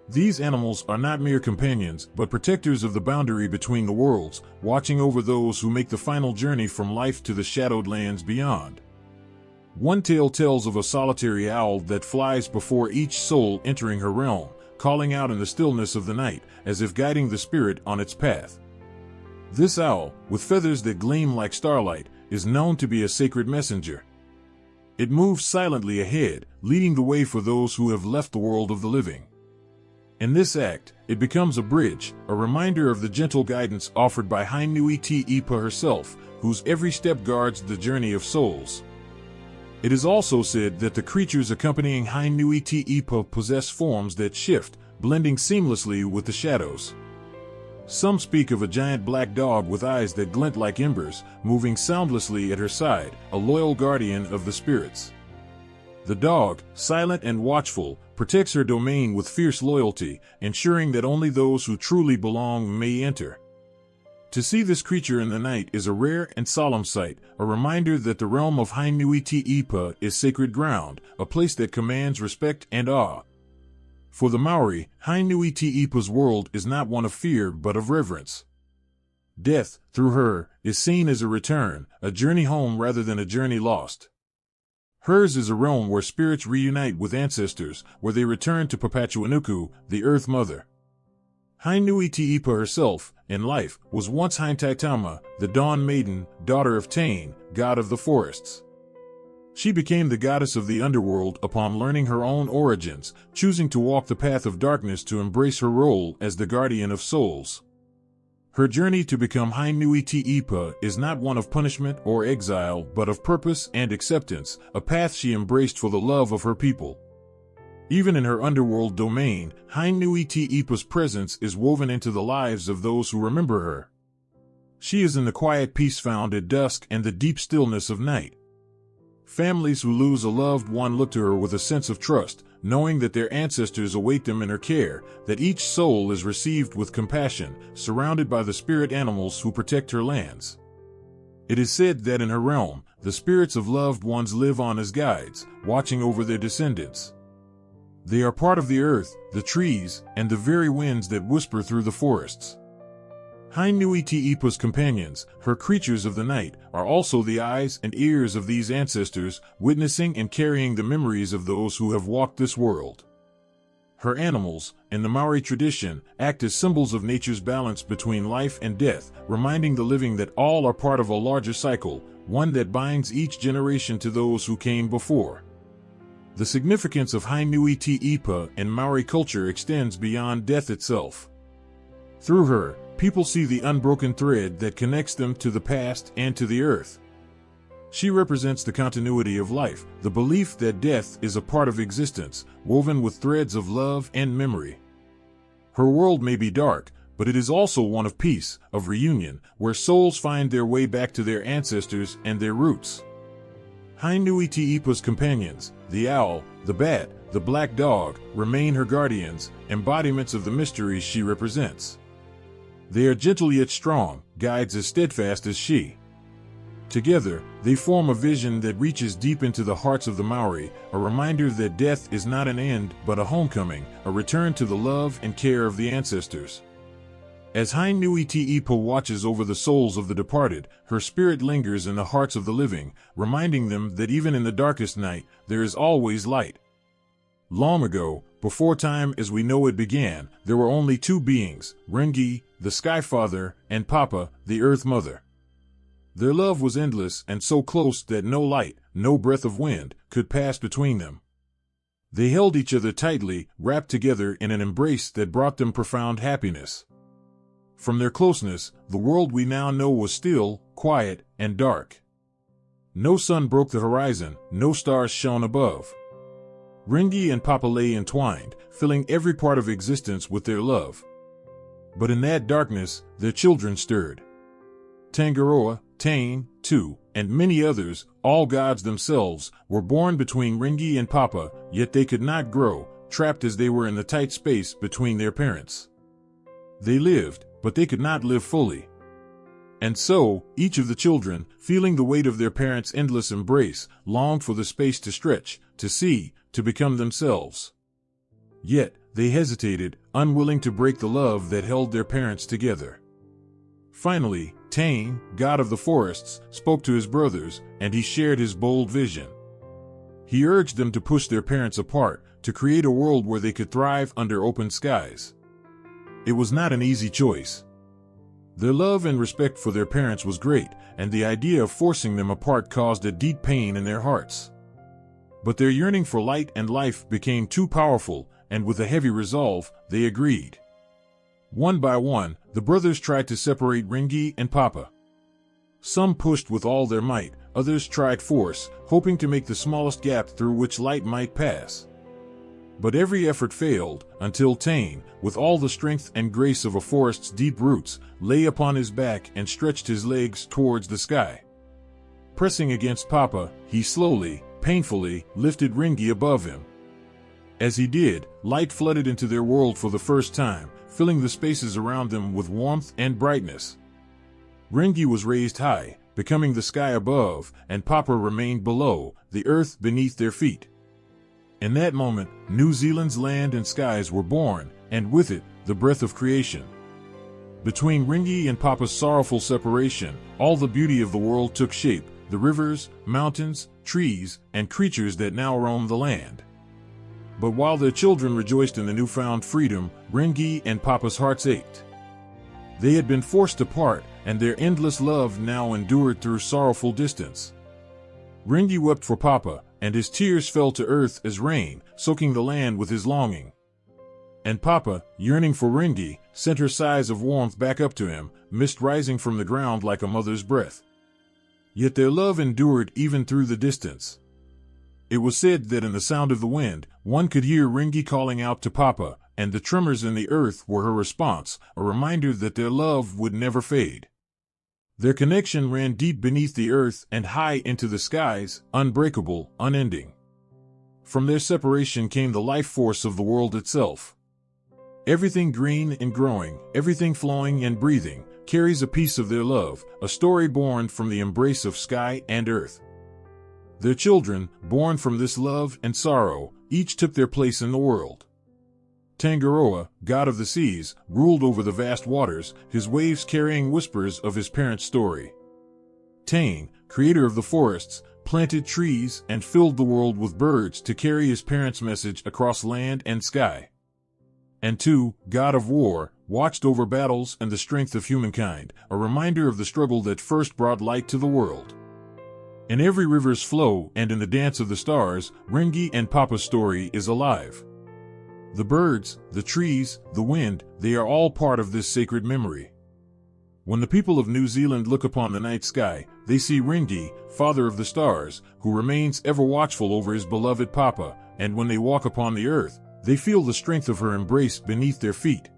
These animals are not mere companions, but protectors of the boundary between the worlds, watching over those who make the final journey from life to the shadowed lands beyond. One tale tells of a solitary owl that flies before each soul entering her realm, calling out in the stillness of the night, as if guiding the spirit on its path. This owl, with feathers that gleam like starlight, is known to be a sacred messenger. It moves silently ahead, leading the way for those who have left the world of the living. In this act, it becomes a bridge, a reminder of the gentle guidance offered by Hainui-te-Ipa herself, whose every step guards the journey of souls. It is also said that the creatures accompanying Hainui-te-Ipa possess forms that shift, blending seamlessly with the shadows. Some speak of a giant black dog with eyes that glint like embers, moving soundlessly at her side, a loyal guardian of the spirits. The dog, silent and watchful, protects her domain with fierce loyalty, ensuring that only those who truly belong may enter. To see this creature in the night is a rare and solemn sight, a reminder that the realm of Hainui-te-Ipa is sacred ground, a place that commands respect and awe. For the Māori, Hainui-te-Ipa's world is not one of fear but of reverence. Death, through her, is seen as a return, a journey home rather than a journey lost. Hers is a realm where spirits reunite with ancestors, where they return to Papatuanuku, the Earth Mother. Hainui-te-Ipa herself, in life, was once Haintaitama, the Dawn Maiden, daughter of Tain, god of the forests. She became the goddess of the underworld upon learning her own origins, choosing to walk the path of darkness to embrace her role as the guardian of souls. Her journey to become Hainui-te-Ipa is not one of punishment or exile but of purpose and acceptance, a path she embraced for the love of her people. Even in her underworld domain, Hainui-te-Ipa's presence is woven into the lives of those who remember her. She is in the quiet peace found at dusk and the deep stillness of night. Families who lose a loved one look to her with a sense of trust, knowing that their ancestors await them in her care, that each soul is received with compassion, surrounded by the spirit animals who protect her lands. It is said that in her realm, the spirits of loved ones live on as guides, watching over their descendants. They are part of the earth, the trees, and the very winds that whisper through the forests. Hainuitiipa's companions, her creatures of the night, are also the eyes and ears of these ancestors, witnessing and carrying the memories of those who have walked this world. Her animals, in the Maori tradition, act as symbols of nature's balance between life and death, reminding the living that all are part of a larger cycle, one that binds each generation to those who came before. The significance of Hainuitiipa in Maori culture extends beyond death itself. Through her, people see the unbroken thread that connects them to the past and to the earth. She represents the continuity of life, the belief that death is a part of existence, woven with threads of love and memory. Her world may be dark, but it is also one of peace, of reunion, where souls find their way back to their ancestors and their roots. Hainuitiipa's companions, the owl, the bat, the black dog, remain her guardians, embodiments of the mysteries she represents. They are gentle yet strong, guides as steadfast as she. Together, they form a vision that reaches deep into the hearts of the Maori, a reminder that death is not an end but a homecoming, a return to the love and care of the ancestors. As Hainuitiipa watches over the souls of the departed, her spirit lingers in the hearts of the living, reminding them that even in the darkest night, there is always light. Long ago, before time as we know it began, there were only two beings, Ringi, the Sky Father, and Papa, the Earth Mother. Their love was endless and so close that no light, no breath of wind, could pass between them. They held each other tightly, wrapped together in an embrace that brought them profound happiness. From their closeness, the world we now know was still, quiet, and dark. No sun broke the horizon, no stars shone above. Ringi and Papa lay entwined, filling every part of existence with their love. But in that darkness, their children stirred. Tangaroa, Tane, Tu, and many others, all gods themselves, were born between Ringi and Papa, yet they could not grow, trapped as they were in the tight space between their parents. They lived, but they could not live fully. And so, each of the children, feeling the weight of their parents' endless embrace, longed for the space to stretch, to see, to become themselves. Yet, they hesitated, unwilling to break the love that held their parents together. Finally, Tane, god of the forests, spoke to his brothers, and he shared his bold vision. He urged them to push their parents apart, to create a world where they could thrive under open skies. It was not an easy choice. Their love and respect for their parents was great, and the idea of forcing them apart caused a deep pain in their hearts. But their yearning for light and life became too powerful, and with a heavy resolve, they agreed. One by one, the brothers tried to separate Ringi and Papa. Some pushed with all their might, others tried force, hoping to make the smallest gap through which light might pass. But every effort failed, until Tane, with all the strength and grace of a forest's deep roots, lay upon his back and stretched his legs towards the sky. Pressing against Papa, he slowly, painfully, lifted Ringi above him. As he did, light flooded into their world for the first time, filling the spaces around them with warmth and brightness. Ringi was raised high, becoming the sky above, and Papa remained below, the earth beneath their feet. In that moment, New Zealand's land and skies were born, and with it, the breath of creation. Between Ringi and Papa's sorrowful separation, all the beauty of the world took shape, the rivers, mountains, trees, and creatures that now roam the land. But while their children rejoiced in the newfound freedom, Ringi and Papa's hearts ached. They had been forced apart, and their endless love now endured through sorrowful distance. Ringi wept for Papa, and his tears fell to earth as rain, soaking the land with his longing. And Papa, yearning for Ringi, sent her sighs of warmth back up to him, mist rising from the ground like a mother's breath. Yet their love endured even through the distance. It was said that in the sound of the wind, one could hear Ringi calling out to Papa, and the tremors in the earth were her response, a reminder that their love would never fade. Their connection ran deep beneath the earth and high into the skies, unbreakable, unending. From their separation came the life force of the world itself. Everything green and growing, everything flowing and breathing, carries a piece of their love, a story born from the embrace of sky and earth. Their children, born from this love and sorrow, each took their place in the world. Tangaroa, god of the seas, ruled over the vast waters, his waves carrying whispers of his parents' story. Tang, creator of the forests, planted trees and filled the world with birds to carry his parents' message across land and sky. And Tu, god of war, watched over battles and the strength of humankind, a reminder of the struggle that first brought light to the world. In every river's flow and in the dance of the stars, Ringi and Papa's story is alive. The birds, the trees, the wind, they are all part of this sacred memory. When the people of New Zealand look upon the night sky, they see Ringi, father of the stars, who remains ever watchful over his beloved Papa, and when they walk upon the earth, they feel the strength of her embrace beneath their feet.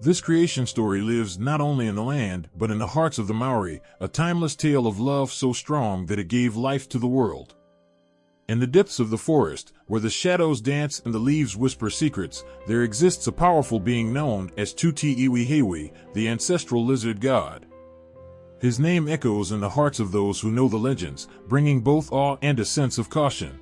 This creation story lives not only in the land, but in the hearts of the Māori, a timeless tale of love so strong that it gave life to the world. In the depths of the forest, where the shadows dance and the leaves whisper secrets, there exists a powerful being known as Tutiiwehewe, the ancestral lizard god. His name echoes in the hearts of those who know the legends, bringing both awe and a sense of caution.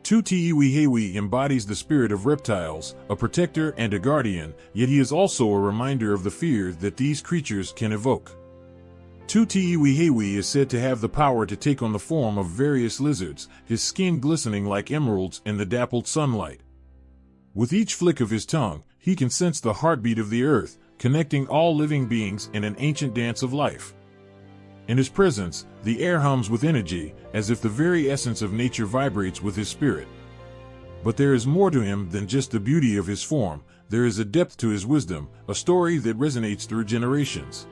Tutiiwehewe embodies the spirit of reptiles, a protector and a guardian, yet he is also a reminder of the fear that these creatures can evoke. Tutiiwehewe is said to have the power to take on the form of various lizards, his skin glistening like emeralds in the dappled sunlight. With each flick of his tongue, he can sense the heartbeat of the earth, connecting all living beings in an ancient dance of life. In his presence, the air hums with energy, as if the very essence of nature vibrates with his spirit. But there is more to him than just the beauty of his form. There is a depth to his wisdom, a story that resonates through generations.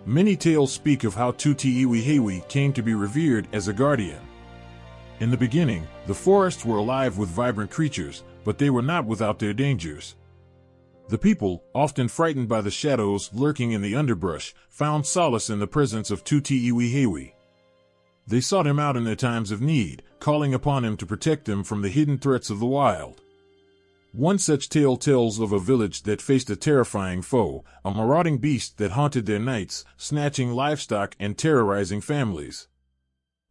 Many tales speak of how Tutiiwehewe came to be revered as a guardian. In the beginning, the forests were alive with vibrant creatures, but they were not without their dangers. The people, often frightened by the shadows lurking in the underbrush, found solace in the presence of Tutiiwehewe. They sought him out in their times of need, calling upon him to protect them from the hidden threats of the wild. One such tale tells of a village that faced a terrifying foe, a marauding beast that haunted their nights, snatching livestock and terrorizing families.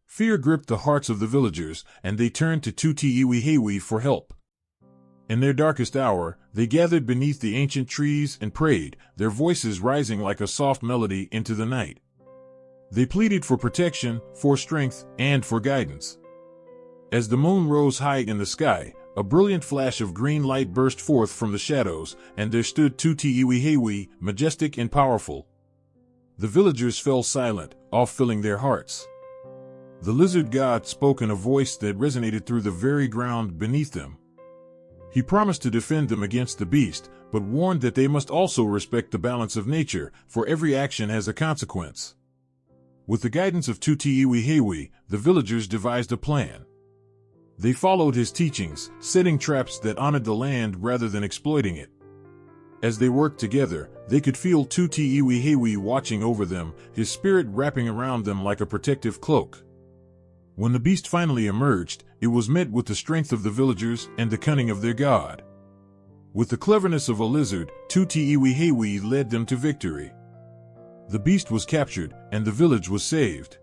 Fear gripped the hearts of the villagers, and they turned to Tutiiwehewe for help. In their darkest hour, they gathered beneath the ancient trees and prayed, their voices rising like a soft melody into the night. They pleaded for protection, for strength, and for guidance. As the moon rose high in the sky, a brilliant flash of green light burst forth from the shadows, and there stood Tutiiwehewe, majestic and powerful. The villagers fell silent, awe filling their hearts. The lizard god spoke in a voice that resonated through the very ground beneath them. He promised to defend them against the beast, but warned that they must also respect the balance of nature, for every action has a consequence. With the guidance of Tutiiwehewe, the villagers devised a plan. They followed his teachings, setting traps that honored the land rather than exploiting it. As they worked together, they could feel Tutiiwehewe watching over them, his spirit wrapping around them like a protective cloak. When the beast finally emerged, it was met with the strength of the villagers and the cunning of their god. With the cleverness of a lizard, Tutiiwehewe led them to victory. The beast was captured, and the village was saved.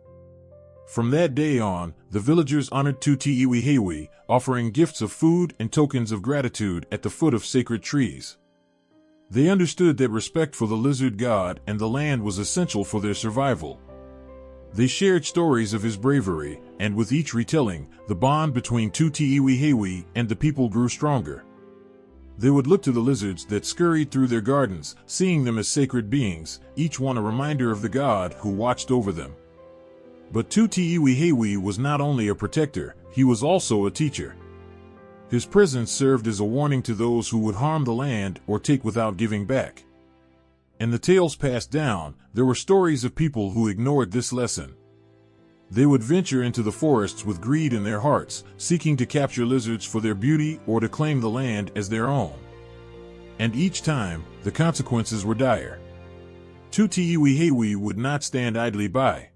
From that day on, the villagers honored Tutiiwehewe, offering gifts of food and tokens of gratitude at the foot of sacred trees. They understood that respect for the lizard god and the land was essential for their survival. They shared stories of his bravery, and with each retelling, the bond between Tutiiwehewe and the people grew stronger. They would look to the lizards that scurried through their gardens, seeing them as sacred beings, each one a reminder of the god who watched over them. But Tutiiwehewe was not only a protector, he was also a teacher. His presence served as a warning to those who would harm the land or take without giving back. In the tales passed down, there were stories of people who ignored this lesson. They would venture into the forests with greed in their hearts, seeking to capture lizards for their beauty or to claim the land as their own. And each time, the consequences were dire. Tutiiwehewe would not stand idly by.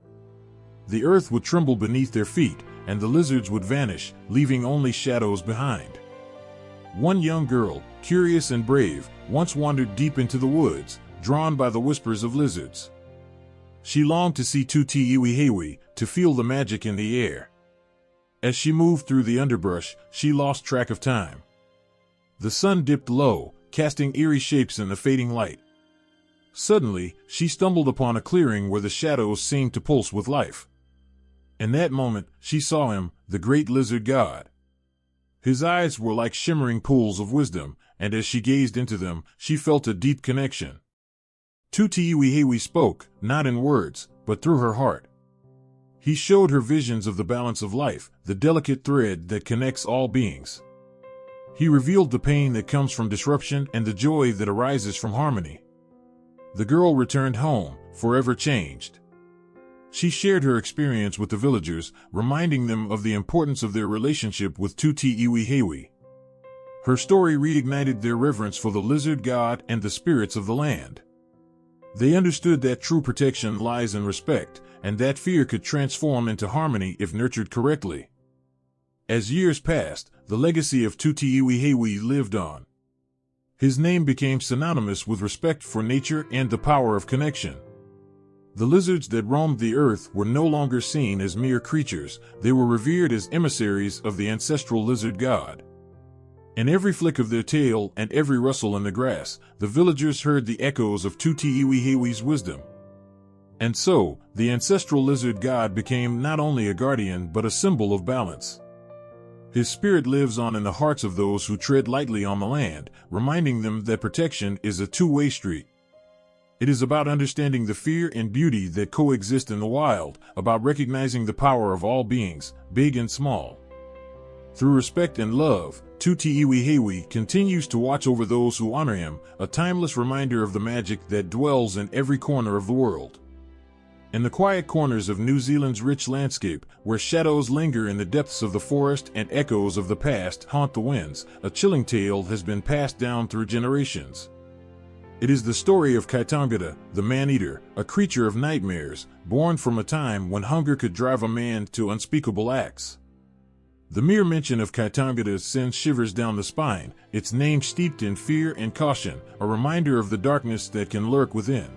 The earth would tremble beneath their feet, and the lizards would vanish, leaving only shadows behind. One young girl, curious and brave, once wandered deep into the woods, drawn by the whispers of lizards. She longed to see Tutiiwehewe, to feel the magic in the air. As she moved through the underbrush, she lost track of time. The sun dipped low, casting eerie shapes in the fading light. Suddenly, she stumbled upon a clearing where the shadows seemed to pulse with life. In that moment, she saw him, the great lizard god. His eyes were like shimmering pools of wisdom, and as she gazed into them, she felt a deep connection. Taniwha spoke, not in words, but through her heart. He showed her visions of the balance of life, the delicate thread that connects all beings. He revealed the pain that comes from disruption and the joy that arises from harmony. The girl returned home, forever changed. She shared her experience with the villagers, reminding them of the importance of their relationship with Taniwha. Her story reignited their reverence for the lizard god and the spirits of the land. They understood that true protection lies in respect, and that fear could transform into harmony if nurtured correctly. As years passed, the legacy of Taniwha lived on. His name became synonymous with respect for nature and the power of connection. The lizards that roamed the earth were no longer seen as mere creatures, they were revered as emissaries of the ancestral lizard god. In every flick of their tail and every rustle in the grass, the villagers heard the echoes of Taniwha's wisdom. And so, the ancestral lizard god became not only a guardian but a symbol of balance. His spirit lives on in the hearts of those who tread lightly on the land, reminding them that protection is a two-way street. It is about understanding the fear and beauty that coexist in the wild, about recognizing the power of all beings, big and small. Through respect and love, Taniwha continues to watch over those who honor him, a timeless reminder of the magic that dwells in every corner of the world. In the quiet corners of New Zealand's rich landscape, where shadows linger in the depths of the forest and echoes of the past haunt the winds, a chilling tale has been passed down through generations. It is the story of Kaitangata, the man-eater, a creature of nightmares, born from a time when hunger could drive a man to unspeakable acts. The mere mention of Kaitangata sends shivers down the spine, its name steeped in fear and caution, a reminder of the darkness that can lurk within.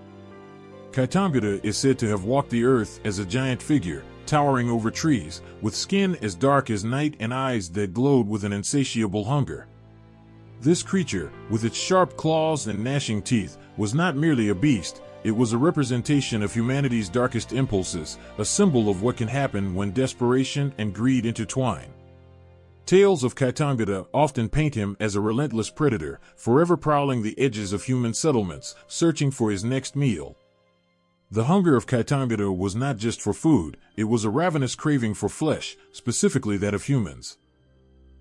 Kaitangata is said to have walked the earth as a giant figure, towering over trees, with skin as dark as night and eyes that glowed with an insatiable hunger. This creature, with its sharp claws and gnashing teeth, was not merely a beast, it was a representation of humanity's darkest impulses, a symbol of what can happen when desperation and greed intertwine. Tales of Kaitangata often paint him as a relentless predator, forever prowling the edges of human settlements, searching for his next meal. The hunger of Kaitangata was not just for food, it was a ravenous craving for flesh, specifically that of humans.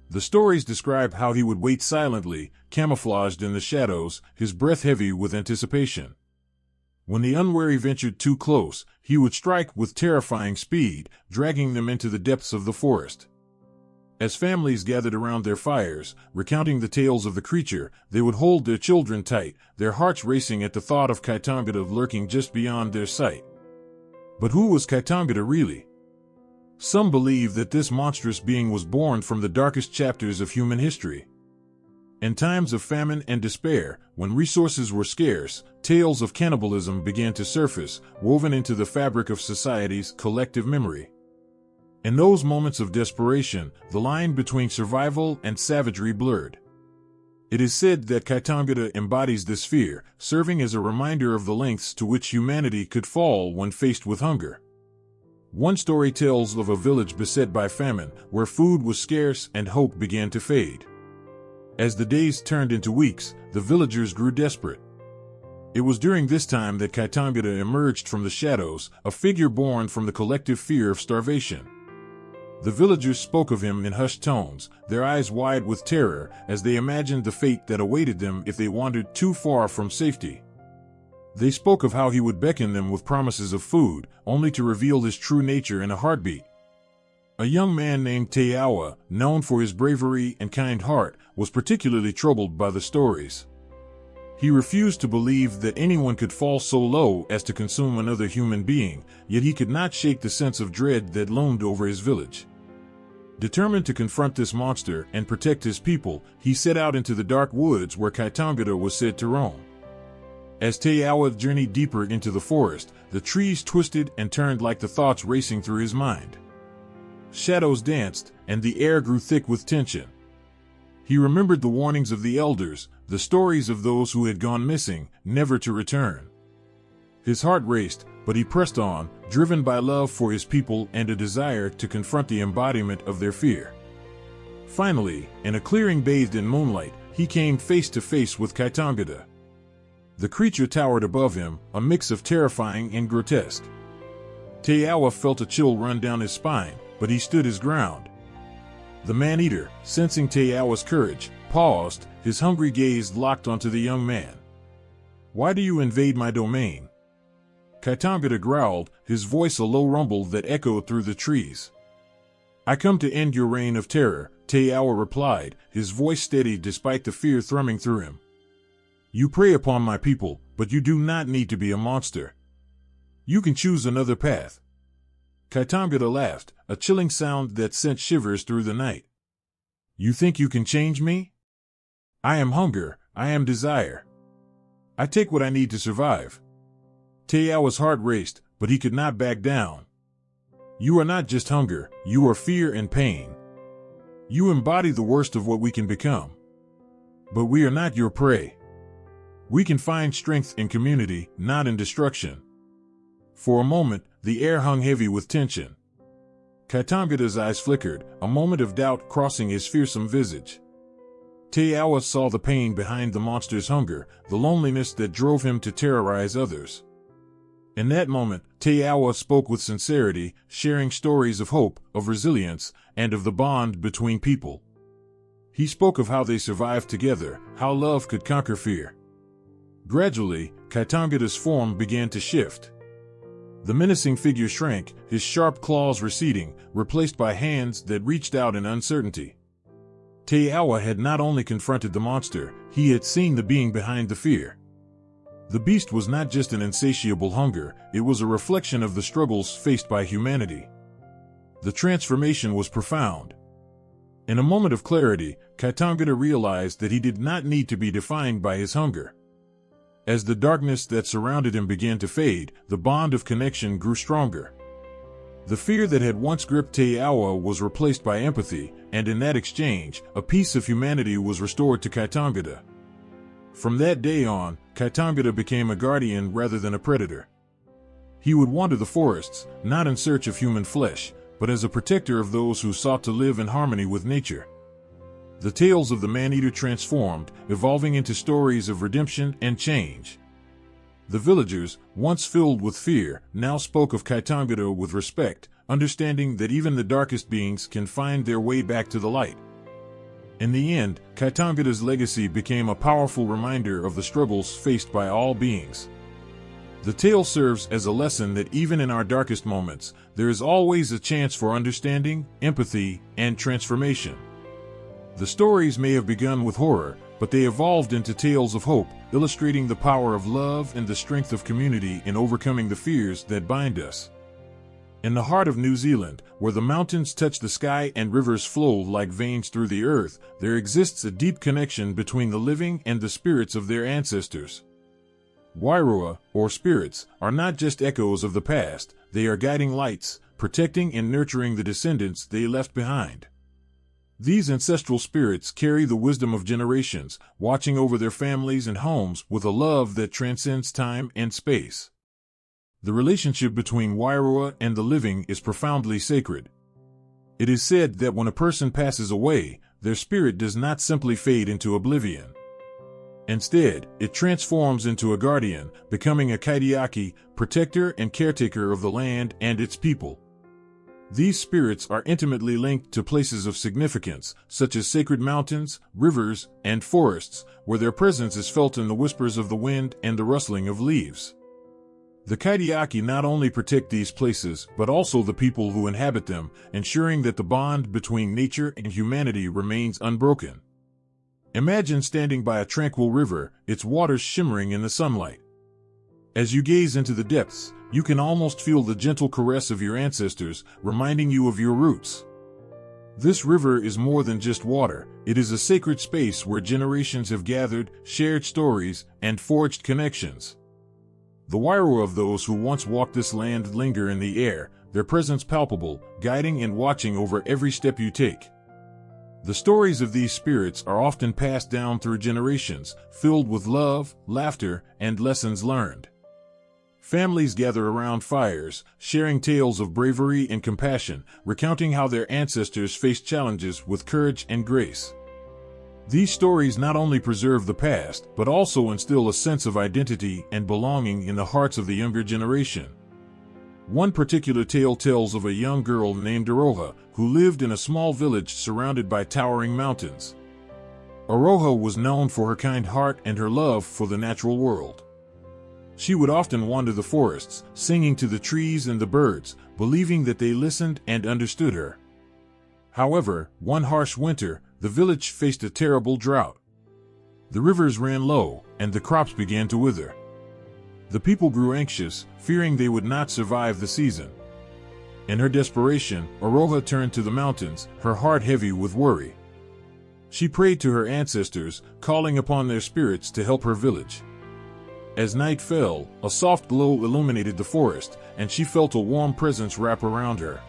The stories describe how he would wait silently, camouflaged in the shadows, his breath heavy with anticipation. When the unwary ventured too close, he would strike with terrifying speed, dragging them into the depths of the forest. As families gathered around their fires, recounting the tales of the creature, they would hold their children tight, their hearts racing at the thought of Kaitangata lurking just beyond their sight. But who was Kaitangata really? Some believe that this monstrous being was born from the darkest chapters of human history. In times of famine and despair, when resources were scarce, tales of cannibalism began to surface, woven into the fabric of society's collective memory. In those moments of desperation, the line between survival and savagery blurred. It is said that Kaitangata embodies this fear, serving as a reminder of the lengths to which humanity could fall when faced with hunger. One story tells of a village beset by famine, where food was scarce and hope began to fade. As the days turned into weeks, the villagers grew desperate. It was during this time that Kaitangata emerged from the shadows, a figure born from the collective fear of starvation. The villagers spoke of him in hushed tones, their eyes wide with terror, as they imagined the fate that awaited them if they wandered too far from safety. They spoke of how he would beckon them with promises of food, only to reveal his true nature in a heartbeat. A young man named Taniwha, known for his bravery and kind heart, was particularly troubled by the stories. He refused to believe that anyone could fall so low as to consume another human being, yet he could not shake the sense of dread that loomed over his village. Determined to confront this monster and protect his people, he set out into the dark woods where Kaitangata was said to roam. As Taniwha journeyed deeper into the forest, the trees twisted and turned like the thoughts racing through his mind. Shadows danced, and the air grew thick with tension. He remembered the warnings of the elders, the stories of those who had gone missing, never to return. His heart raced, but he pressed on, driven by love for his people and a desire to confront the embodiment of their fear. Finally, in a clearing bathed in moonlight, he came face to face with Kaitangata. The creature towered above him, a mix of terrifying and grotesque. Taniwha felt a chill run down his spine, but he stood his ground. The man-eater, sensing Taniwha's courage, paused, his hungry gaze locked onto the young man. "Why do you invade my domain?" Kaitangata growled, his voice a low rumble that echoed through the trees. "I come to end your reign of terror," Taniwha replied, his voice steady despite the fear thrumming through him. "You prey upon my people, but you do not need to be a monster. You can choose another path." Kaitangata laughed, a chilling sound that sent shivers through the night. "You think you can change me? I am hunger, I am desire. I take what I need to survive." Taniwha's heart raced, but he could not back down. "You are not just hunger, you are fear and pain. You embody the worst of what we can become. But we are not your prey. We can find strength in community, not in destruction." For a moment, the air hung heavy with tension. Kaitangata's eyes flickered, a moment of doubt crossing his fearsome visage. Taniwha saw the pain behind the monster's hunger, the loneliness that drove him to terrorize others. In that moment, Taniwha spoke with sincerity, sharing stories of hope, of resilience, and of the bond between people. He spoke of how they survived together, how love could conquer fear. Gradually, Kaitangata's form began to shift. The menacing figure shrank, his sharp claws receding, replaced by hands that reached out in uncertainty. Taniwha had not only confronted the monster, he had seen the being behind the fear. The beast was not just an insatiable hunger, it was a reflection of the struggles faced by humanity. The transformation was profound. In a moment of clarity, Kaitangata realized that he did not need to be defined by his hunger. As the darkness that surrounded him began to fade, the bond of connection grew stronger. The fear that had once gripped Taniwha was replaced by empathy, and in that exchange, a piece of humanity was restored to Kaitangata. From that day on, Kaitangata became a guardian rather than a predator. He would wander the forests, not in search of human flesh, but as a protector of those who sought to live in harmony with nature. The tales of the man-eater transformed, evolving into stories of redemption and change. The villagers, once filled with fear, now spoke of Kaitangata with respect, understanding that even the darkest beings can find their way back to the light. In the end, Kaitangata's legacy became a powerful reminder of the struggles faced by all beings. The tale serves as a lesson that even in our darkest moments, there is always a chance for understanding, empathy, and transformation. The stories may have begun with horror, but they evolved into tales of hope, illustrating the power of love and the strength of community in overcoming the fears that bind us. In the heart of New Zealand, where the mountains touch the sky and rivers flow like veins through the earth, there exists a deep connection between the living and the spirits of their ancestors. Wairua, or spirits, are not just echoes of the past, they are guiding lights, protecting and nurturing the descendants they left behind. These ancestral spirits carry the wisdom of generations, watching over their families and homes with a love that transcends time and space. The relationship between Wairua and the living is profoundly sacred. It is said that when a person passes away, their spirit does not simply fade into oblivion. Instead, it transforms into a guardian, becoming a kaitiaki, protector and caretaker of the land and its people. These spirits are intimately linked to places of significance, such as sacred mountains, rivers, and forests, where their presence is felt in the whispers of the wind and the rustling of leaves. The kaitiaki not only protect these places, but also the people who inhabit them, ensuring that the bond between nature and humanity remains unbroken. Imagine standing by a tranquil river, its waters shimmering in the sunlight. As you gaze into the depths, you can almost feel the gentle caress of your ancestors, reminding you of your roots. This river is more than just water, it is a sacred space where generations have gathered, shared stories, and forged connections. The Wairua of those who once walked this land linger in the air, their presence palpable, guiding and watching over every step you take. The stories of these spirits are often passed down through generations, filled with love, laughter, and lessons learned. Families gather around fires, sharing tales of bravery and compassion, recounting how their ancestors faced challenges with courage and grace. These stories not only preserve the past, but also instill a sense of identity and belonging in the hearts of the younger generation. One particular tale tells of a young girl named Aroha, who lived in a small village surrounded by towering mountains. Aroha was known for her kind heart and her love for the natural world. She would often wander the forests, singing to the trees and the birds, believing that they listened and understood her. However, one harsh winter, the village faced a terrible drought. The rivers ran low, and the crops began to wither. The people grew anxious, fearing they would not survive the season. In her desperation, Aroha turned to the mountains, her heart heavy with worry. She prayed to her ancestors, calling upon their spirits to help her village. As night fell, a soft glow illuminated the forest, and she felt a warm presence wrap around her.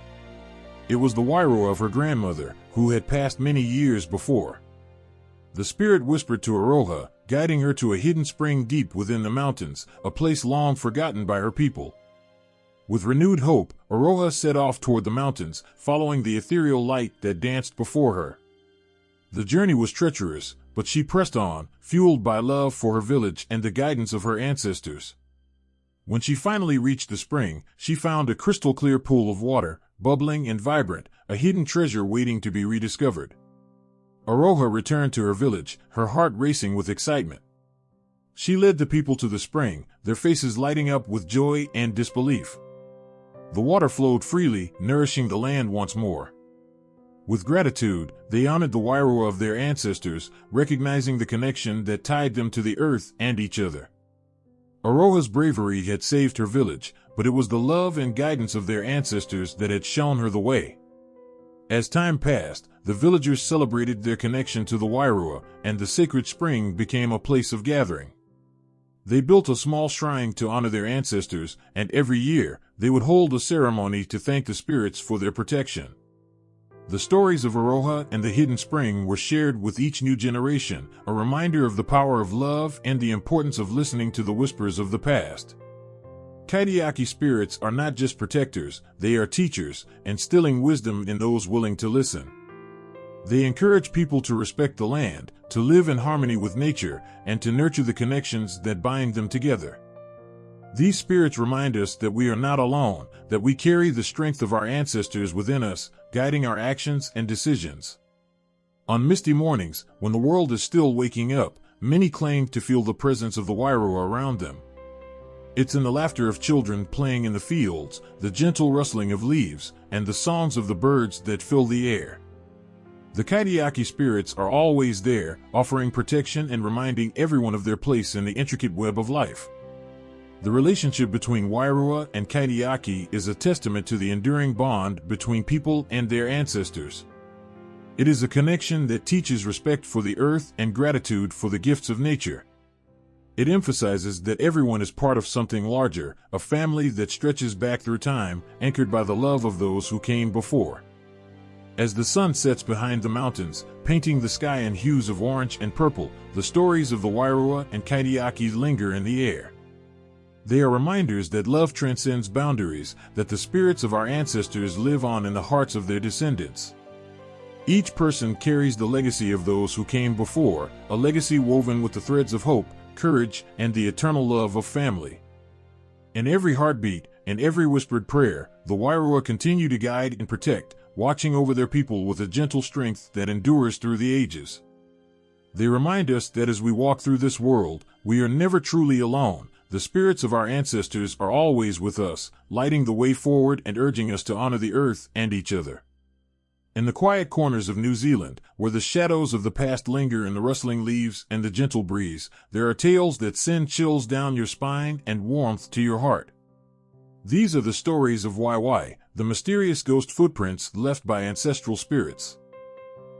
It was the Wairoa of her grandmother, who had passed many years before. The spirit whispered to Aroha, guiding her to a hidden spring deep within the mountains, a place long forgotten by her people. With renewed hope, Aroha set off toward the mountains, following the ethereal light that danced before her. The journey was treacherous, but she pressed on, fueled by love for her village and the guidance of her ancestors. When she finally reached the spring, she found a crystal-clear pool of water, bubbling and vibrant, a hidden treasure waiting to be rediscovered. Aroha returned to her village, her heart racing with excitement. She led the people to the spring, their faces lighting up with joy and disbelief. The water flowed freely, nourishing the land once more. With gratitude, they honored the Wairoa of their ancestors, recognizing the connection that tied them to the earth and each other. Aroha's bravery had saved her village, but it was the love and guidance of their ancestors that had shown her the way. As time passed, the villagers celebrated their connection to the Wairoa, and the sacred spring became a place of gathering. They built a small shrine to honor their ancestors, and every year, they would hold a ceremony to thank the spirits for their protection. The stories of Aroha and the hidden spring were shared with each new generation, a reminder of the power of love and the importance of listening to the whispers of the past. Kaitiaki spirits are not just protectors, they are teachers, instilling wisdom in those willing to listen. They encourage people to respect the land, to live in harmony with nature, and to nurture the connections that bind them together. These spirits remind us that we are not alone, that we carry the strength of our ancestors within us, guiding our actions and decisions. On misty mornings, when the world is still waking up, many claim to feel the presence of the Wairoa around them. It's in the laughter of children playing in the fields, the gentle rustling of leaves, and the songs of the birds that fill the air. The Kaitiaki spirits are always there, offering protection and reminding everyone of their place in the intricate web of life. The relationship between Wairoa and Kaitiaki is a testament to the enduring bond between people and their ancestors. It is a connection that teaches respect for the earth and gratitude for the gifts of nature. It emphasizes that everyone is part of something larger, a family that stretches back through time, anchored by the love of those who came before. As the sun sets behind the mountains, painting the sky in hues of orange and purple, the stories of the Wairoa and Kaitiaki linger in the air. They are reminders that love transcends boundaries, that the spirits of our ancestors live on in the hearts of their descendants. Each person carries the legacy of those who came before, a legacy woven with the threads of hope, courage, and the eternal love of family. In every heartbeat, in every whispered prayer, the Wairoa continue to guide and protect, watching over their people with a gentle strength that endures through the ages. They remind us that as we walk through this world, we are never truly alone. The spirits of our ancestors are always with us, lighting the way forward and urging us to honor the earth and each other. In the quiet corners of New Zealand, where the shadows of the past linger in the rustling leaves and the gentle breeze, there are tales that send chills down your spine and warmth to your heart. These are the stories of Waiwai, the mysterious ghost footprints left by ancestral spirits.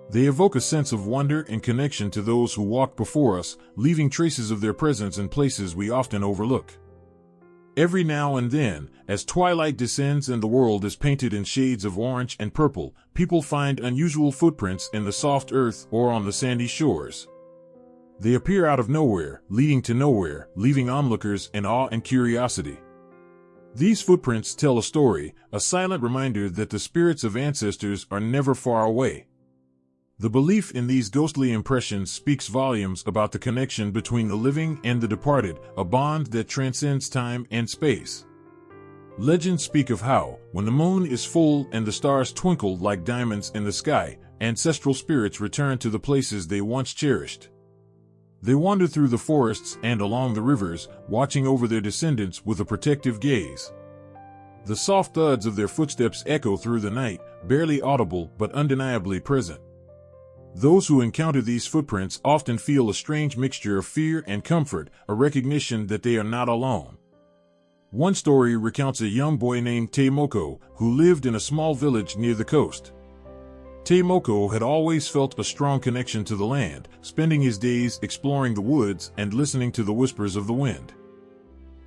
They evoke a sense of wonder and connection to those who walked before us, leaving traces of their presence in places we often overlook. Every now and then, as twilight descends and the world is painted in shades of orange and purple, people find unusual footprints in the soft earth or on the sandy shores. They appear out of nowhere, leading to nowhere, leaving onlookers in awe and curiosity. These footprints tell a story, a silent reminder that the spirits of ancestors are never far away. The belief in these ghostly impressions speaks volumes about the connection between the living and the departed, a bond that transcends time and space. Legends speak of how, when the moon is full and the stars twinkle like diamonds in the sky, ancestral spirits return to the places they once cherished. They wander through the forests and along the rivers, watching over their descendants with a protective gaze. The soft thuds of their footsteps echo through the night, barely audible but undeniably present. Those who encounter these footprints often feel a strange mixture of fear and comfort, a recognition that they are not alone. One story recounts a young boy named Taimoko who lived in a small village near the coast. Taimoko had always felt a strong connection to the land, spending his days exploring the woods and listening to the whispers of the wind.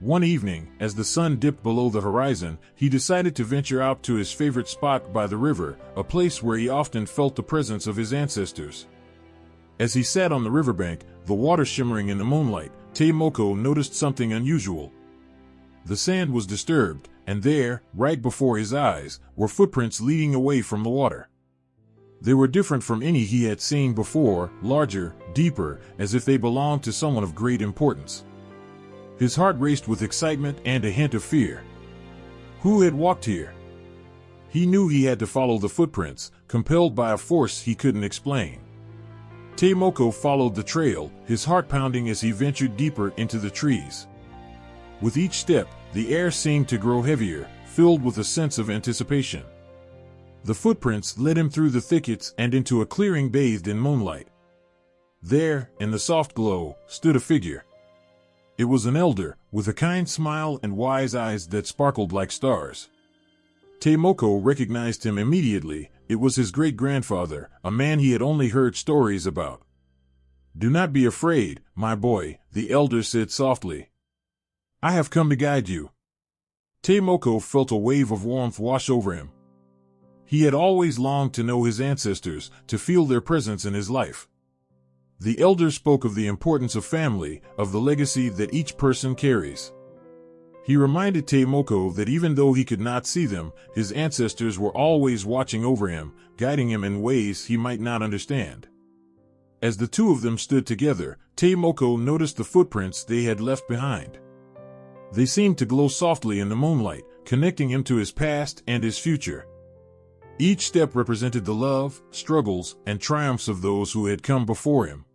One evening, as the sun dipped below the horizon, he decided to venture out to his favorite spot by the river, a place where he often felt the presence of his ancestors. As he sat on the riverbank, the water shimmering in the moonlight, Taimoko noticed something unusual. The sand was disturbed, and there, right before his eyes, were footprints leading away from the water. They were different from any he had seen before, larger, deeper, as if they belonged to someone of great importance. His heart raced with excitement and a hint of fear. Who had walked here? He knew he had to follow the footprints, compelled by a force he couldn't explain. Taimoko followed the trail, his heart pounding as he ventured deeper into the trees. With each step, the air seemed to grow heavier, filled with a sense of anticipation. The footprints led him through the thickets and into a clearing bathed in moonlight. There, in the soft glow, stood a figure. It was an elder, with a kind smile and wise eyes that sparkled like stars. Taimoko recognized him immediately. It was his great-grandfather, a man he had only heard stories about. "Do not be afraid, my boy," the elder said softly. "I have come to guide you." Taimoko felt a wave of warmth wash over him. He had always longed to know his ancestors, to feel their presence in his life. The elder spoke of the importance of family, of the legacy that each person carries. He reminded Taimoko that even though he could not see them, his ancestors were always watching over him, guiding him in ways he might not understand. As the two of them stood together, Taimoko noticed the footprints they had left behind. They seemed to glow softly in the moonlight, connecting him to his past and his future. Each step represented the love, struggles, and triumphs of those who had come before him.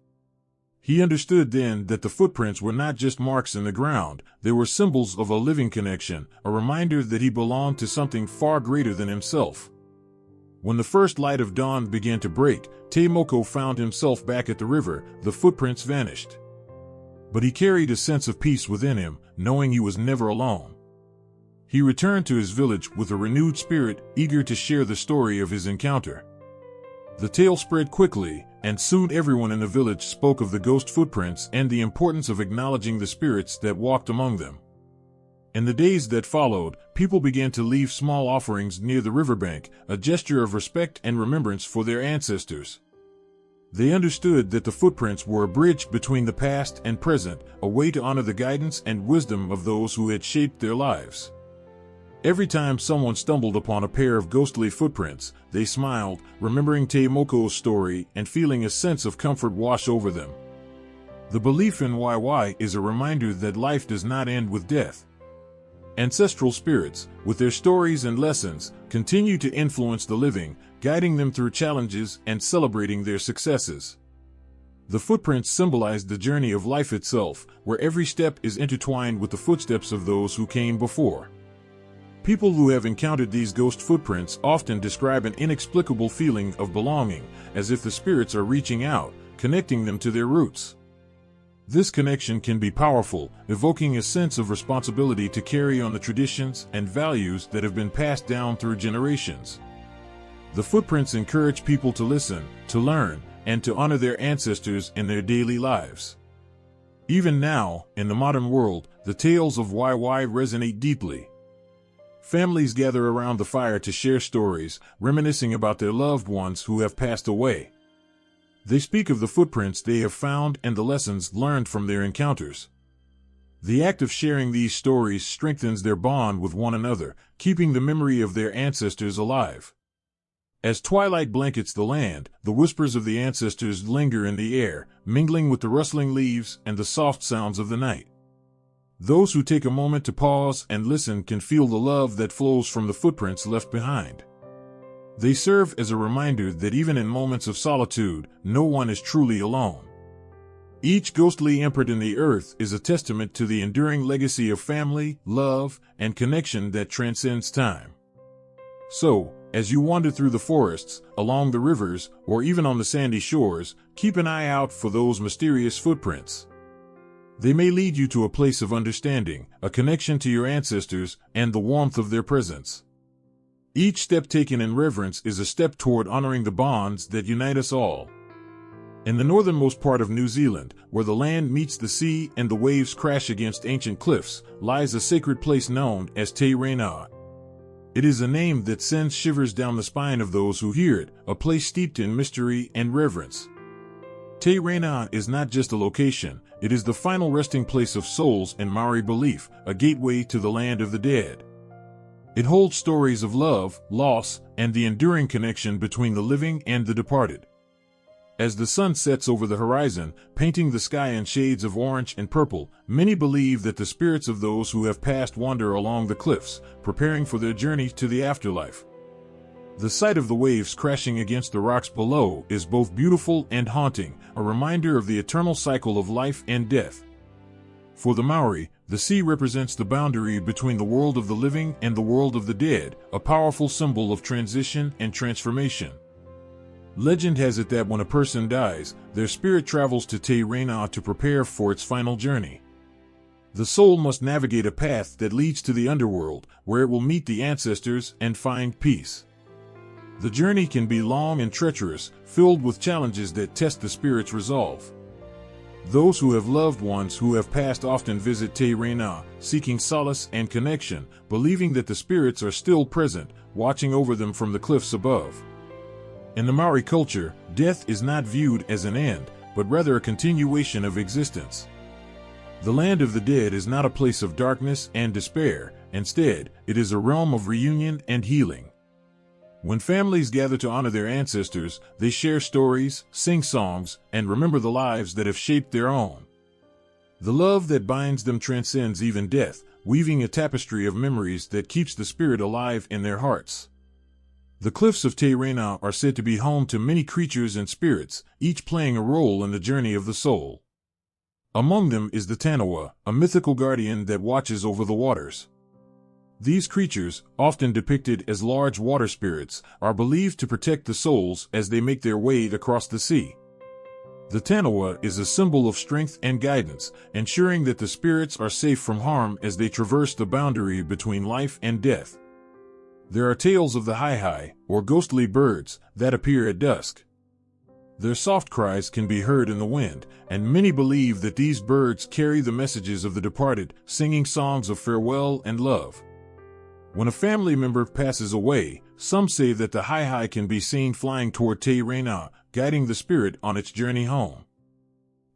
He understood then that the footprints were not just marks in the ground, they were symbols of a living connection, a reminder that he belonged to something far greater than himself. When the first light of dawn began to break, Taimoko found himself back at the river. The footprints vanished. But he carried a sense of peace within him, knowing he was never alone. He returned to his village with a renewed spirit, eager to share the story of his encounter. The tale spread quickly, and soon everyone in the village spoke of the ghost footprints and the importance of acknowledging the spirits that walked among them. In the days that followed, people began to leave small offerings near the riverbank, a gesture of respect and remembrance for their ancestors. They understood that the footprints were a bridge between the past and present, a way to honor the guidance and wisdom of those who had shaped their lives. Every time someone stumbled upon a pair of ghostly footprints, they smiled, remembering Taimoko's story and feeling a sense of comfort wash over them. The belief in Wheke is a reminder that life does not end with death. Ancestral spirits, with their stories and lessons, continue to influence the living, guiding them through challenges and celebrating their successes. The footprints symbolize the journey of life itself, where every step is intertwined with the footsteps of those who came before. People who have encountered these ghost footprints often describe an inexplicable feeling of belonging, as if the spirits are reaching out, connecting them to their roots. This connection can be powerful, evoking a sense of responsibility to carry on the traditions and values that have been passed down through generations. The footprints encourage people to listen, to learn, and to honor their ancestors in their daily lives. Even now, in the modern world, the tales of Wai resonate deeply. Families gather around the fire to share stories, reminiscing about their loved ones who have passed away. They speak of the footprints they have found and the lessons learned from their encounters. The act of sharing these stories strengthens their bond with one another, keeping the memory of their ancestors alive. As twilight blankets the land, the whispers of the ancestors linger in the air, mingling with the rustling leaves and the soft sounds of the night. Those who take a moment to pause and listen can feel the love that flows from the footprints left behind. They serve as a reminder that even in moments of solitude, no one is truly alone. Each ghostly imprint in the earth is a testament to the enduring legacy of family, love, and connection that transcends time. So, as you wander through the forests, along the rivers, or even on the sandy shores, keep an eye out for those mysterious footprints. They may lead you to a place of understanding, a connection to your ancestors, and the warmth of their presence. Each step taken in reverence is a step toward honoring the bonds that unite us all. In the northernmost part of New Zealand, where the land meets the sea and the waves crash against ancient cliffs, lies a sacred place known as Te Reinā. It is a name that sends shivers down the spine of those who hear it, a place steeped in mystery and reverence. Te Reinā is not just a location, it is the final resting place of souls in Māori belief, a gateway to the land of the dead. It holds stories of love, loss, and the enduring connection between the living and the departed. As the sun sets over the horizon, painting the sky in shades of orange and purple, many believe that the spirits of those who have passed wander along the cliffs, preparing for their journey to the afterlife. The sight of the waves crashing against the rocks below is both beautiful and haunting, a reminder of the eternal cycle of life and death. For the Maori, the sea represents the boundary between the world of the living and the world of the dead, a powerful symbol of transition and transformation. Legend has it that when a person dies, their spirit travels to Te Reinā to prepare for its final journey. The soul must navigate a path that leads to the underworld, where it will meet the ancestors and find peace. The journey can be long and treacherous, filled with challenges that test the spirit's resolve. Those who have loved ones who have passed often visit Te Reinā, seeking solace and connection, believing that the spirits are still present, watching over them from the cliffs above. In the Maori culture, death is not viewed as an end, but rather a continuation of existence. The land of the dead is not a place of darkness and despair. Instead, it is a realm of reunion and healing. When families gather to honor their ancestors, they share stories, sing songs, and remember the lives that have shaped their own. The love that binds them transcends even death, weaving a tapestry of memories that keeps the spirit alive in their hearts. The cliffs of Te Reinā are said to be home to many creatures and spirits, each playing a role in the journey of the soul. Among them is the Taniwha, a mythical guardian that watches over the waters. These creatures, often depicted as large water spirits, are believed to protect the souls as they make their way across the sea. The Taniwha is a symbol of strength and guidance, ensuring that the spirits are safe from harm as they traverse the boundary between life and death. There are tales of the hai, or ghostly birds, that appear at dusk. Their soft cries can be heard in the wind, and many believe that these birds carry the messages of the departed, singing songs of farewell and love. When a family member passes away, some say that the hai can be seen flying toward Te Reinā, guiding the spirit on its journey home.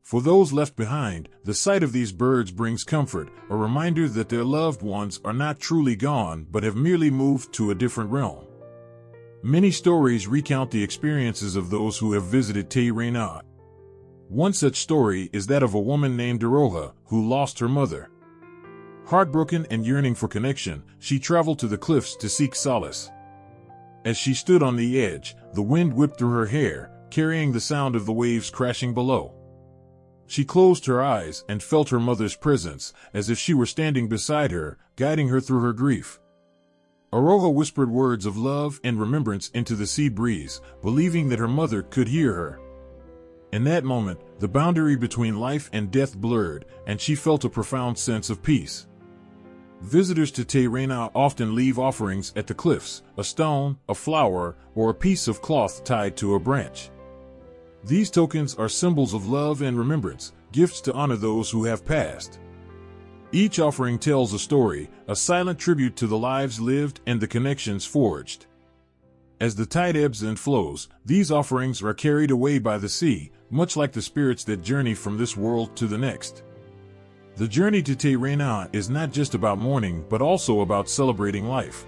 For those left behind, the sight of these birds brings comfort, a reminder that their loved ones are not truly gone but have merely moved to a different realm. Many stories recount the experiences of those who have visited Te Reinā. One such story is that of a woman named Aroha, who lost her mother. Heartbroken and yearning for connection, she traveled to the cliffs to seek solace. As she stood on the edge, the wind whipped through her hair, carrying the sound of the waves crashing below. She closed her eyes and felt her mother's presence, as if she were standing beside her, guiding her through her grief. Aroha whispered words of love and remembrance into the sea breeze, believing that her mother could hear her. In that moment, the boundary between life and death blurred, and she felt a profound sense of peace. Visitors to Te Reinā often leave offerings at the cliffs, a stone, a flower, or a piece of cloth tied to a branch. These tokens are symbols of love and remembrance, gifts to honor those who have passed. Each offering tells a story, a silent tribute to the lives lived and the connections forged. As the tide ebbs and flows, these offerings are carried away by the sea, much like the spirits that journey from this world to the next. The journey to Te Rena is not just about mourning, but also about celebrating life.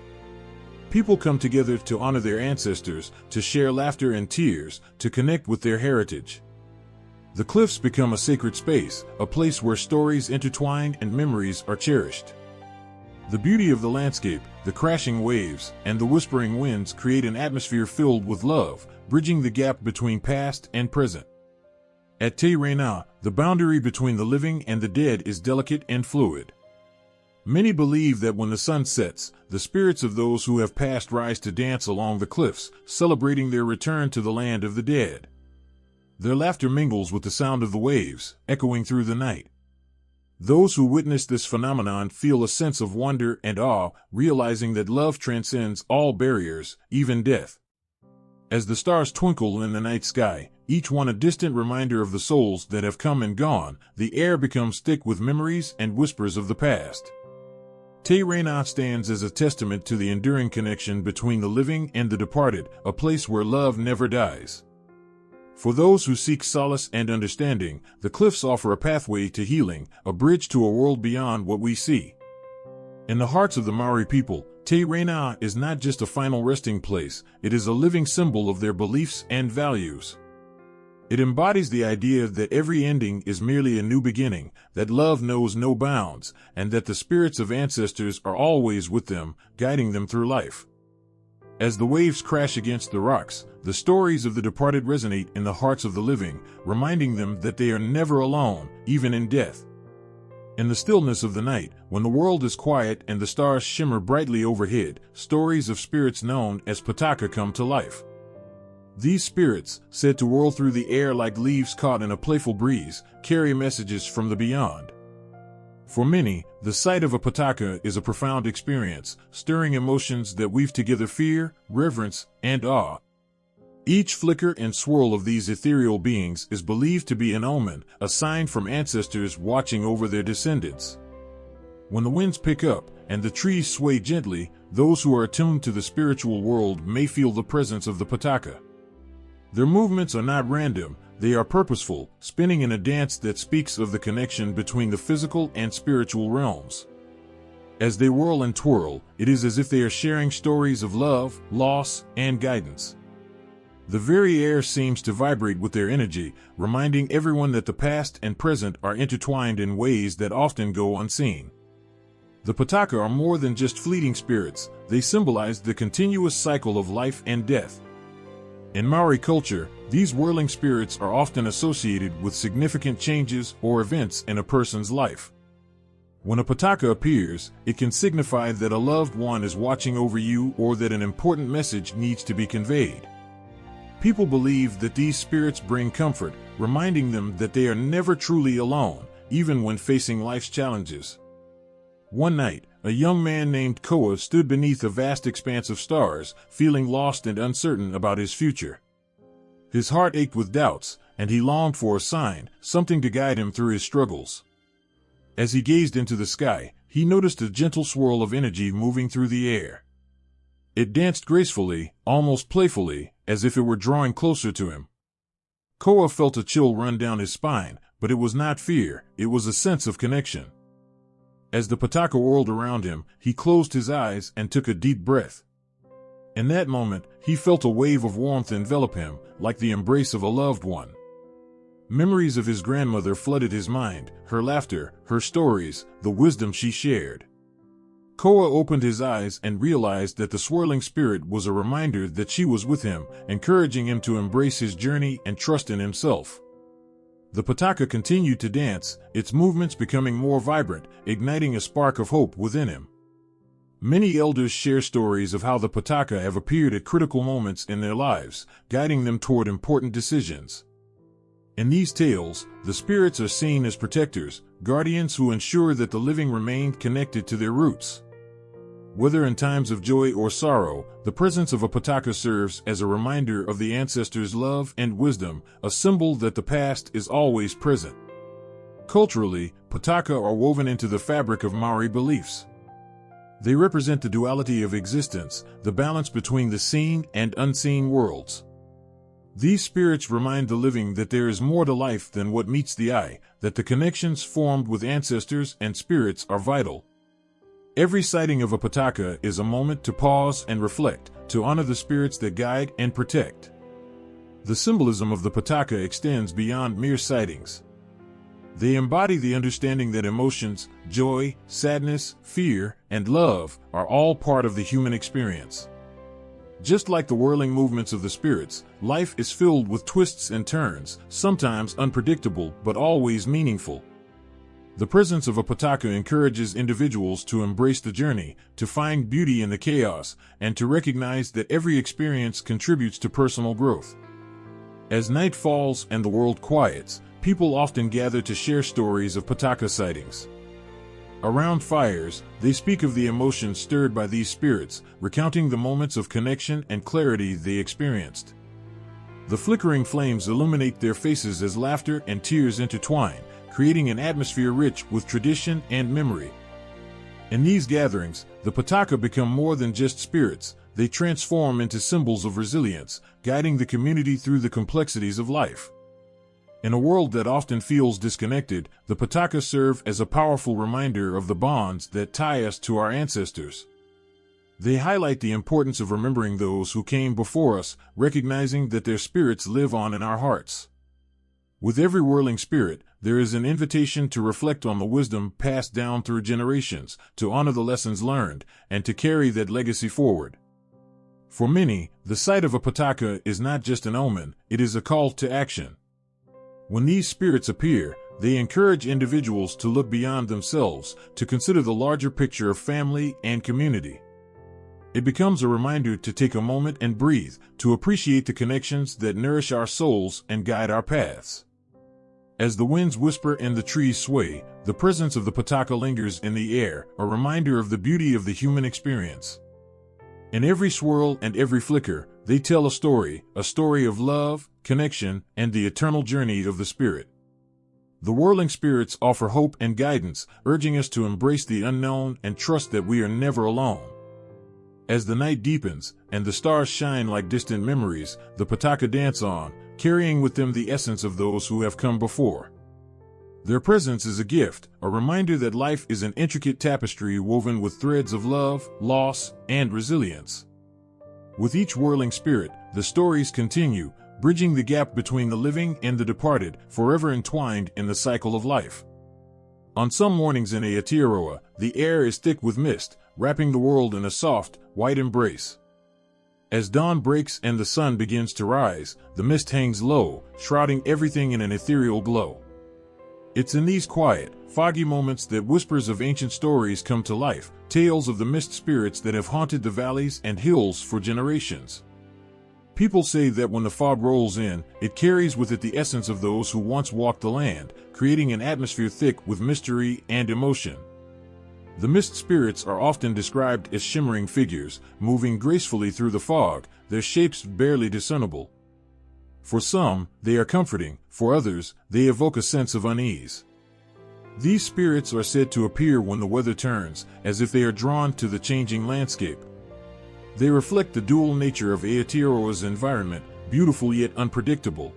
People come together to honor their ancestors, to share laughter and tears, to connect with their heritage. The cliffs become a sacred space, a place where stories intertwine and memories are cherished. The beauty of the landscape, the crashing waves, and the whispering winds create an atmosphere filled with love, bridging the gap between past and present. At Te Rena, the boundary between the living and the dead is delicate and fluid. Many believe that when the sun sets, the spirits of those who have passed rise to dance along the cliffs, celebrating their return to the land of the dead. Their laughter mingles with the sound of the waves, echoing through the night. Those who witness this phenomenon feel a sense of wonder and awe, realizing that love transcends all barriers, even death. As the stars twinkle in the night sky, each one a distant reminder of the souls that have come and gone, the air becomes thick with memories and whispers of the past. Te Rena stands as a testament to the enduring connection between the living and the departed, a place where love never dies. For those who seek solace and understanding, the cliffs offer a pathway to healing, a bridge to a world beyond what we see. In the hearts of the Maori people, Te Rena is not just a final resting place, it is a living symbol of their beliefs and values. It embodies the idea that every ending is merely a new beginning, that love knows no bounds, and that the spirits of ancestors are always with them, guiding them through life. As the waves crash against the rocks, the stories of the departed resonate in the hearts of the living, reminding them that they are never alone, even in death. In the stillness of the night, when the world is quiet and the stars shimmer brightly overhead, stories of spirits known as Pataka come to life. These spirits, said to whirl through the air like leaves caught in a playful breeze, carry messages from the beyond. For many, the sight of a Pataka is a profound experience, stirring emotions that weave together fear, reverence, and awe. Each flicker and swirl of these ethereal beings is believed to be an omen, a sign from ancestors watching over their descendants. When the winds pick up and the trees sway gently, those who are attuned to the spiritual world may feel the presence of the Pataka. Their movements are not random, they are purposeful, spinning in a dance that speaks of the connection between the physical and spiritual realms. As they whirl and twirl, it is as if they are sharing stories of love, loss, and guidance. The very air seems to vibrate with their energy, reminding everyone that the past and present are intertwined in ways that often go unseen. The Pataka are more than just fleeting spirits, they symbolize the continuous cycle of life and death. In Maori culture, these whirling spirits are often associated with significant changes or events in a person's life. When a Pataka appears, it can signify that a loved one is watching over you or that an important message needs to be conveyed. People believe that these spirits bring comfort, reminding them that they are never truly alone, even when facing life's challenges. One night, a young man named Koa stood beneath a vast expanse of stars, feeling lost and uncertain about his future. His heart ached with doubts, and he longed for a sign, something to guide him through his struggles. As he gazed into the sky, he noticed a gentle swirl of energy moving through the air. It danced gracefully, almost playfully, as if it were drawing closer to him. Koa felt a chill run down his spine, but it was not fear, it was a sense of connection. As the Pataka whirled around him, he closed his eyes and took a deep breath. In that moment, he felt a wave of warmth envelop him, like the embrace of a loved one. Memories of his grandmother flooded his mind, her laughter, her stories, the wisdom she shared. Koa opened his eyes and realized that the swirling spirit was a reminder that she was with him, encouraging him to embrace his journey and trust in himself. The Pataka continued to dance, its movements becoming more vibrant, igniting a spark of hope within him. Many elders share stories of how the Pataka have appeared at critical moments in their lives, guiding them toward important decisions. In these tales, the spirits are seen as protectors, guardians who ensure that the living remain connected to their roots. Whether in times of joy or sorrow, the presence of a Pataka serves as a reminder of the ancestors' love and wisdom, a symbol that the past is always present. Culturally, Pataka are woven into the fabric of Maori beliefs. They represent the duality of existence, the balance between the seen and unseen worlds. These spirits remind the living that there is more to life than what meets the eye, that the connections formed with ancestors and spirits are vital. Every sighting of a Pataka is a moment to pause and reflect, to honor the spirits that guide and protect. The symbolism of the Pataka extends beyond mere sightings. They embody the understanding that emotions, joy, sadness, fear, and love are all part of the human experience. Just like the whirling movements of the spirits, life is filled with twists and turns, sometimes unpredictable but always meaningful. The presence of a Pataka encourages individuals to embrace the journey, to find beauty in the chaos, and to recognize that every experience contributes to personal growth. As night falls and the world quiets, people often gather to share stories of Pataka sightings. Around fires, they speak of the emotions stirred by these spirits, recounting the moments of connection and clarity they experienced. The flickering flames illuminate their faces as laughter and tears intertwine, creating an atmosphere rich with tradition and memory. In these gatherings, the Pataka become more than just spirits, they transform into symbols of resilience, guiding the community through the complexities of life. In a world that often feels disconnected, the Pataka serve as a powerful reminder of the bonds that tie us to our ancestors. They highlight the importance of remembering those who came before us, recognizing that their spirits live on in our hearts. With every whirling spirit, there is an invitation to reflect on the wisdom passed down through generations, to honor the lessons learned, and to carry that legacy forward. For many, the sight of a Pataka is not just an omen, it is a call to action. When these spirits appear, they encourage individuals to look beyond themselves, to consider the larger picture of family and community. It becomes a reminder to take a moment and breathe, to appreciate the connections that nourish our souls and guide our paths. As the winds whisper and the trees sway, the presence of the Pataka lingers in the air, a reminder of the beauty of the human experience. In every swirl and every flicker, they tell a story of love, connection, and the eternal journey of the spirit. The whirling spirits offer hope and guidance, urging us to embrace the unknown and trust that we are never alone. As the night deepens, and the stars shine like distant memories, the Pataka dance on, carrying with them the essence of those who have come before. Their presence is a gift, a reminder that life is an intricate tapestry woven with threads of love, loss, and resilience. With each whirling spirit, the stories continue, bridging the gap between the living and the departed, forever entwined in the cycle of life. On some mornings in Aotearoa, the air is thick with mist, wrapping the world in a soft, white embrace. As dawn breaks and the sun begins to rise, the mist hangs low, shrouding everything in an ethereal glow. It's in these quiet, foggy moments that whispers of ancient stories come to life, tales of the mist spirits that have haunted the valleys and hills for generations. People say that when the fog rolls in, it carries with it the essence of those who once walked the land, creating an atmosphere thick with mystery and emotion. The mist spirits are often described as shimmering figures, moving gracefully through the fog, their shapes barely discernible. For some, they are comforting, for others, they evoke a sense of unease. These spirits are said to appear when the weather turns, as if they are drawn to the changing landscape. They reflect the dual nature of Aotearoa's environment, beautiful yet unpredictable.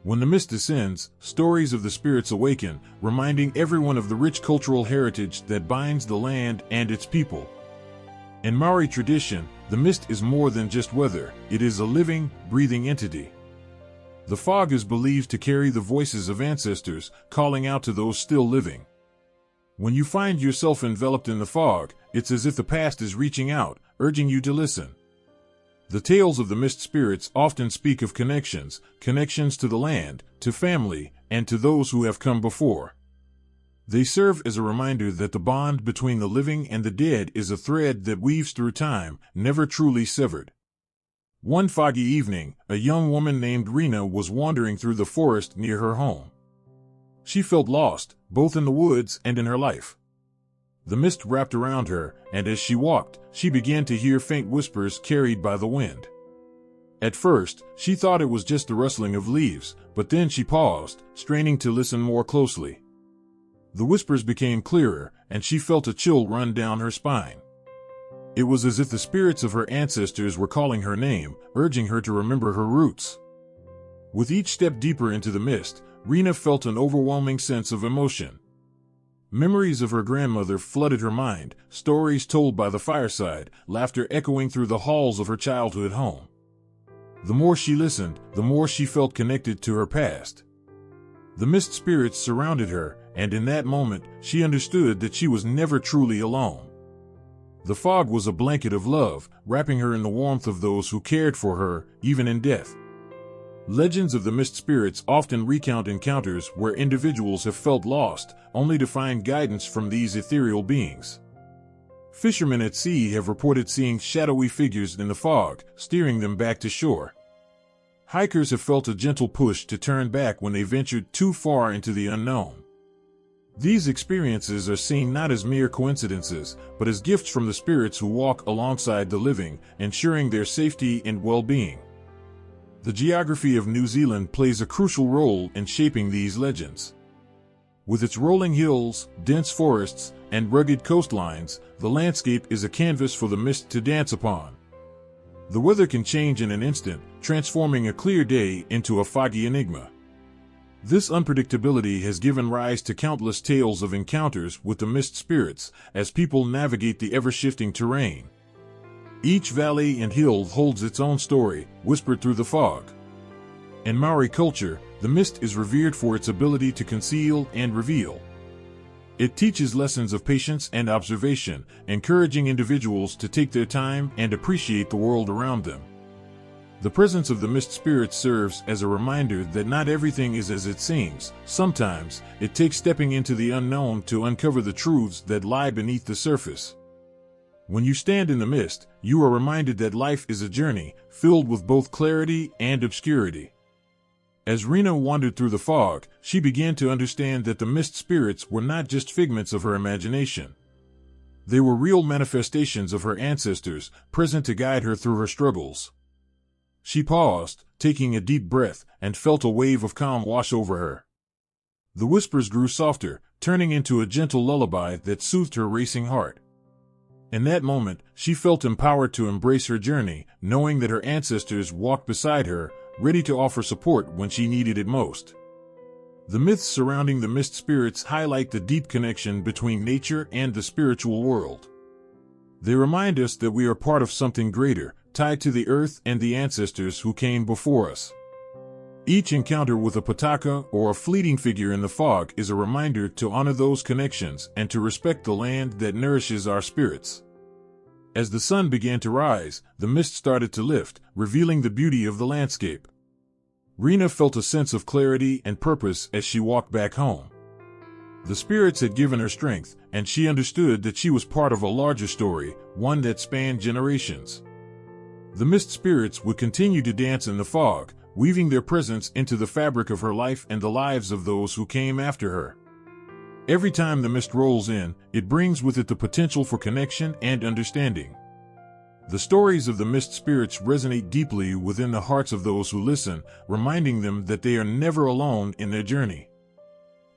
When the mist descends, stories of the spirits awaken, reminding everyone of the rich cultural heritage that binds the land and its people. In Maori tradition, the mist is more than just weather, it is a living, breathing entity. The fog is believed to carry the voices of ancestors, calling out to those still living. When you find yourself enveloped in the fog, it's as if the past is reaching out, urging you to listen. The tales of the mist spirits often speak of connections to the land, to family, and to those who have come before. They serve as a reminder that the bond between the living and the dead is a thread that weaves through time, never truly severed. One foggy evening, a young woman named Rena was wandering through the forest near her home. She felt lost, both in the woods and in her life. The mist wrapped around her, and as she walked, she began to hear faint whispers carried by the wind. At first, she thought it was just the rustling of leaves, but then she paused, straining to listen more closely. The whispers became clearer, and she felt a chill run down her spine. It was as if the spirits of her ancestors were calling her name, urging her to remember her roots. With each step deeper into the mist, Rena felt an overwhelming sense of emotion. Memories of her grandmother flooded her mind, stories told by the fireside, laughter echoing through the halls of her childhood home. The more she listened, the more she felt connected to her past. The mist spirits surrounded her, and in that moment, she understood that she was never truly alone. The fog was a blanket of love, wrapping her in the warmth of those who cared for her, even in death. Legends of the mist spirits often recount encounters where individuals have felt lost, only to find guidance from these ethereal beings. Fishermen at sea have reported seeing shadowy figures in the fog, steering them back to shore. Hikers have felt a gentle push to turn back when they ventured too far into the unknown. These experiences are seen not as mere coincidences, but as gifts from the spirits who walk alongside the living, ensuring their safety and well-being. The geography of New Zealand plays a crucial role in shaping these legends. With its rolling hills, dense forests, and rugged coastlines, the landscape is a canvas for the mist to dance upon. The weather can change in an instant, transforming a clear day into a foggy enigma. This unpredictability has given rise to countless tales of encounters with the mist spirits as people navigate the ever-shifting terrain. Each valley and hill holds its own story, whispered through the fog. In Maori culture, the mist is revered for its ability to conceal and reveal. It teaches lessons of patience and observation, encouraging individuals to take their time and appreciate the world around them. The presence of the mist spirit serves as a reminder that not everything is as it seems. Sometimes, it takes stepping into the unknown to uncover the truths that lie beneath the surface. When you stand in the mist, you are reminded that life is a journey, filled with both clarity and obscurity. As Rena wandered through the fog, she began to understand that the mist spirits were not just figments of her imagination. They were real manifestations of her ancestors, present to guide her through her struggles. She paused, taking a deep breath, and felt a wave of calm wash over her. The whispers grew softer, turning into a gentle lullaby that soothed her racing heart. In that moment, she felt empowered to embrace her journey, knowing that her ancestors walked beside her, ready to offer support when she needed it most. The myths surrounding the mist spirits highlight the deep connection between nature and the spiritual world. They remind us that we are part of something greater, tied to the earth and the ancestors who came before us. Each encounter with a pataka or a fleeting figure in the fog is a reminder to honor those connections and to respect the land that nourishes our spirits. As the sun began to rise, the mist started to lift, revealing the beauty of the landscape. Rena felt a sense of clarity and purpose as she walked back home. The spirits had given her strength, and she understood that she was part of a larger story, one that spanned generations. The mist spirits would continue to dance in the fog, weaving their presence into the fabric of her life and the lives of those who came after her. Every time the mist rolls in, it brings with it the potential for connection and understanding. The stories of the mist spirits resonate deeply within the hearts of those who listen, reminding them that they are never alone in their journey.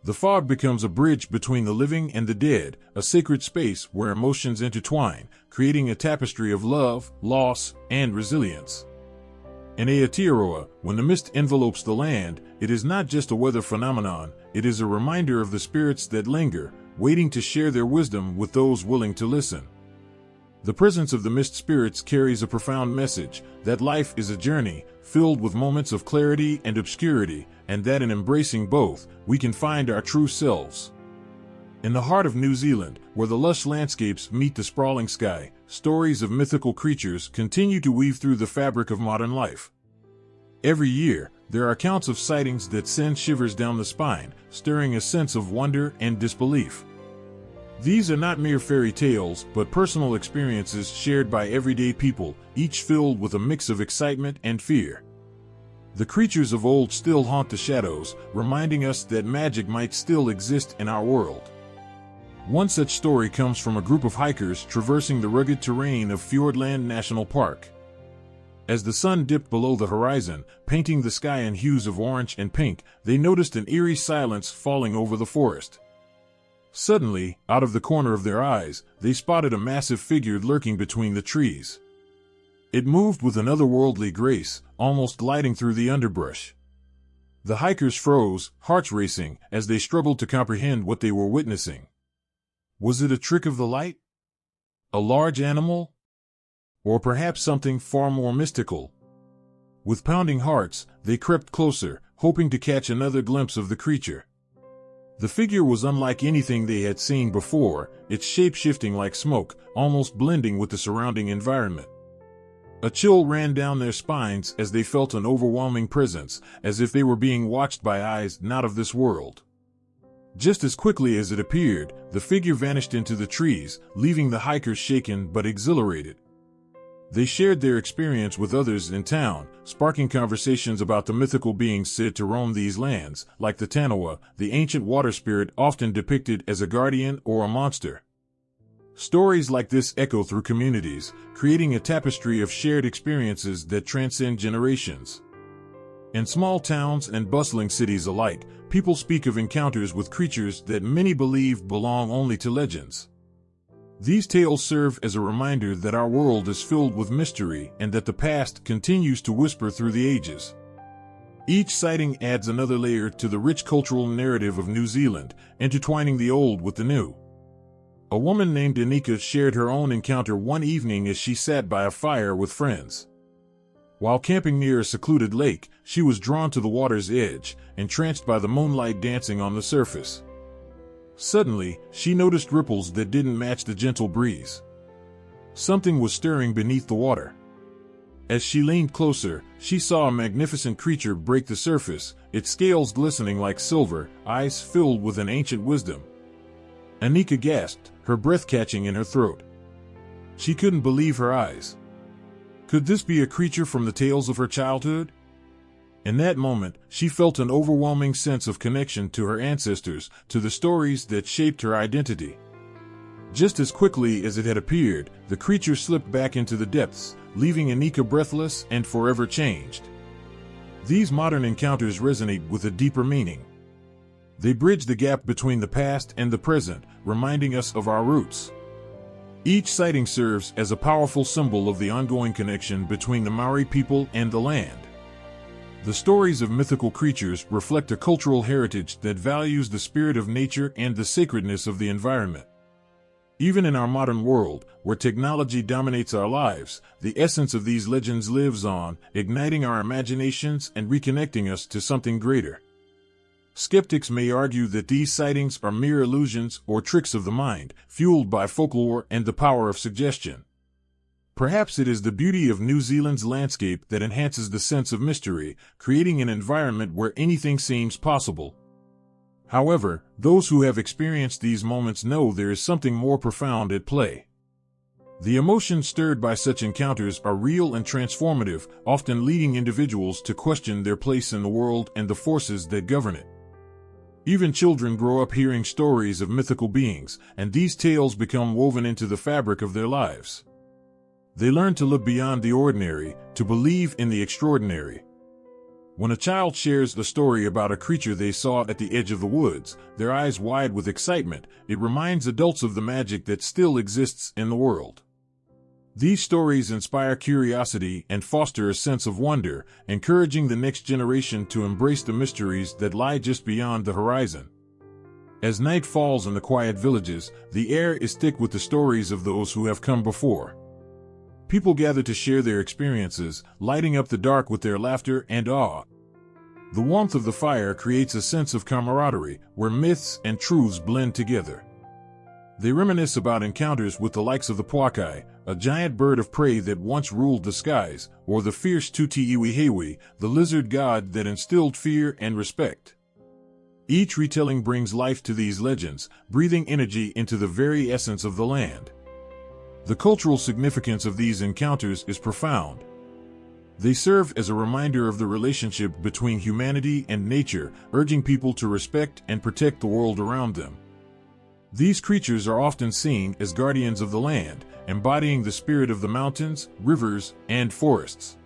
The fog becomes a bridge between the living and the dead, a sacred space where emotions intertwine, creating a tapestry of love, loss, and resilience. In Aotearoa, when the mist envelopes the land, it is not just a weather phenomenon, it is a reminder of the spirits that linger, waiting to share their wisdom with those willing to listen. The presence of the mist spirits carries a profound message, that life is a journey, filled with moments of clarity and obscurity, and that in embracing both, we can find our true selves. In the heart of New Zealand, where the lush landscapes meet the sprawling sky, stories of mythical creatures continue to weave through the fabric of modern life. Every year, there are accounts of sightings that send shivers down the spine, stirring a sense of wonder and disbelief. These are not mere fairy tales, but personal experiences shared by everyday people, each filled with a mix of excitement and fear. The creatures of old still haunt the shadows, reminding us that magic might still exist in our world. One such story comes from a group of hikers traversing the rugged terrain of Fiordland National Park. As the sun dipped below the horizon, painting the sky in hues of orange and pink, they noticed an eerie silence falling over the forest. Suddenly, out of the corner of their eyes, they spotted a massive figure lurking between the trees. It moved with an otherworldly grace, almost gliding through the underbrush. The hikers froze, hearts racing, as they struggled to comprehend what they were witnessing. Was it a trick of the light? A large animal? Or perhaps something far more mystical? With pounding hearts, they crept closer, hoping to catch another glimpse of the creature. The figure was unlike anything they had seen before, its shape shifting like smoke, almost blending with the surrounding environment. A chill ran down their spines as they felt an overwhelming presence, as if they were being watched by eyes not of this world. Just as quickly as it appeared, the figure vanished into the trees, leaving the hikers shaken but exhilarated. They shared their experience with others in town, sparking conversations about the mythical beings said to roam these lands, like the Taniwha, the ancient water spirit often depicted as a guardian or a monster. Stories like this echo through communities, creating a tapestry of shared experiences that transcend generations. In small towns and bustling cities alike, people speak of encounters with creatures that many believe belong only to legends. These tales serve as a reminder that our world is filled with mystery and that the past continues to whisper through the ages. Each sighting adds another layer to the rich cultural narrative of New Zealand, intertwining the old with the new. A woman named Anika shared her own encounter one evening as she sat by a fire with friends. While camping near a secluded lake, she was drawn to the water's edge, entranced by the moonlight dancing on the surface. Suddenly, she noticed ripples that didn't match the gentle breeze. Something was stirring beneath the water. As she leaned closer, she saw a magnificent creature break the surface, its scales glistening like silver, eyes filled with an ancient wisdom. Anika gasped, her breath catching in her throat. She couldn't believe her eyes. Could this be a creature from the tales of her childhood? In that moment, she felt an overwhelming sense of connection to her ancestors, to the stories that shaped her identity. Just as quickly as it had appeared, the creature slipped back into the depths, leaving Anika breathless and forever changed. These modern encounters resonate with a deeper meaning. They bridge the gap between the past and the present, reminding us of our roots. Each sighting serves as a powerful symbol of the ongoing connection between the Māori people and the land. The stories of mythical creatures reflect a cultural heritage that values the spirit of nature and the sacredness of the environment. Even in our modern world, where technology dominates our lives, the essence of these legends lives on, igniting our imaginations and reconnecting us to something greater. Skeptics may argue that these sightings are mere illusions or tricks of the mind, fueled by folklore and the power of suggestion. Perhaps it is the beauty of New Zealand's landscape that enhances the sense of mystery, creating an environment where anything seems possible. However, those who have experienced these moments know there is something more profound at play. The emotions stirred by such encounters are real and transformative, often leading individuals to question their place in the world and the forces that govern it. Even children grow up hearing stories of mythical beings, and these tales become woven into the fabric of their lives. They learn to look beyond the ordinary, to believe in the extraordinary. When a child shares a story about a creature they saw at the edge of the woods, their eyes wide with excitement, it reminds adults of the magic that still exists in the world. These stories inspire curiosity and foster a sense of wonder, encouraging the next generation to embrace the mysteries that lie just beyond the horizon. As night falls in the quiet villages, the air is thick with the stories of those who have come before. People gather to share their experiences, lighting up the dark with their laughter and awe. The warmth of the fire creates a sense of camaraderie, where myths and truths blend together. They reminisce about encounters with the likes of the Puakai, a giant bird of prey that once ruled the skies, or the fierce Tutiiwi, the lizard god that instilled fear and respect. Each retelling brings life to these legends, breathing energy into the very essence of the land. The cultural significance of these encounters is profound. They serve as a reminder of the relationship between humanity and nature, urging people to respect and protect the world around them. These creatures are often seen as guardians of the land, embodying the spirit of the mountains, rivers, and forests.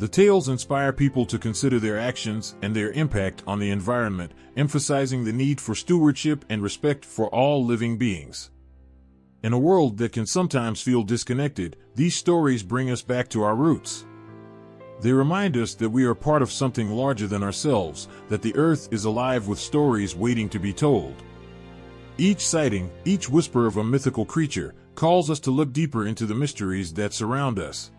The tales inspire people to consider their actions and their impact on the environment, emphasizing the need for stewardship and respect for all living beings. In a world that can sometimes feel disconnected, these stories bring us back to our roots. They remind us that we are part of something larger than ourselves, that the earth is alive with stories waiting to be told. Each sighting, each whisper of a mythical creature, calls us to look deeper into the mysteries that surround us.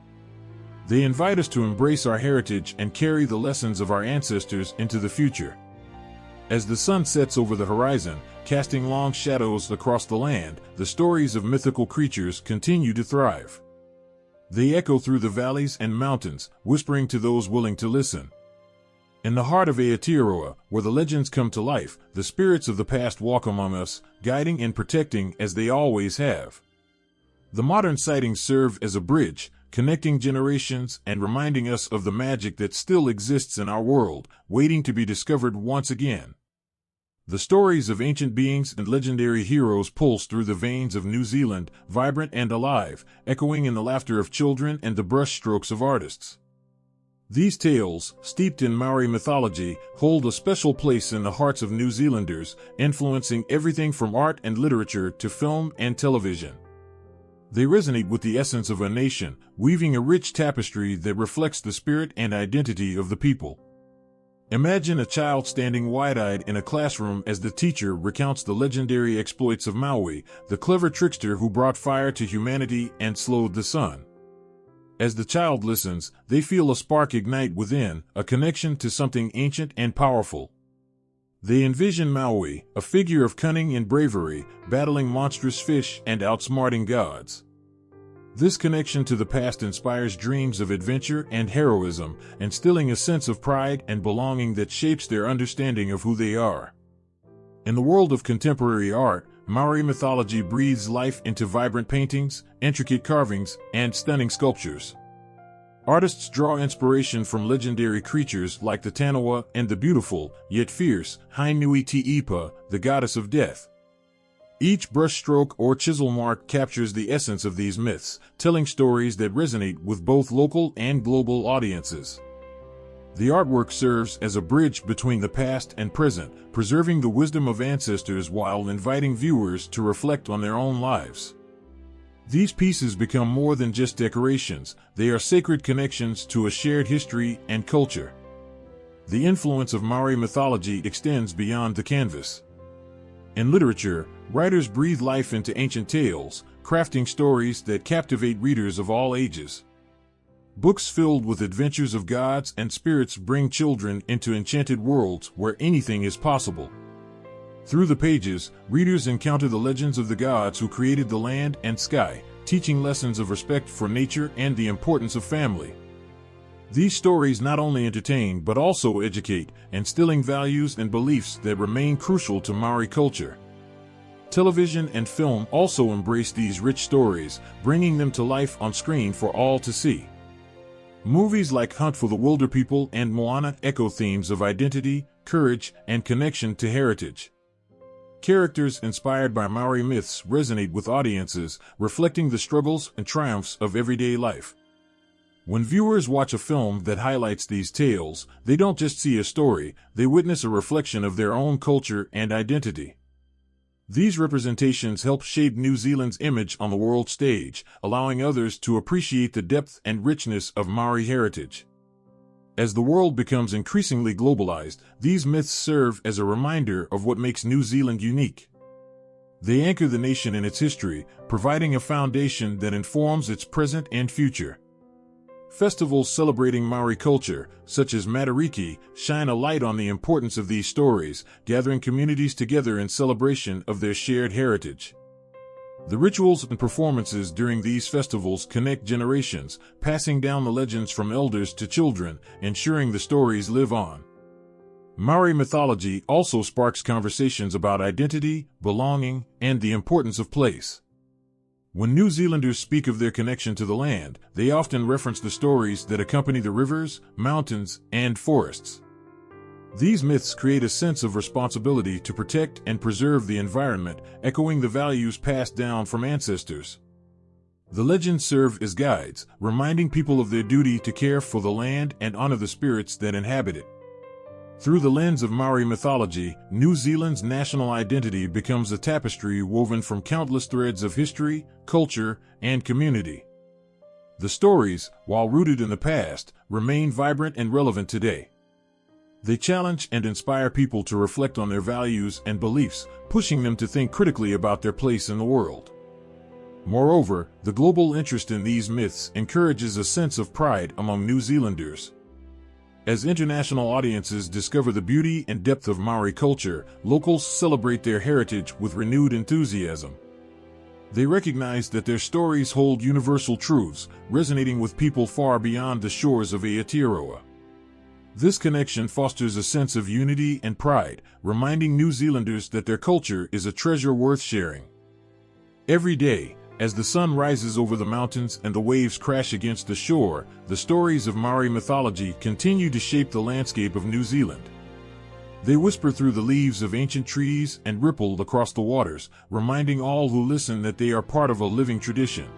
They invite us to embrace our heritage and carry the lessons of our ancestors into the future. As the sun sets over the horizon, casting long shadows across the land, the stories of mythical creatures continue to thrive. They echo through the valleys and mountains, whispering to those willing to listen. In the heart of Aotearoa, where the legends come to life, the spirits of the past walk among us, guiding and protecting as they always have. The modern sightings serve as a bridge, connecting generations and reminding us of the magic that still exists in our world, waiting to be discovered once again. The stories of ancient beings and legendary heroes pulse through the veins of New Zealand, vibrant and alive, echoing in the laughter of children and the brushstrokes of artists. These tales, steeped in Maori mythology, hold a special place in the hearts of New Zealanders, influencing everything from art and literature to film and television. They resonate with the essence of a nation, weaving a rich tapestry that reflects the spirit and identity of the people. Imagine a child standing wide-eyed in a classroom as the teacher recounts the legendary exploits of Maui, the clever trickster who brought fire to humanity and slowed the sun. As the child listens, they feel a spark ignite within, a connection to something ancient and powerful. They envision Maui, a figure of cunning and bravery, battling monstrous fish and outsmarting gods. This connection to the past inspires dreams of adventure and heroism, instilling a sense of pride and belonging that shapes their understanding of who they are. In the world of contemporary art, Maori mythology breathes life into vibrant paintings, intricate carvings, and stunning sculptures. Artists draw inspiration from legendary creatures like the Taniwha and the beautiful, yet fierce, Hainui-Te-Ipa, the goddess of death. Each brushstroke or chisel mark captures the essence of these myths, telling stories that resonate with both local and global audiences. The artwork serves as a bridge between the past and present, preserving the wisdom of ancestors while inviting viewers to reflect on their own lives. These pieces become more than just decorations, they are sacred connections to a shared history and culture. The influence of Maori mythology extends beyond the canvas. In literature, writers breathe life into ancient tales, crafting stories that captivate readers of all ages. Books filled with adventures of gods and spirits bring children into enchanted worlds where anything is possible. Through the pages, readers encounter the legends of the gods who created the land and sky, teaching lessons of respect for nature and the importance of family. These stories not only entertain but also educate, instilling values and beliefs that remain crucial to Maori culture. Television and film also embrace these rich stories, bringing them to life on screen for all to see. Movies like Hunt for the Wilderpeople and Moana echo themes of identity, courage, and connection to heritage. Characters inspired by Maori myths resonate with audiences, reflecting the struggles and triumphs of everyday life. When viewers watch a film that highlights these tales, they don't just see a story, they witness a reflection of their own culture and identity. These representations help shape New Zealand's image on the world stage, allowing others to appreciate the depth and richness of Maori heritage. As the world becomes increasingly globalized, these myths serve as a reminder of what makes New Zealand unique. They anchor the nation in its history, providing a foundation that informs its present and future. Festivals celebrating Maori culture, such as Matariki, shine a light on the importance of these stories, gathering communities together in celebration of their shared heritage. The rituals and performances during these festivals connect generations, passing down the legends from elders to children, ensuring the stories live on. Maori mythology also sparks conversations about identity, belonging, and the importance of place. When New Zealanders speak of their connection to the land, they often reference the stories that accompany the rivers, mountains, and forests. These myths create a sense of responsibility to protect and preserve the environment, echoing the values passed down from ancestors. The legends serve as guides, reminding people of their duty to care for the land and honor the spirits that inhabit it. Through the lens of Maori mythology, New Zealand's national identity becomes a tapestry woven from countless threads of history, culture, and community. The stories, while rooted in the past, remain vibrant and relevant today. They challenge and inspire people to reflect on their values and beliefs, pushing them to think critically about their place in the world. Moreover, the global interest in these myths encourages a sense of pride among New Zealanders. As international audiences discover the beauty and depth of Maori culture, locals celebrate their heritage with renewed enthusiasm. They recognize that their stories hold universal truths, resonating with people far beyond the shores of Aotearoa. This connection fosters a sense of unity and pride, reminding New Zealanders that their culture is a treasure worth sharing. Every day, as the sun rises over the mountains and the waves crash against the shore, the stories of Maori mythology continue to shape the landscape of New Zealand. They whisper through the leaves of ancient trees and ripple across the waters, reminding all who listen that they are part of a living tradition.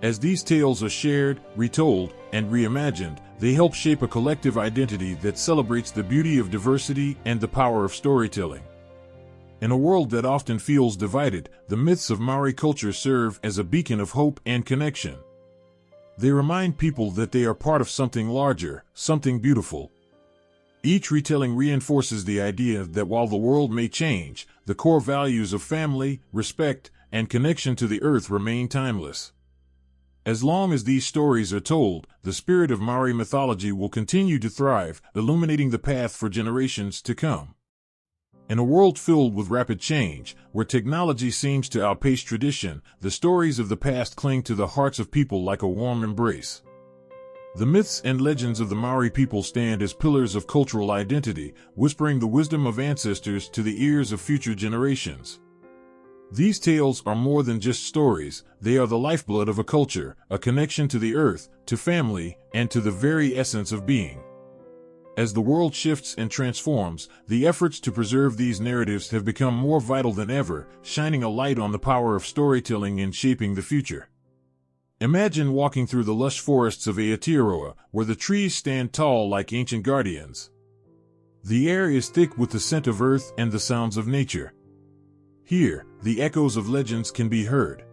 As these tales are shared, retold, and reimagined, they help shape a collective identity that celebrates the beauty of diversity and the power of storytelling. In a world that often feels divided, the myths of Maori culture serve as a beacon of hope and connection. They remind people that they are part of something larger, something beautiful. Each retelling reinforces the idea that while the world may change, the core values of family, respect, and connection to the earth remain timeless. As long as these stories are told, the spirit of Maori mythology will continue to thrive, illuminating the path for generations to come. In a world filled with rapid change, where technology seems to outpace tradition, the stories of the past cling to the hearts of people like a warm embrace. The myths and legends of the Maori people stand as pillars of cultural identity, whispering the wisdom of ancestors to the ears of future generations. These tales are more than just stories, they are the lifeblood of a culture, a connection to the earth, to family, and to the very essence of being. As the world shifts and transforms, the efforts to preserve these narratives have become more vital than ever, shining a light on the power of storytelling in shaping the future. Imagine walking through the lush forests of Aotearoa, where the trees stand tall like ancient guardians. The air is thick with the scent of earth and the sounds of nature. Here, the echoes of legends can be heard.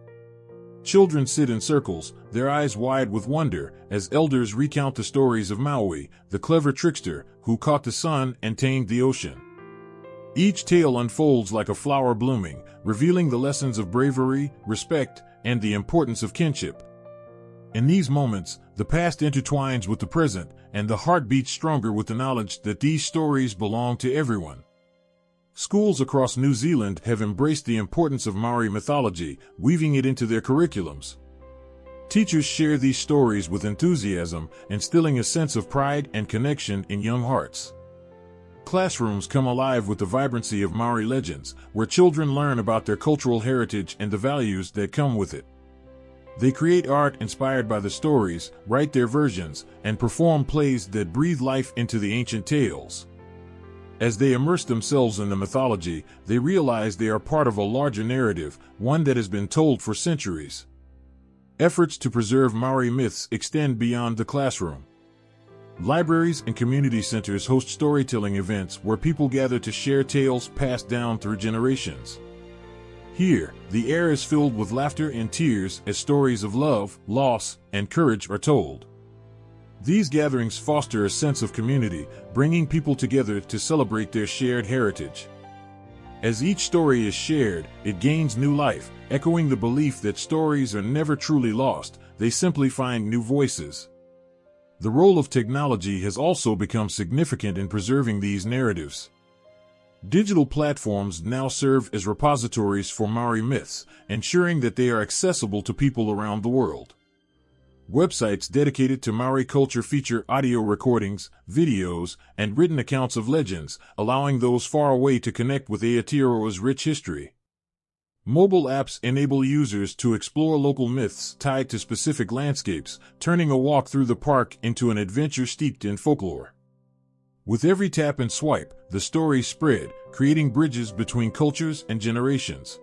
Children sit in circles, their eyes wide with wonder, as elders recount the stories of Maui, the clever trickster who caught the sun and tamed the ocean. Each tale unfolds like a flower blooming, revealing the lessons of bravery, respect, and the importance of kinship. In these moments, the past intertwines with the present, and the heart beats stronger with the knowledge that these stories belong to everyone. Schools across New Zealand have embraced the importance of Maori mythology, weaving it into their curriculums. Teachers share these stories with enthusiasm, instilling a sense of pride and connection in young hearts. Classrooms come alive with the vibrancy of Maori legends, where children learn about their cultural heritage and the values that come with it. They create art inspired by the stories, write their versions, and perform plays that breathe life into the ancient tales. As they immerse themselves in the mythology, they realize they are part of a larger narrative, one that has been told for centuries. Efforts to preserve Maori myths extend beyond the classroom. Libraries and community centers host storytelling events where people gather to share tales passed down through generations. Here, the air is filled with laughter and tears as stories of love, loss, and courage are told. These gatherings foster a sense of community, bringing people together to celebrate their shared heritage. As each story is shared, it gains new life, echoing the belief that stories are never truly lost, they simply find new voices. The role of technology has also become significant in preserving these narratives. Digital platforms now serve as repositories for Maori myths, ensuring that they are accessible to people around the world. Websites dedicated to Maori culture feature audio recordings, videos, and written accounts of legends, allowing those far away to connect with Aotearoa's rich history. Mobile apps enable users to explore local myths tied to specific landscapes, turning a walk through the park into an adventure steeped in folklore. With every tap and swipe, the stories spread, creating bridges between cultures and generations.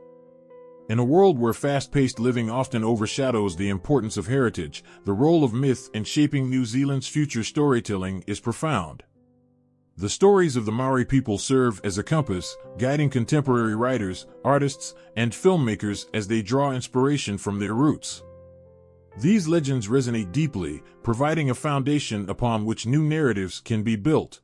In a world where fast-paced living often overshadows the importance of heritage, the role of myth in shaping New Zealand's future storytelling is profound. The stories of the Maori people serve as a compass, guiding contemporary writers, artists, and filmmakers as they draw inspiration from their roots. These legends resonate deeply, providing a foundation upon which new narratives can be built.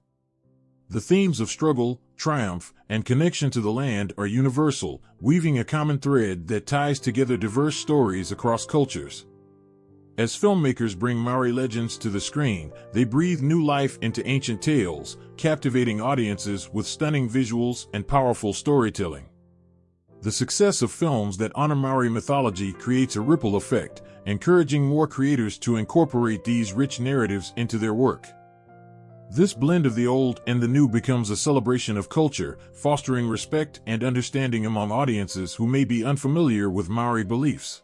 The themes of struggle, triumph, and connection to the land are universal, weaving a common thread that ties together diverse stories across cultures. As filmmakers bring Maori legends to the screen, they breathe new life into ancient tales, captivating audiences with stunning visuals and powerful storytelling. The success of films that honor Maori mythology creates a ripple effect, encouraging more creators to incorporate these rich narratives into their work. This blend of the old and the new becomes a celebration of culture, fostering respect and understanding among audiences who may be unfamiliar with Maori beliefs.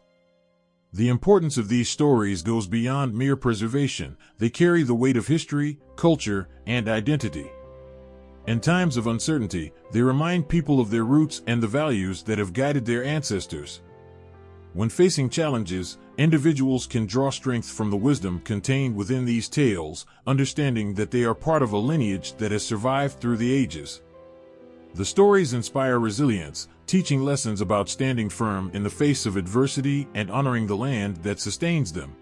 The importance of these stories goes beyond mere preservation. They carry the weight of history, culture, and identity. In times of uncertainty, they remind people of their roots and the values that have guided their ancestors. When facing challenges, individuals can draw strength from the wisdom contained within these tales, understanding that they are part of a lineage that has survived through the ages. The stories inspire resilience, teaching lessons about standing firm in the face of adversity and honoring the land that sustains them.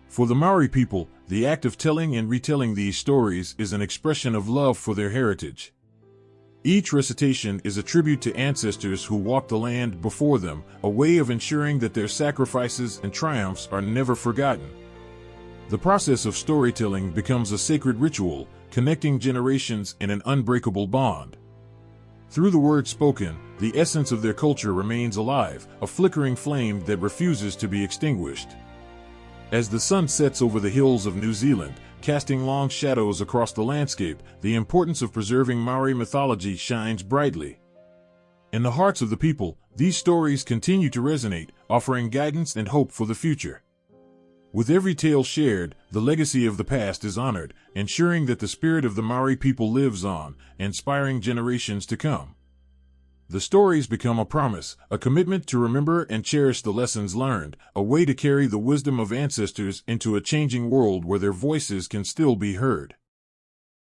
For the Maori people, the act of telling and retelling these stories is an expression of love for their heritage. Each recitation is a tribute to ancestors who walked the land before them, a way of ensuring that their sacrifices and triumphs are never forgotten. The process of storytelling becomes a sacred ritual, connecting generations in an unbreakable bond. Through the words spoken, the essence of their culture remains alive, a flickering flame that refuses to be extinguished. As the sun sets over the hills of New Zealand, casting long shadows across the landscape, the importance of preserving Maori mythology shines brightly. In the hearts of the people, these stories continue to resonate, offering guidance and hope for the future. With every tale shared, the legacy of the past is honored, ensuring that the spirit of the Maori people lives on, inspiring generations to come. The stories become a promise, a commitment to remember and cherish the lessons learned, a way to carry the wisdom of ancestors into a changing world where their voices can still be heard.